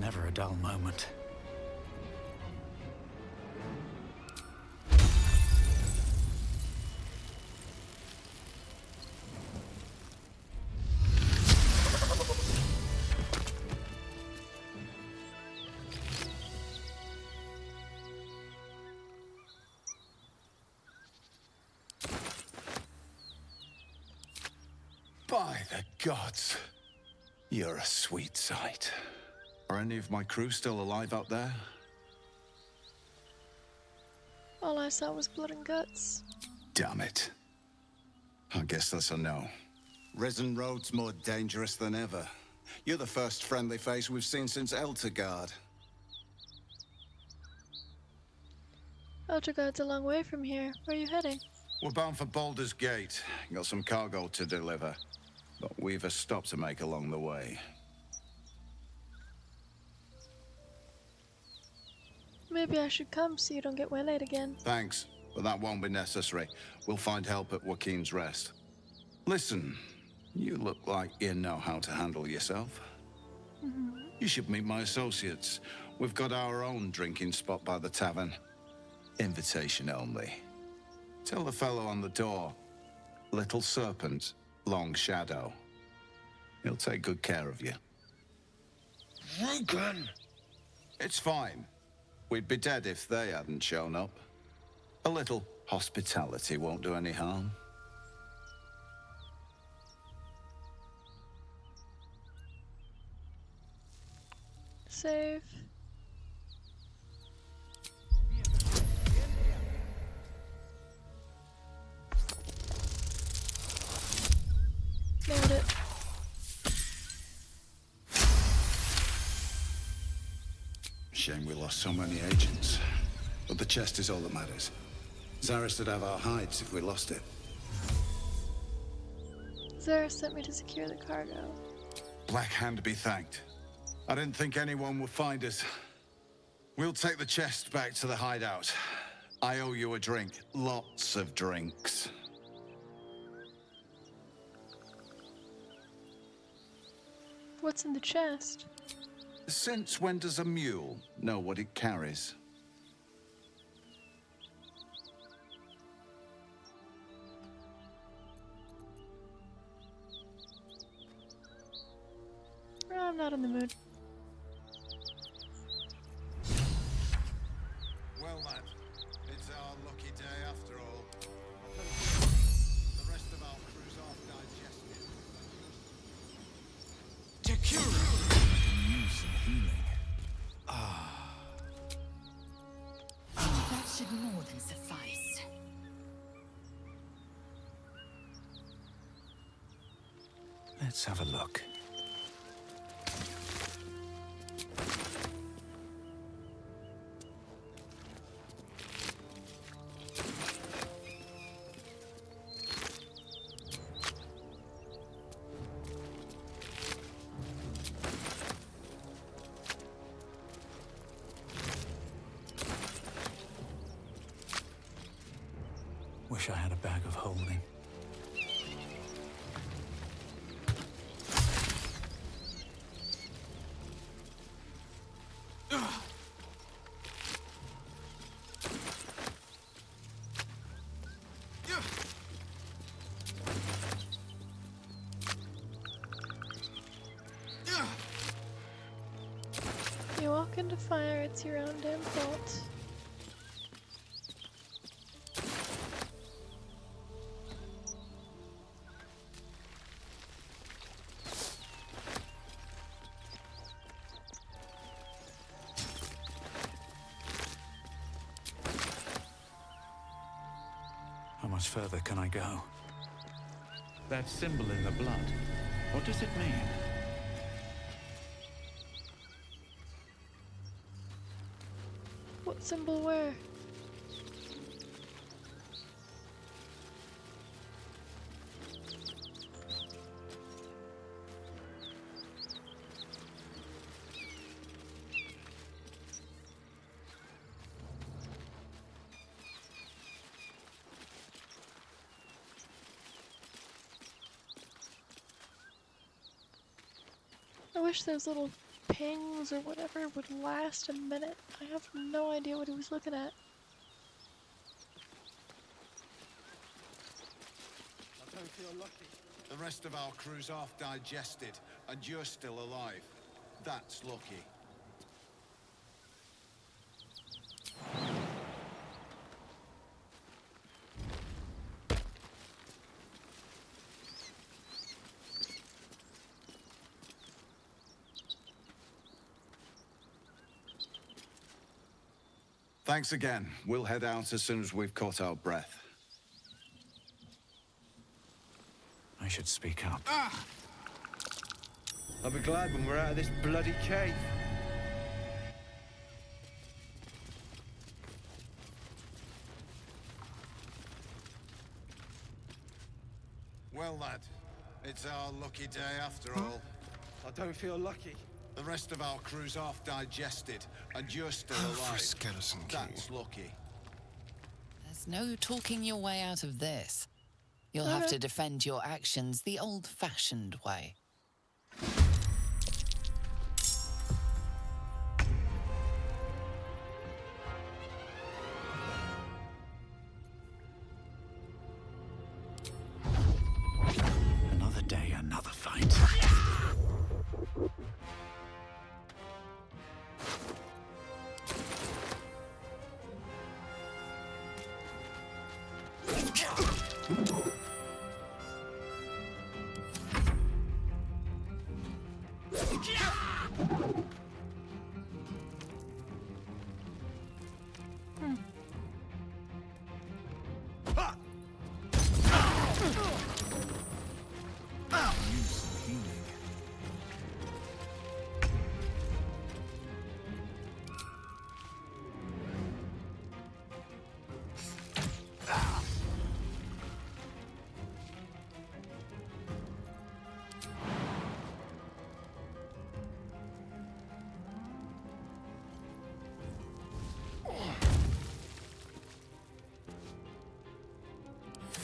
Never a dull moment. By the gods, you're a sweet sight. Are any of my crew still alive out there? All I saw was blood and guts. Damn it. I guess that's a no. Risen Road's more dangerous than ever. You're the first friendly face we've seen since Eltergard. Eltergard's a long way from here. Where are you heading? We're bound for Baldur's Gate. Got some cargo to deliver. But we've a stop to make along the way. Maybe I should come so you don't get waylaid again. Thanks, but that won't be necessary. We'll find help at Joaquin's Rest. Listen, you look like you know how to handle yourself. You should meet my associates. We've got our own drinking spot by the tavern. Invitation only. Tell the fellow on the door, Little Serpent, Long Shadow. He'll take good care of you. Rugen! It's fine. We'd be dead if they hadn't shown up. A little hospitality won't do any harm. Save. Nailed it. Shame we lost so many agents. But the chest is all that matters. Zaris would have our hides if we lost it. Zara sent me to secure the cargo. Black Hand be thanked. I didn't think anyone would find us. We'll take the chest back to the hideout. I owe you a drink. Lots of drinks. What's in the chest? Since when does a mule know what it carries? I'm not in the mood. Well, lad, it's our lucky day after all. The rest of our crew's off digested. Use some healing. That should more than suffice. Let's have a look. Wish I had a bag of holding. You walk into fire, it's your own damn fault. much further can I go? That symbol in the blood, what does it mean? What symbol where? I wish those little pings or whatever would last a minute. I have no idea what he was looking at. I don't feel lucky. The rest of our crew's half digested, and you're still alive. That's lucky. Thanks again. We'll head out as soon as we've caught our breath. I should speak up. I'll be glad when we're out of this bloody cave. Well, lad, it's our lucky day after all. I don't feel lucky. The rest of our crew's half digested, and you're still For a alive. skeleton key. That's lucky. There's no talking your way out of this. You'll have to defend your actions the old-fashioned way. Another day, another fight.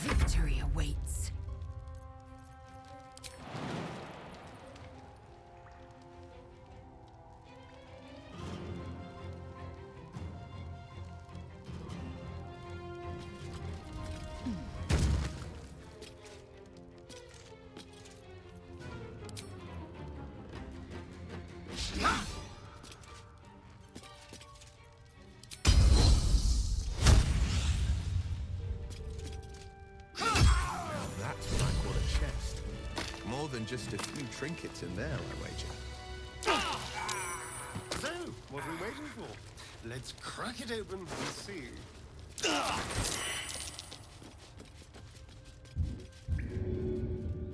Victory awaits. That's what I call a chest. More than just a few trinkets in there, I wager. So, what are we waiting for? Let's crack it open and see.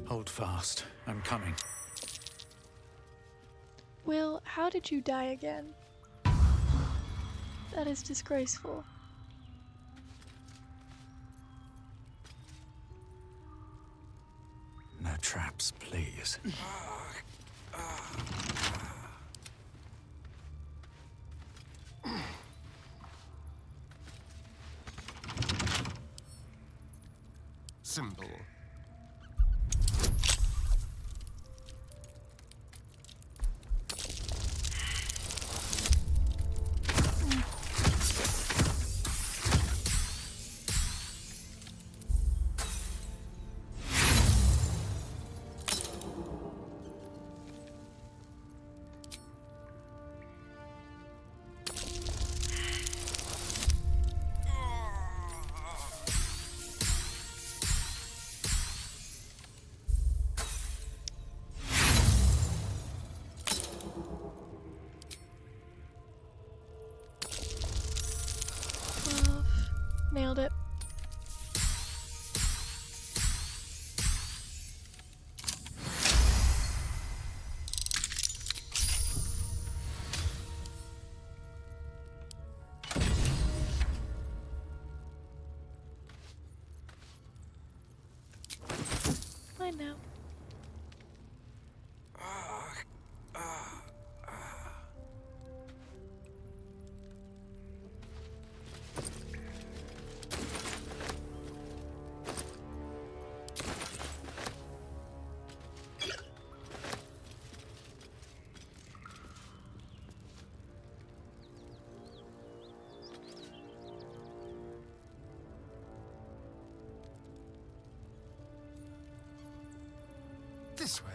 Hold fast. I'm coming. Will, how did you die again? That is disgraceful. No traps, please. Simple. Nailed it. This way.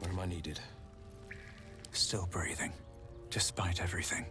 Where am I needed? Still breathing, despite everything.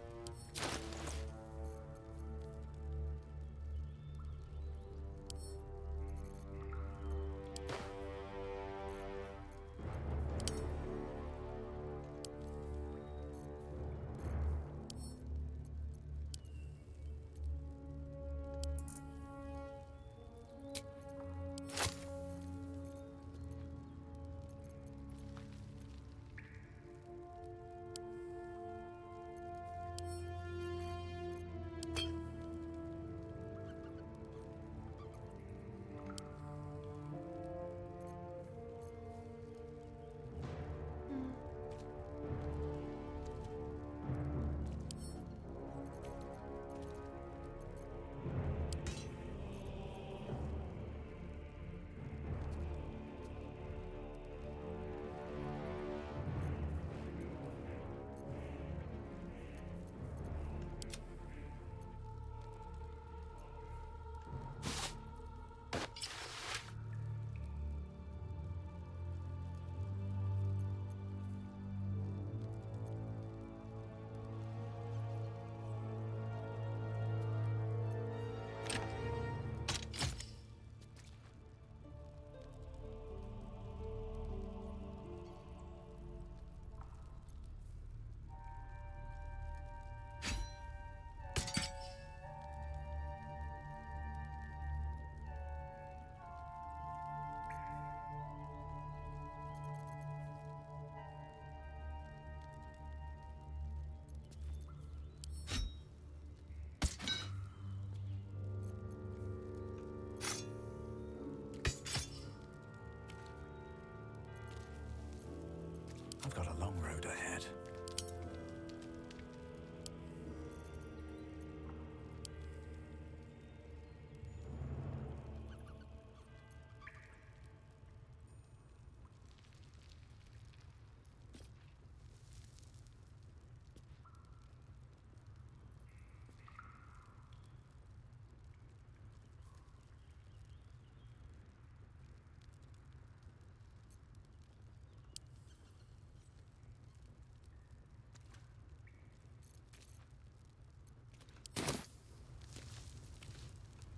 I've got a long road ahead.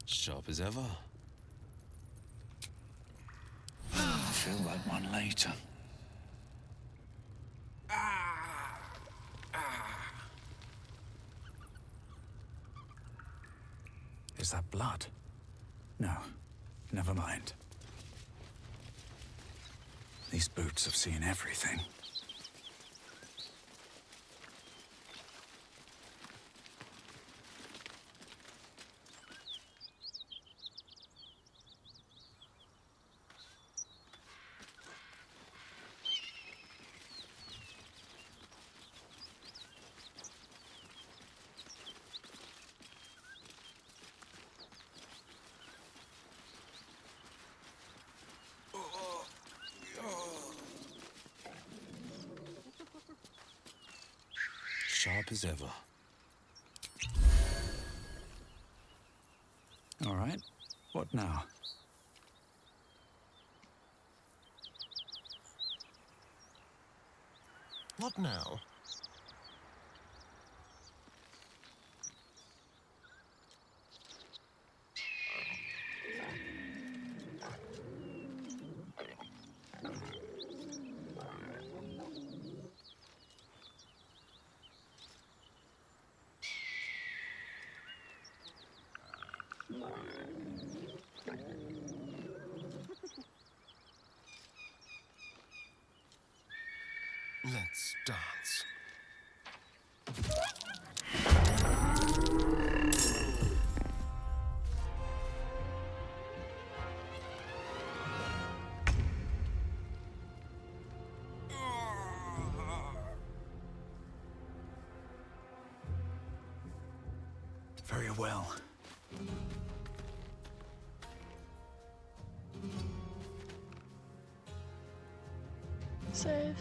Sharp as ever. I feel like one later. Is that blood? No, never mind. These boots have seen everything. Sharp as ever. All right, what now? What now? Let's dance. Very well. Save.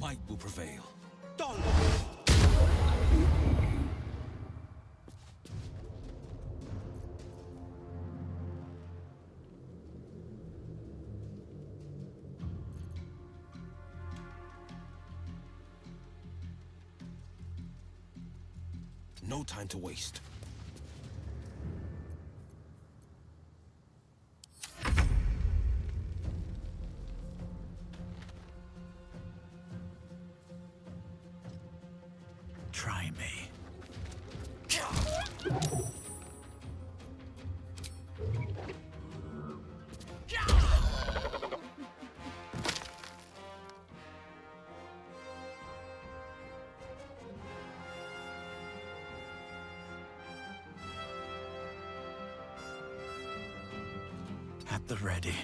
might will prevail. No time to waste. Try me. At the ready.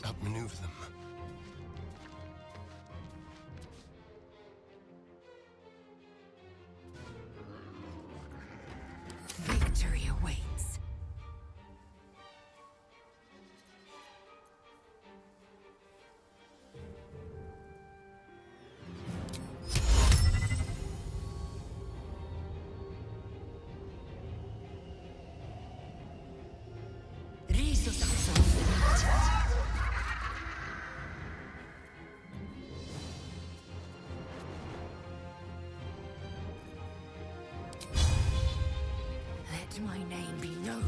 Outmaneuver them. Victory awaits. Let my name be known.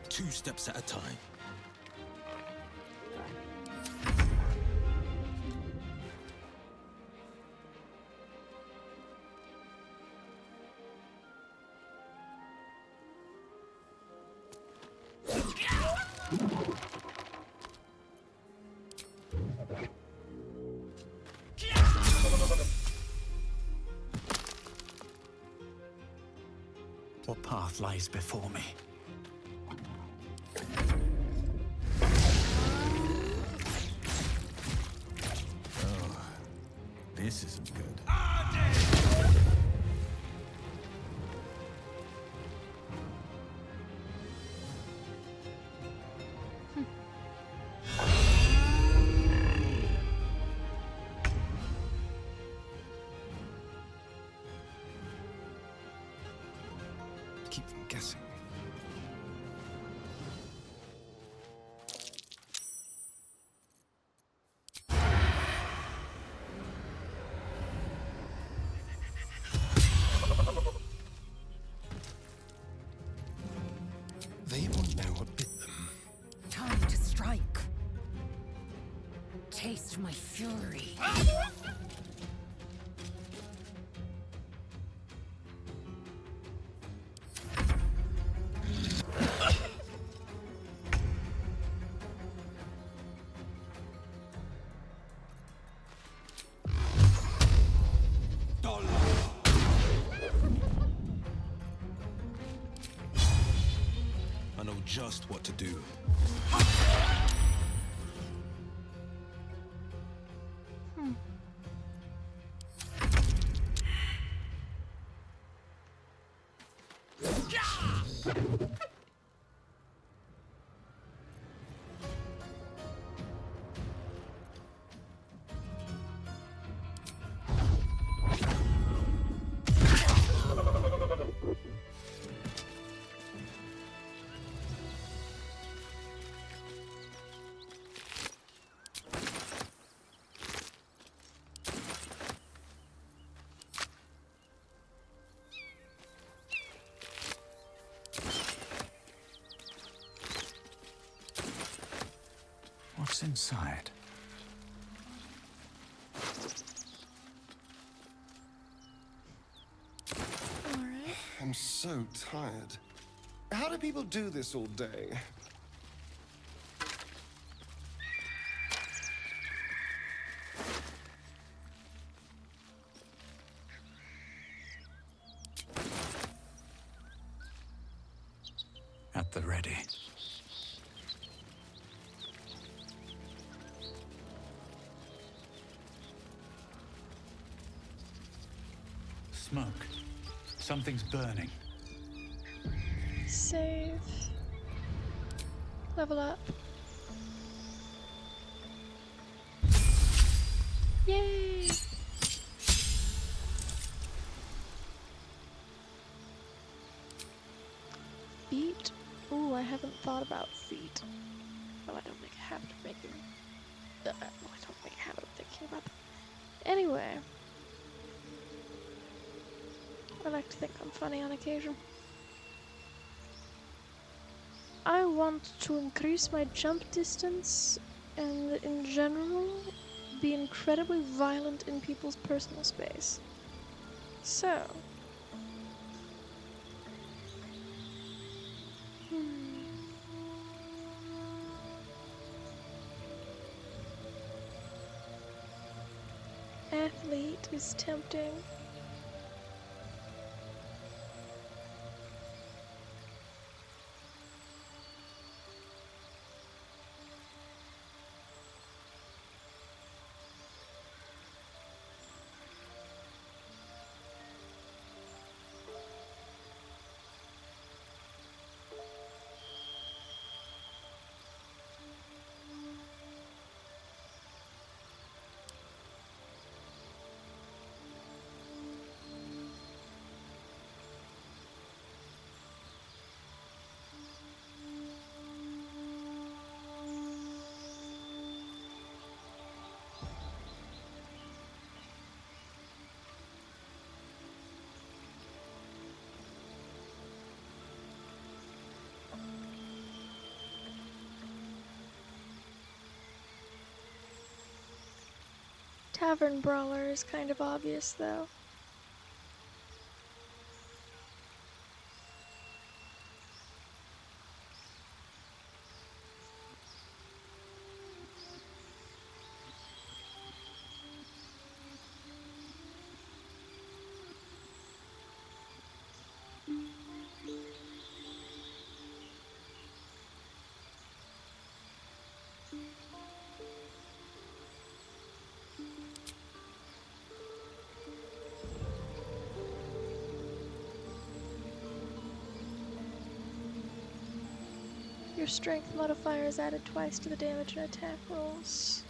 Two steps at a time. What path lies before me? This isn't good. Keep them guessing. They won't know what bit them. Time to strike. Taste my fury. I know just what to do. What's inside? I'm so tired. How do people do this all day? At the ready. Smoke. Something's burning. Save. Level up. Yay! Feet? Ooh, I haven't thought about feet. Well, I don't make a habit of making... I don't make a habit of thinking about them. Anyway. I like to think I'm funny on occasion. I want to increase my jump distance and, in general, be incredibly violent in people's personal space. So... Athlete is tempting. Tavern Brawler is kind of obvious, though. Your strength modifier is added twice to the damage and attack rolls.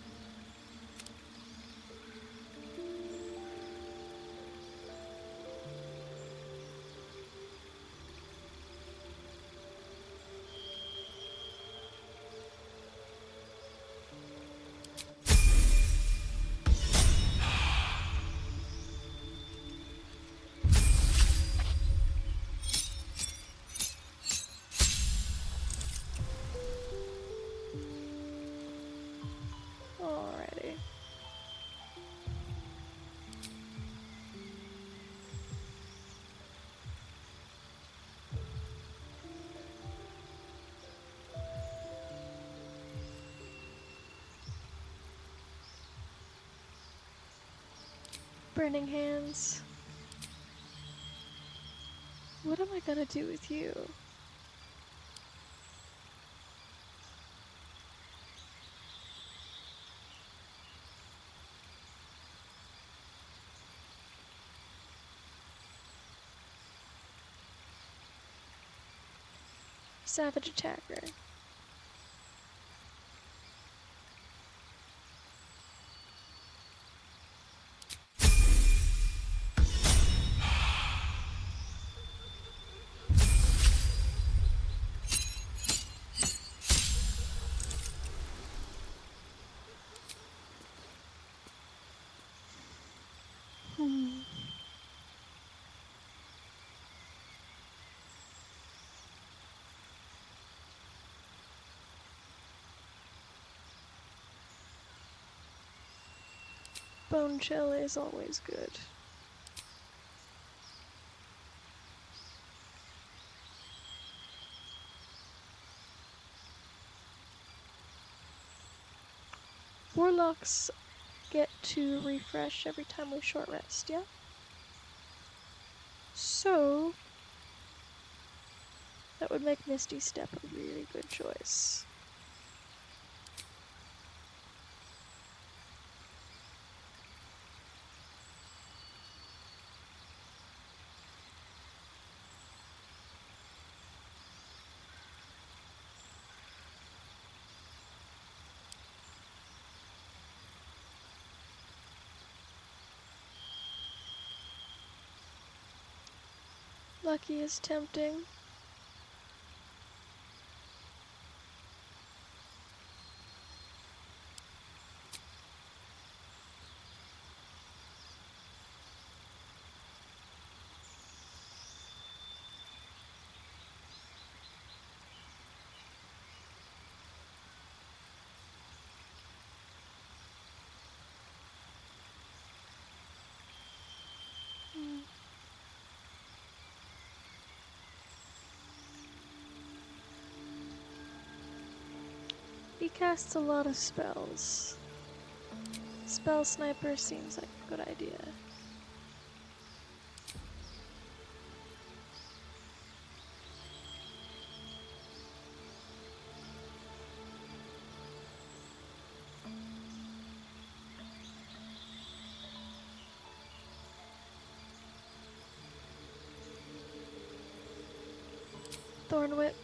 Alrighty. Burning hands. What am I gonna do with you? Savage attacker. Bone chill is always good. Warlocks get to refresh every time we short rest, yeah? So that would make Misty Step a really good choice. Lucky is tempting. He casts a lot of spells. Spell Sniper seems like a good idea. Thorn Whip.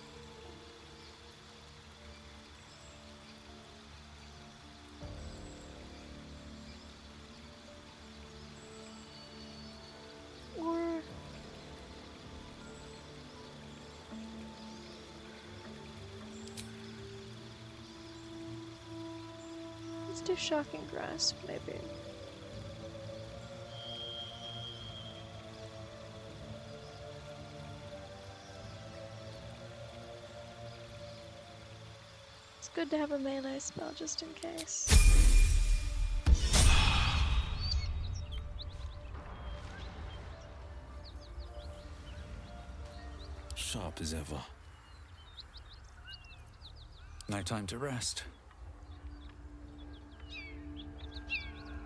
Or let's do Shocking Grasp, maybe. It's good to have a melee spell just in case. Sharp as ever. No time to rest.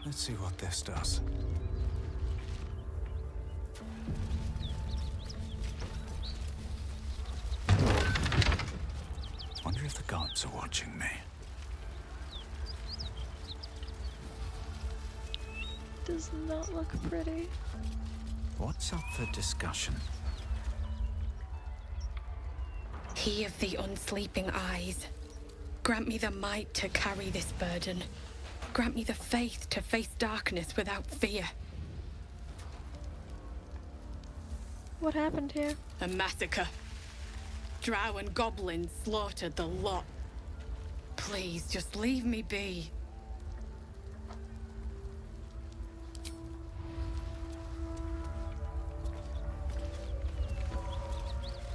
Let's see what this does. Wonder if the gods are watching me. Does not look pretty. What's up for discussion? He of the unsleeping eyes, grant me the might to carry this burden. Grant me the faith to face darkness without fear. What happened here? A massacre. Drow and goblins slaughtered the lot. Please, just leave me be.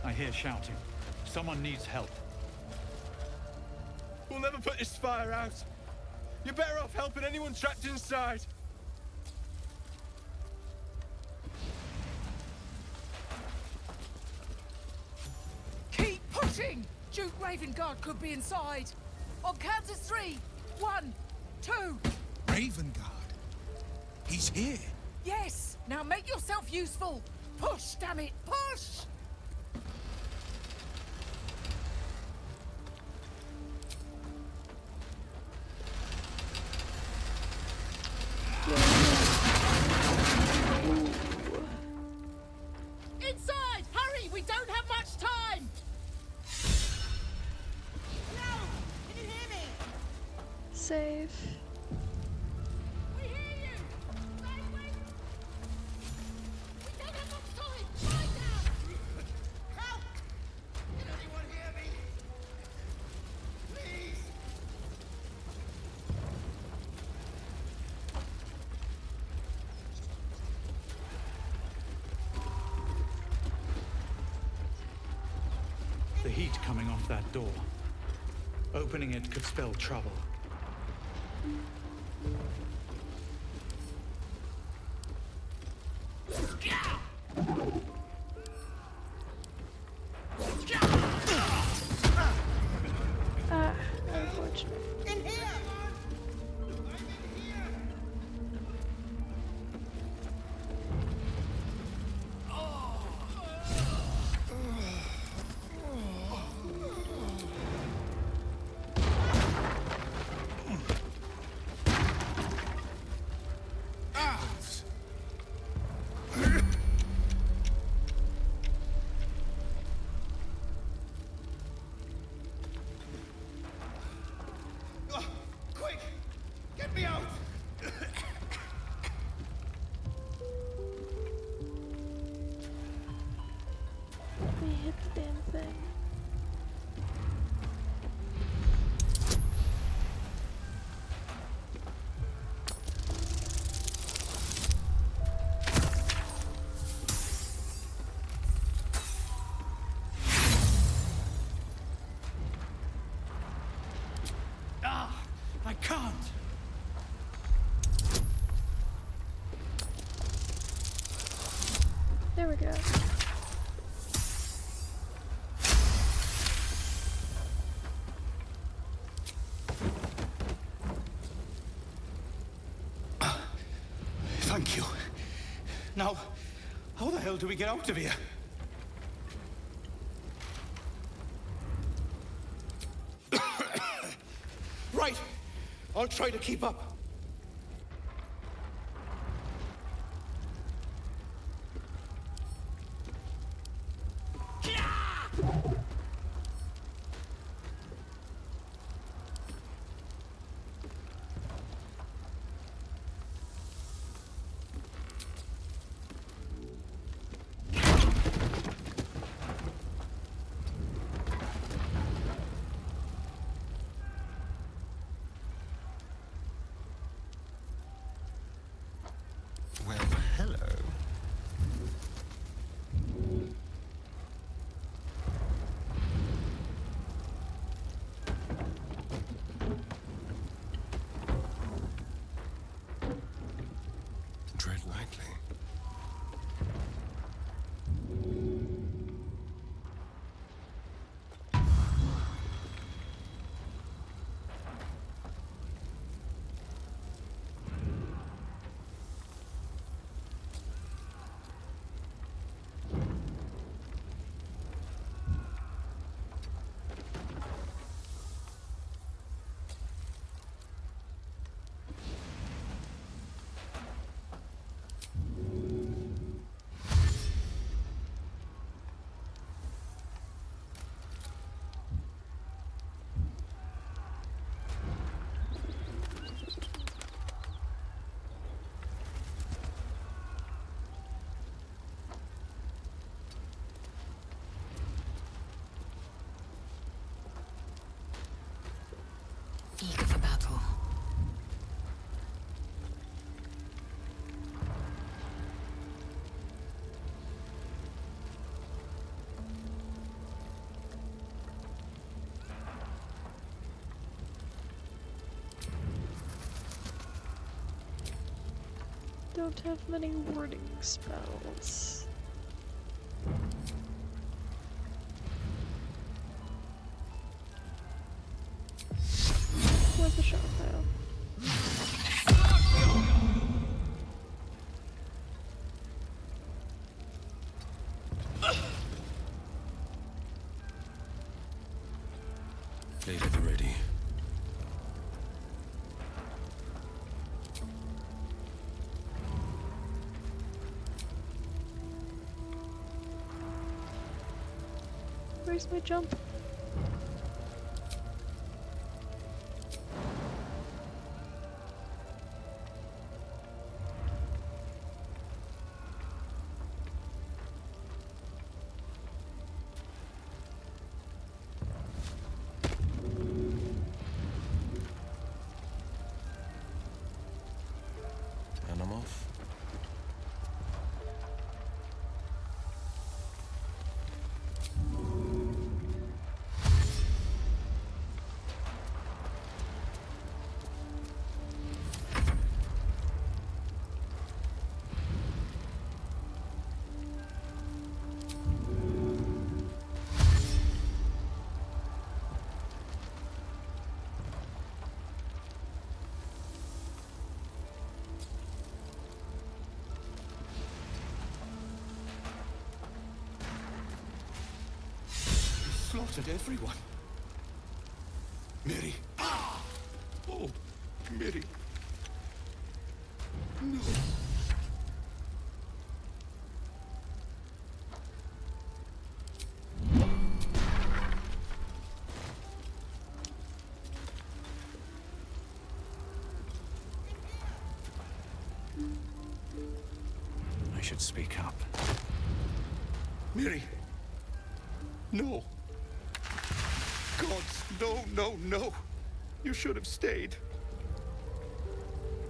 I hear shouting. Someone needs help. We'll never put this fire out. You're better off helping anyone trapped inside. Keep pushing! Duke Ravengard could be inside. On count of 3. 1, 2. Ravengard? He's here. Yes! Now make yourself useful. Push, damn it, push! Inside! Hurry! We don't have much time! safe. The heat coming off that door. Opening it could spell trouble. Unfortunate. In here! Quick! Get me out! We hit the damn thing. I can't! There we go. Thank you. Now, how the hell do we get out of here? Right. I'll try to keep up. Well, hello. Tread lightly. Eager for battle. Don't have many warding spells. Where's the shot pile? Blade at the ready. Where's my jump? slaughtered everyone. Mary. Oh, Mary. No. I should speak up. Mary. No. Gods, no, no, no. You should have stayed.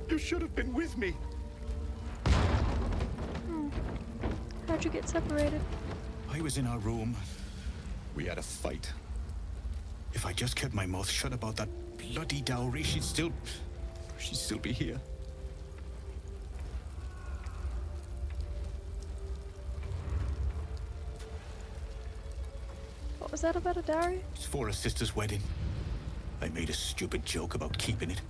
You should have been with me. How'd you get separated? I was in our room. We had a fight. If I just kept my mouth shut about that bloody dowry, she'd still be here. What was that about a dowry? It's for a sister's wedding. I made a stupid joke about keeping it.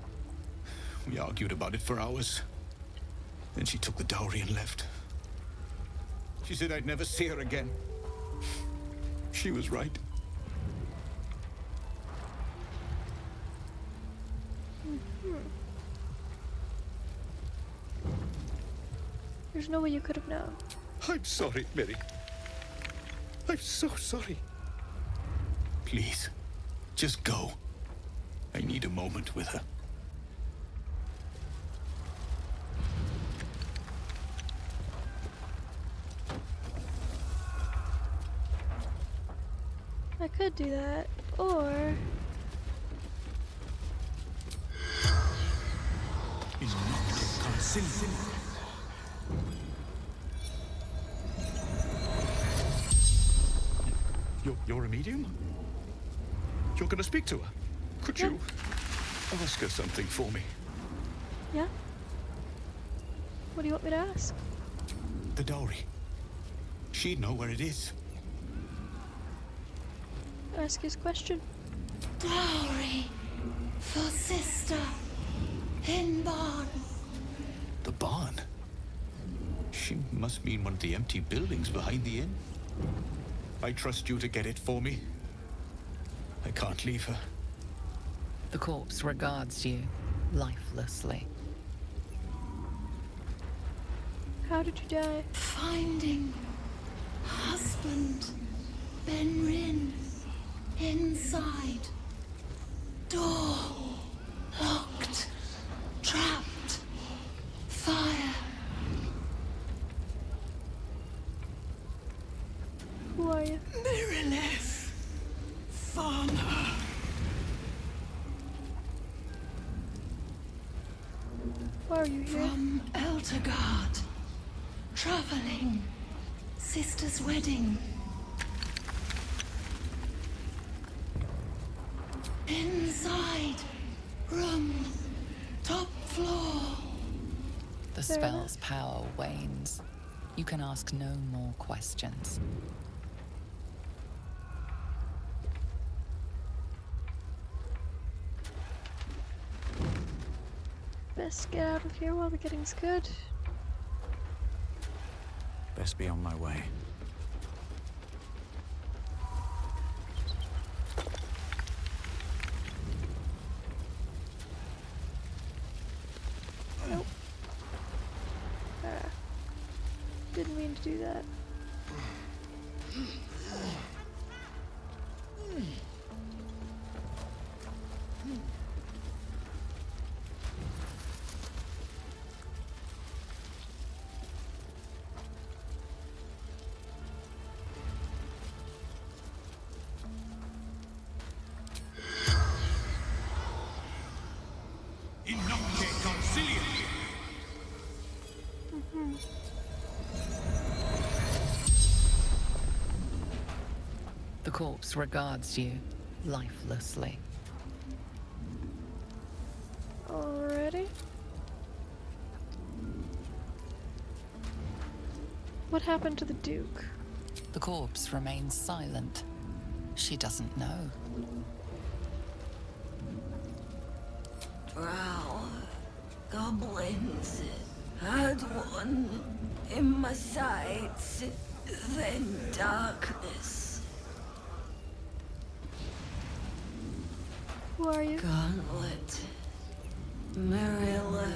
We argued about it for hours. Then she took the dowry and left. She said I'd never see her again. She was right. There's no way you could have known. I'm sorry, Mary. I'm so sorry. Please, just go. I need a moment with her. I could do that, or... You're a medium? You're gonna speak to her? Could you ask her something for me? Yeah? What do you want me to ask? The dowry. She'd know where it is. Ask his question. Dowry for sister in barn. The barn? She must mean one of the empty buildings behind the inn. I trust you to get it for me. I can't leave her. The corpse regards you lifelessly. How did you die? Finding husband Benrin inside. Door locked. Trapped. Fire. Who are you? Mirrorless. Farmer. Why are you here? From Eltergard. Traveling. Sister's wedding. Inside. Room. Top floor. The spell's power wanes. You can ask no more questions. Best get out of here while the getting's good. Best be on my way. Nope. Didn't mean to do that. The corpse regards you lifelessly. Already? What happened to the Duke? The corpse remains silent. She doesn't know. Drow. Goblins. Had one in my sights. Then darkness. Who are you? Gauntlet. Marilla.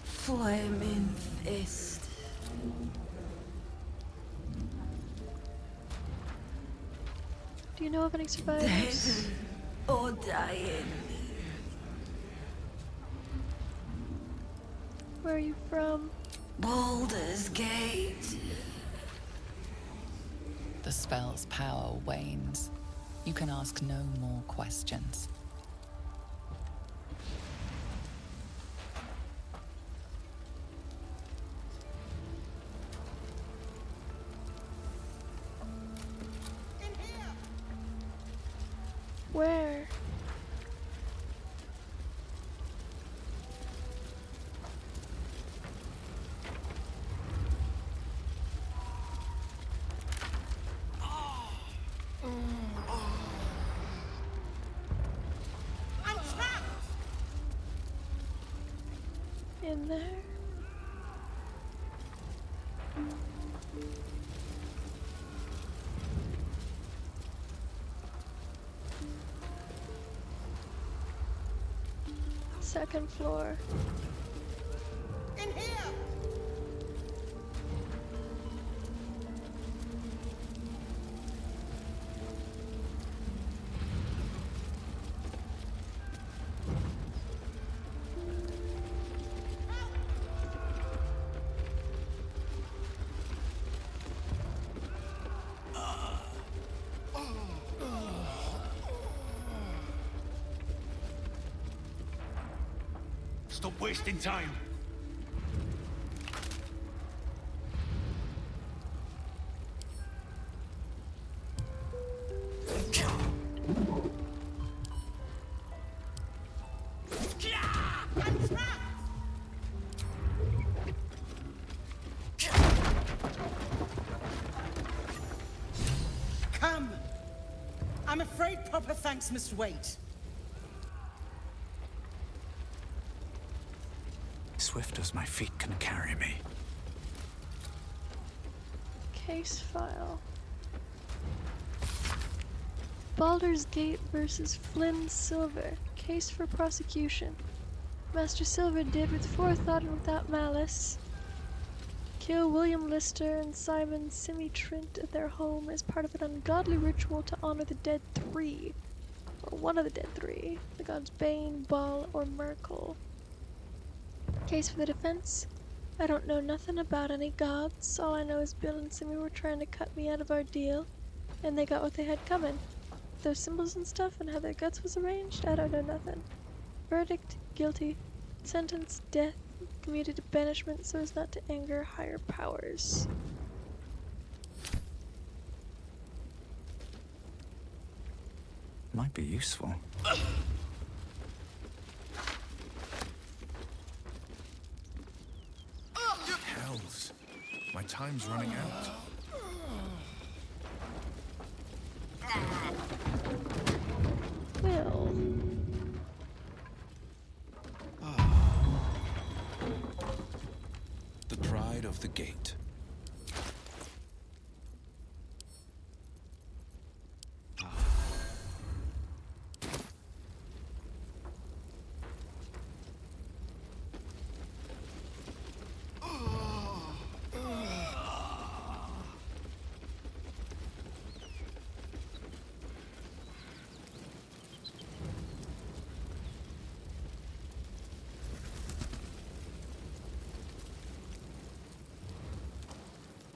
Flaming Fist. Do you know of any Dead survivors? or dying. Where are you from? Baldur's Gate. The spell's power wanes. You can ask no more questions. Where? I'm trapped! In there? Second floor. In here! Stop wasting time. Come! I'm afraid proper thanks must wait. Swift as my feet can carry me. Case file. Baldur's Gate versus Flynn Silver. Case for prosecution. Master Silver did with forethought and without malice kill William Lister and Simon Simi-Trent at their home as part of an ungodly ritual to honor the dead three. Or one of the dead three. The gods Bane, Baal, or Merkel. Case for the defense. I don't know nothing about any gods. All I know is Bill and Simi were trying to cut me out of our deal, and they got what they had coming. Those symbols and stuff and how their guts was arranged, I don't know nothing. Verdict, guilty. Sentence, death, commuted to banishment so as not to anger higher powers. Might be useful. Hells. My time's running out. Will. The pride of the gate.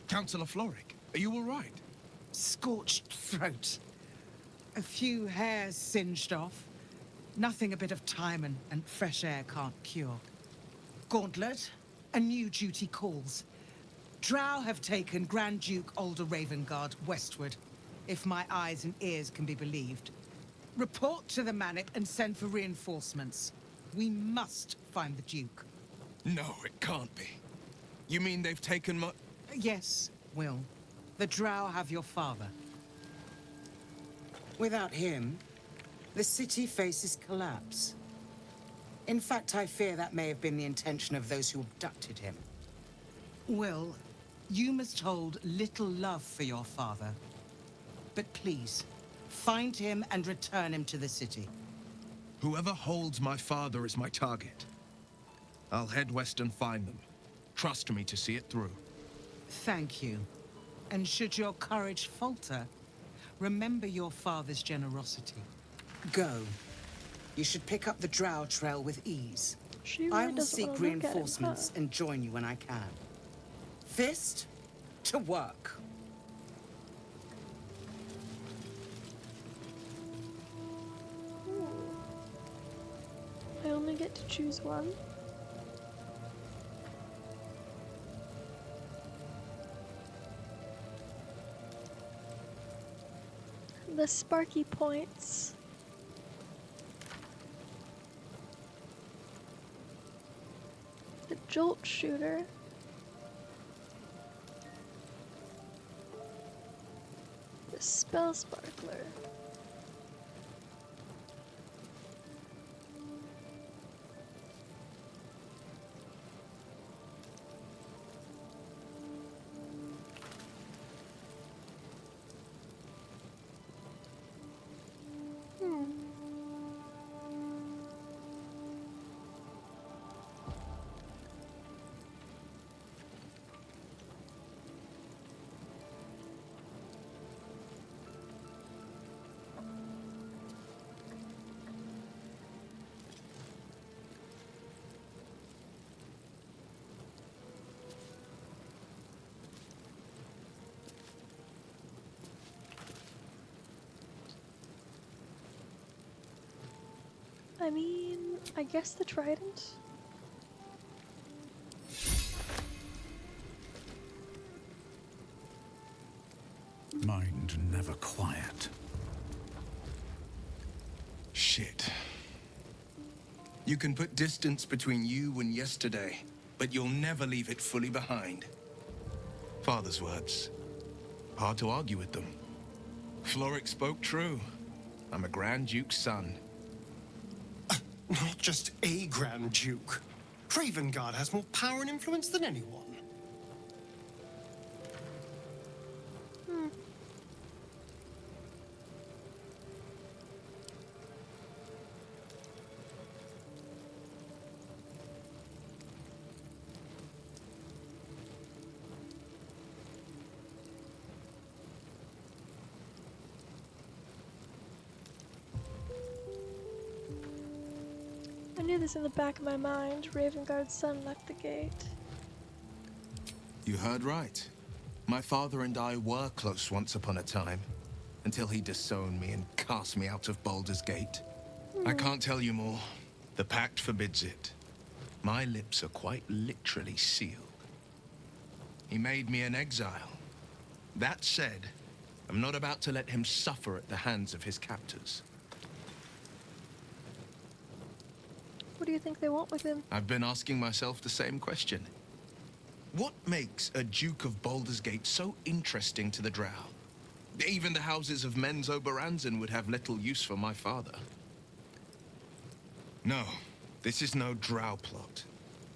Councillor Floric, are you all right? Scorched throat. A few hairs singed off. Nothing a bit of time and fresh air can't cure. Gauntlet, a new duty calls. Drow have taken Grand Duke Alder Ravengard westward, if my eyes and ears can be believed. Report to the Manip and send for reinforcements. We must find the Duke. No, it can't be. You mean they've taken my... Yes, Will. The Drow have your father. Without him, the city faces collapse. In fact, I fear that may have been the intention of those who abducted him. Will, you must hold little love for your father. But please, find him and return him to the city. Whoever holds my father is my target. I'll head west and find them. Trust me to see it through. Thank you. And should your courage falter, remember your father's generosity. Go. You should pick up the Drow trail with ease. She I really will doesn't seek want to look at him, huh? reinforcements and join you when I can. Fist to work. I only get to choose one. The sparky points. The jolt shooter. The spell sparkler. I mean, I guess the trident. Mind never quiet. Shit. You can put distance between you and yesterday, but you'll never leave it fully behind. Father's words. Hard to argue with them. Florrick spoke true. I'm a Grand Duke's son. Not just a Grand Duke. Ravengard has more power and influence than anyone. I knew this in the back of my mind. Ravengard's son left the gate. You heard right. My father and I were close once upon a time, until he disowned me and cast me out of Baldur's Gate. I can't tell you more. The pact forbids it. My lips are quite literally sealed. He made me an exile. That said, I'm not about to let him suffer at the hands of his captors. What do you think they want with him? I've been asking myself the same question. What makes a Duke of Baldur's Gate so interesting to the Drow? Even the houses of Men's Oberanzan would have little use for my father. No, this is no Drow plot.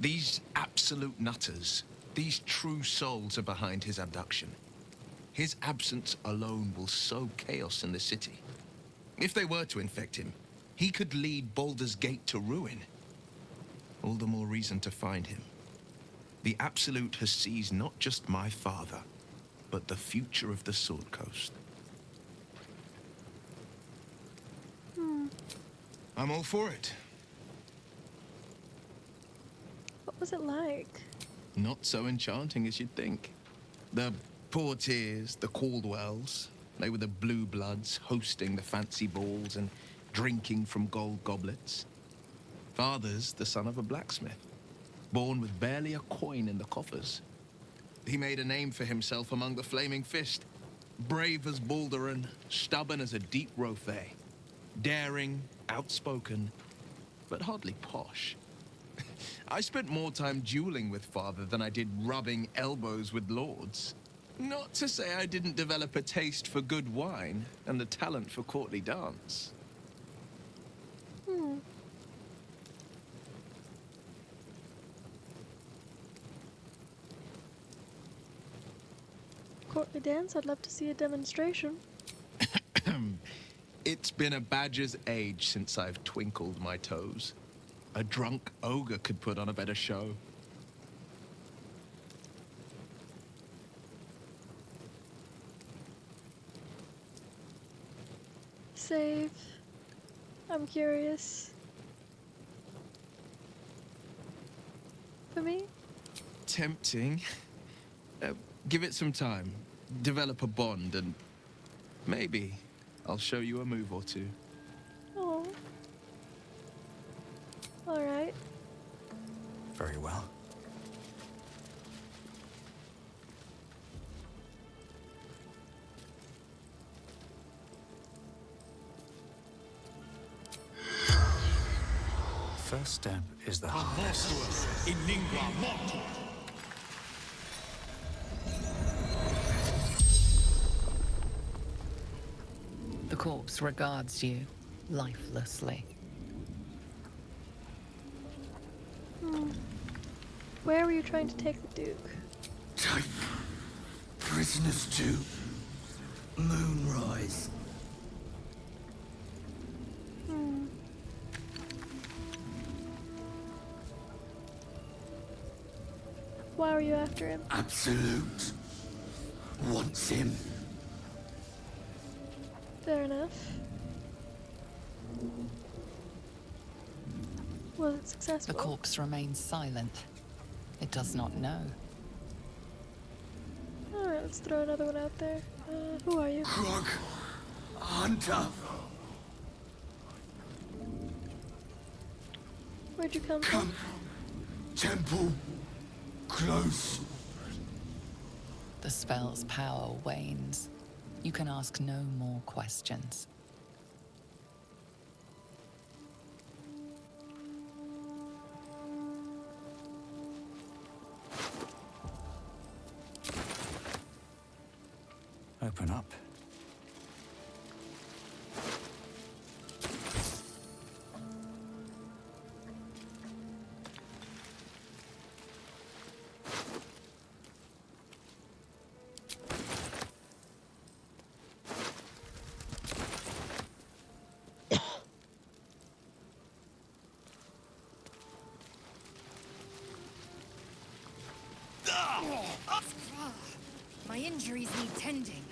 These absolute nutters, these true souls are behind his abduction. His absence alone will sow chaos in the city. If they were to infect him, he could lead Baldur's Gate to ruin. All the more reason to find him. The Absolute has seized not just my father, but the future of the Sword Coast. I'm all for it. What was it like? Not so enchanting as you'd think. The Portiers, the Caldwells, they were the blue bloods hosting the fancy balls and drinking from gold goblets. Father's the son of a blacksmith, born with barely a coin in the coffers. He made a name for himself among the Flaming Fist. Brave as Balduran, stubborn as a deep Rothay. Daring, outspoken, but hardly posh. I spent more time dueling with Father than I did rubbing elbows with lords. Not to say I didn't develop a taste for good wine and the talent for courtly dance. Courtly dance, I'd love to see a demonstration. It's been a badger's age since I've twinkled my toes. A drunk ogre could put on a better show. Save. I'm curious. For me? Tempting. Give it some time. Develop a bond, and maybe I'll show you a move or two. Oh. Alright. Very well. First step is the hardest. In lingua mortis. The corpse regards you lifelessly. Where were you trying to take the Duke? Take prisoners to Moonrise. Why were you after him? Absolute wants him. Fair enough. Was it successful? The corpse remains silent. It does not know. Alright, let's throw another one out there. Who are you? Krog. Hunter. Where'd you come from? Temple. Close. The spell's power wanes. You can ask no more questions. Open up. My injuries need tending.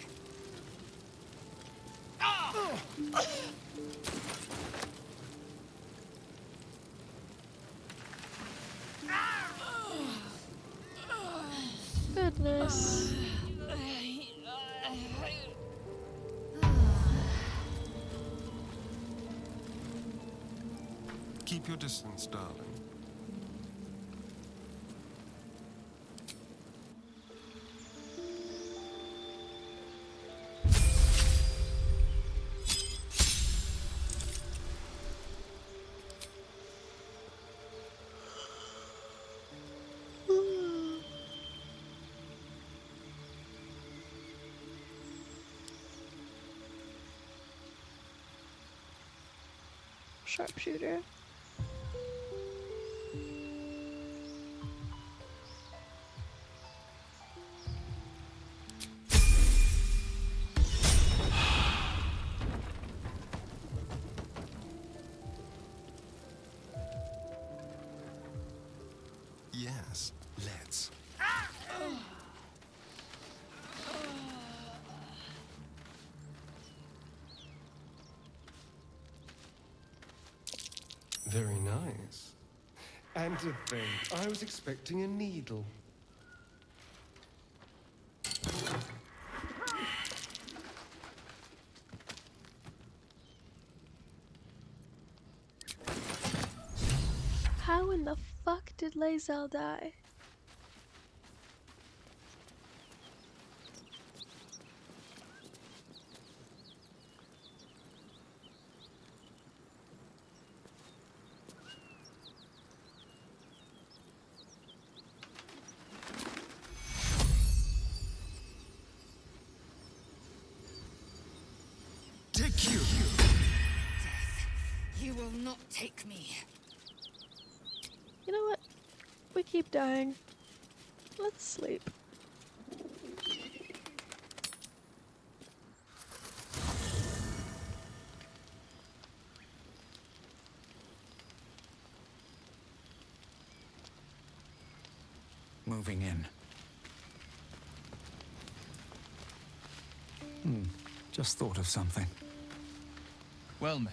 Goodness. Keep your distance, darling. Sharpshooter. Yes, let's. Very nice. And to think, I was expecting a needle. How in the fuck did Lae'zel die? Take you. You will not take me. You know what? We keep dying. Let's sleep. moving in. Just thought of something. Well met.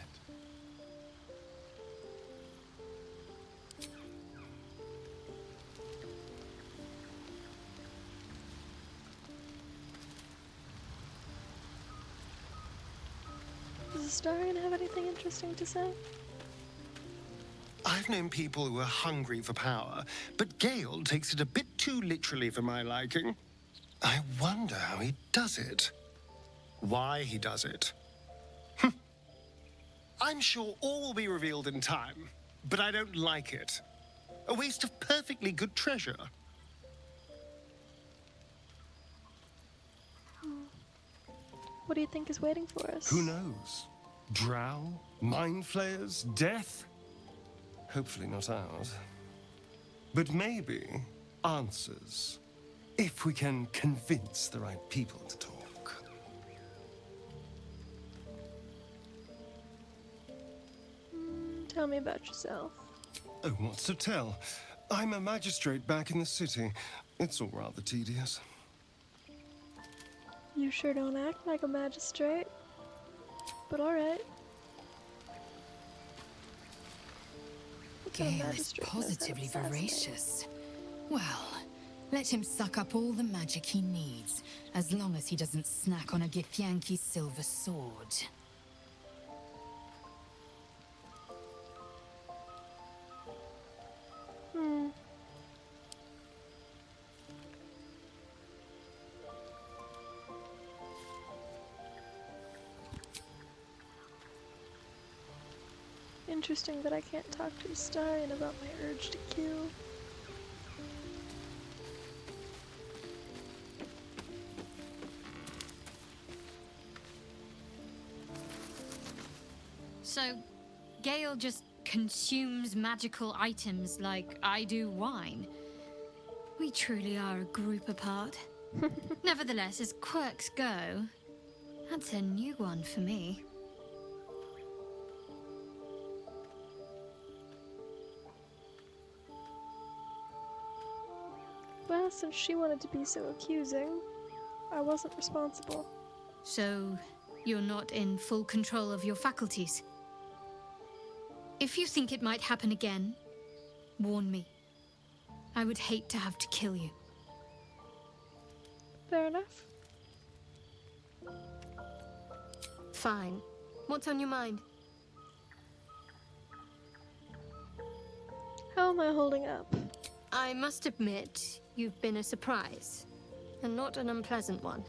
Does Astarion have anything interesting to say? I've known people who are hungry for power, but Gale takes it a bit too literally for my liking. I wonder how he does it. Why he does it. I'm sure all will be revealed in time, but I don't like it. A waste of perfectly good treasure. What do you think is waiting for us? Who knows? Drow? Mind flayers? Death? Hopefully not ours. But maybe answers. If we can convince the right people to talk. Tell me about yourself. Oh, what's to tell? I'm a magistrate back in the city. It's all rather tedious. You sure don't act like a magistrate. But alright. Gale is positively voracious. Well, let him suck up all the magic he needs, as long as he doesn't snack on a Githyanki's silver sword. Interesting that I can't talk to Astarion about my urge to kill. So, Gale just consumes magical items like I do wine. We truly are a group apart. Nevertheless, as quirks go, that's a new one for me. Well, since she wanted to be so accusing, I wasn't responsible. So, you're not in full control of your faculties? If you think it might happen again, warn me. I would hate to have to kill you. Fair enough. Fine. What's on your mind? How am I holding up? I must admit, you've been a surprise, and not an unpleasant one.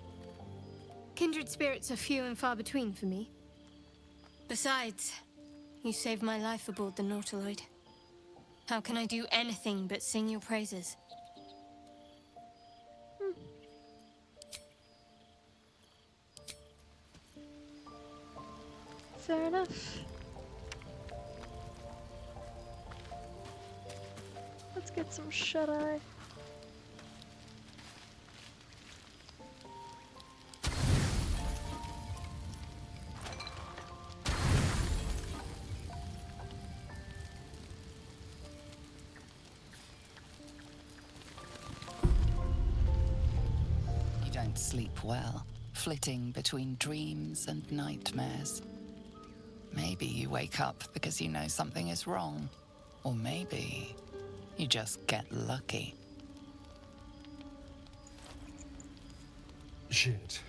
Kindred spirits are few and far between for me. Besides, you saved my life aboard the Nautiloid. How can I do anything but sing your praises? Fair enough. Let's get some shut-eye. You don't sleep well, flitting between dreams and nightmares. Maybe you wake up because you know something is wrong. Or maybe you just get lucky. Shit.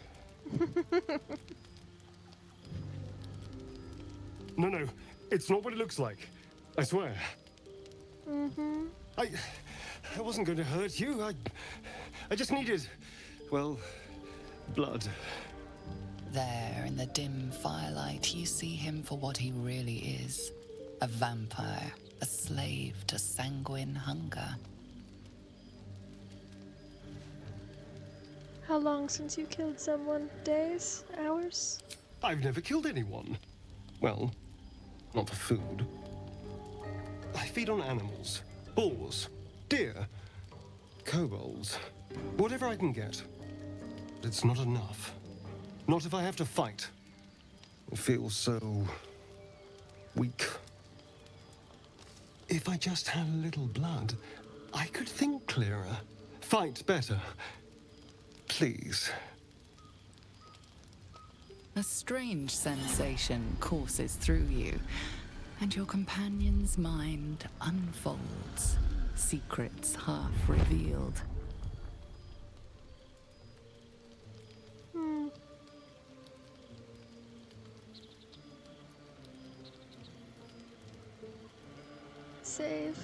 No, it's not what it looks like. I swear. I wasn't going to hurt you. I just needed, well, blood. There, in the dim firelight, you see him for what he really is. A vampire, a slave to sanguine hunger. How long since you killed someone? Days? Hours? I've never killed anyone. Well, not for food. I feed on animals. Boars. Deer. Kobolds. Whatever I can get. But it's not enough. Not if I have to fight. I feel so weak. If I just had a little blood, I could think clearer, fight better. Please. A strange sensation courses through you, and your companion's mind unfolds, secrets half revealed. Save.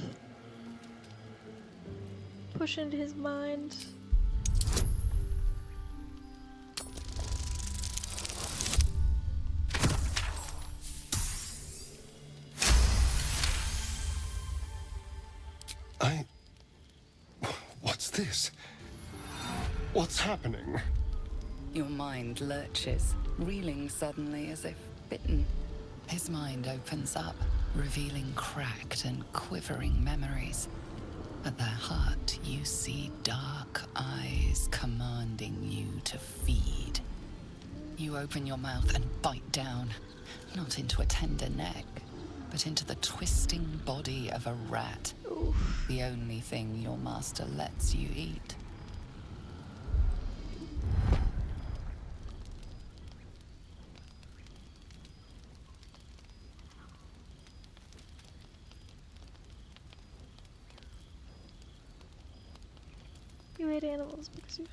Push into his mind. What's this? What's happening? Your mind lurches, reeling suddenly as if bitten. His mind opens up, revealing cracked and quivering memories. At their heart, you see dark eyes commanding you to feed. You open your mouth and bite down, not into a tender neck, but into the twisting body of a rat. Oof. The only thing your master lets you eat. You ate animals because you...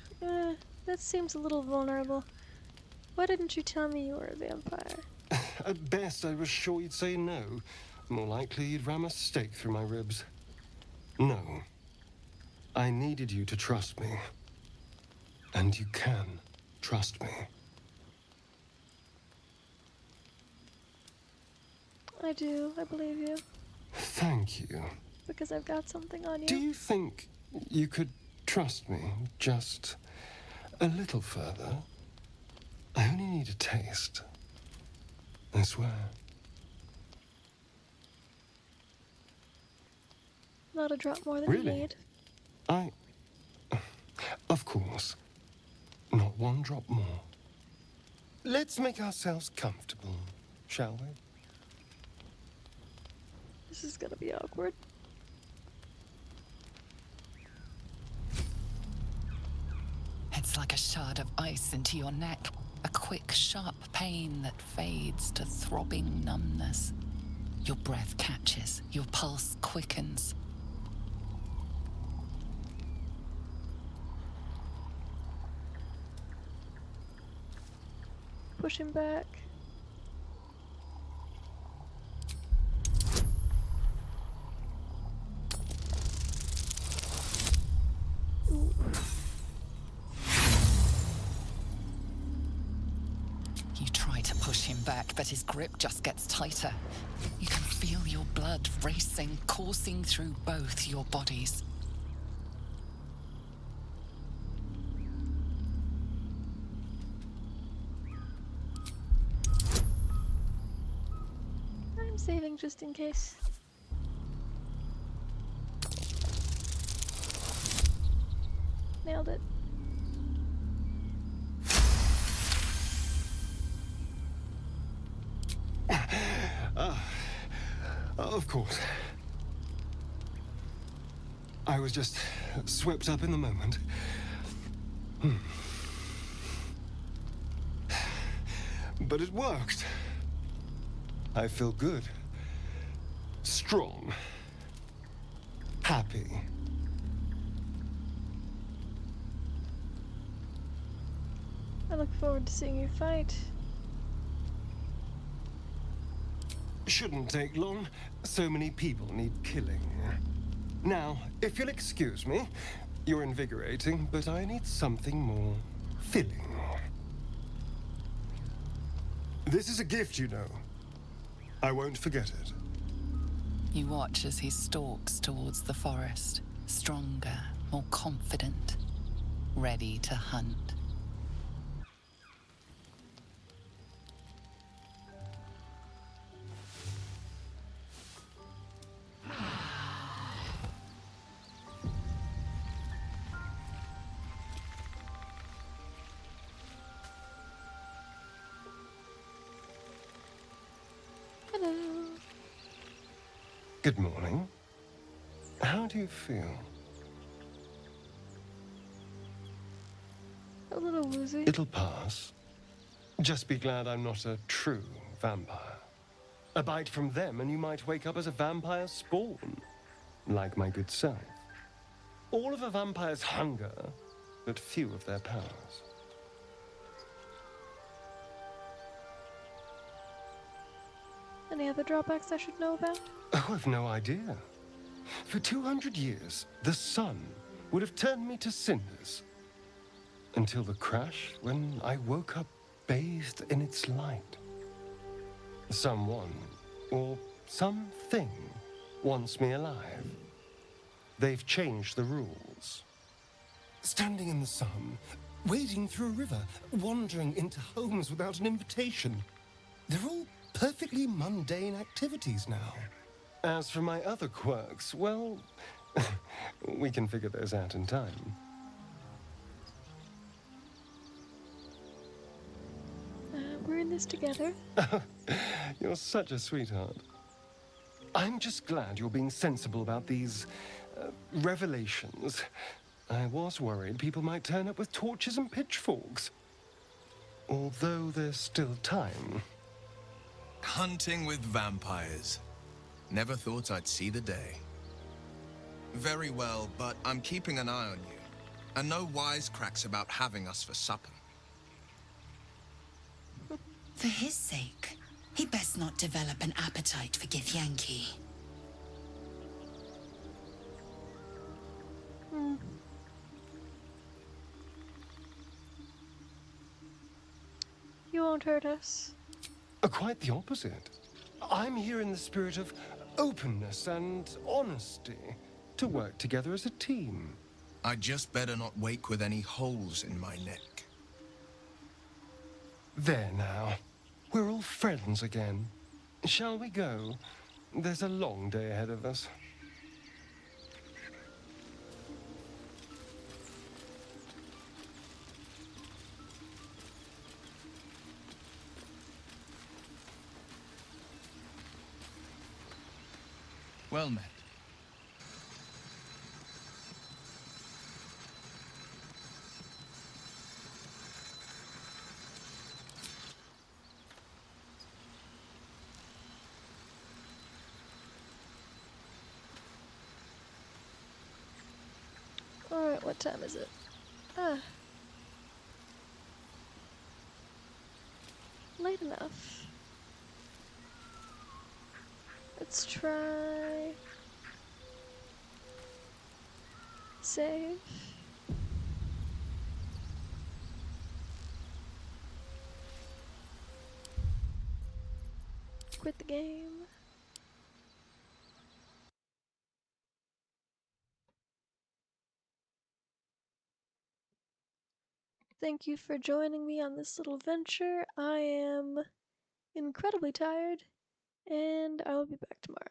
that seems a little vulnerable. Why didn't you tell me you were a vampire? At best, I was sure you'd say no. More likely, you'd ram a stake through my ribs. No. I needed you to trust me. And you can trust me. I do. I believe you. Thank you. Because I've got something on you. Do you think you could trust me just a little further? I only need a taste. I swear. Not a drop more than Really? you need. Of course. Not one drop more. Let's make ourselves comfortable, shall we? This is gonna be awkward. It's like a shard of ice into your neck, a quick, sharp pain that fades to throbbing numbness. Your breath catches, your pulse quickens. Push him back. Ooh. You try to push him back, but his grip just gets tighter. You can feel your blood racing, coursing through both your bodies. I'm saving just in case. Nailed it. Of course. I was just swept up in the moment. But it worked. I feel good. Strong. Happy. I look forward to seeing you fight. Shouldn't take long. So many people need killing. Now, if you'll excuse me, you're invigorating, but I need something more filling. This is a gift, you know. I won't forget it. You watch as he stalks towards the forest, stronger, more confident, ready to hunt. Hello. Good morning. How do you feel? woozy. It'll pass. Just be glad I'm not a true vampire. A bite from them and you might wake up as a vampire spawn, like my good self. All of a vampire's hunger, but few of their powers. Any other drawbacks I should know about? Oh, I've no idea. For 200 years, the sun would have turned me to cinders. Until the crash, when I woke up bathed in its light. Someone, or something, wants me alive. They've changed the rules. Standing in the sun, wading through a river, wandering into homes without an invitation. They're all perfectly mundane activities now. As for my other quirks, well, we can figure those out in time. We're in this together. You're such a sweetheart. I'm just glad you're being sensible about these revelations. I was worried people might turn up with torches and pitchforks. Although there's still time. Hunting with vampires. Never thought I'd see the day. Very well, but I'm keeping an eye on you. And no wisecracks about having us for supper. For his sake, he best not develop an appetite for Githyanki. You won't hurt us. Quite the opposite. I'm here in the spirit of openness and honesty to work together as a team. I'd just better not wake with any holes in my neck. There now. We're all friends again. Shall we go? There's a long day ahead of us. Well met. Alright, what time is it? Late enough. Let's try... save. Quit the game. Thank you for joining me on this little venture. I am incredibly tired, and I will be back tomorrow.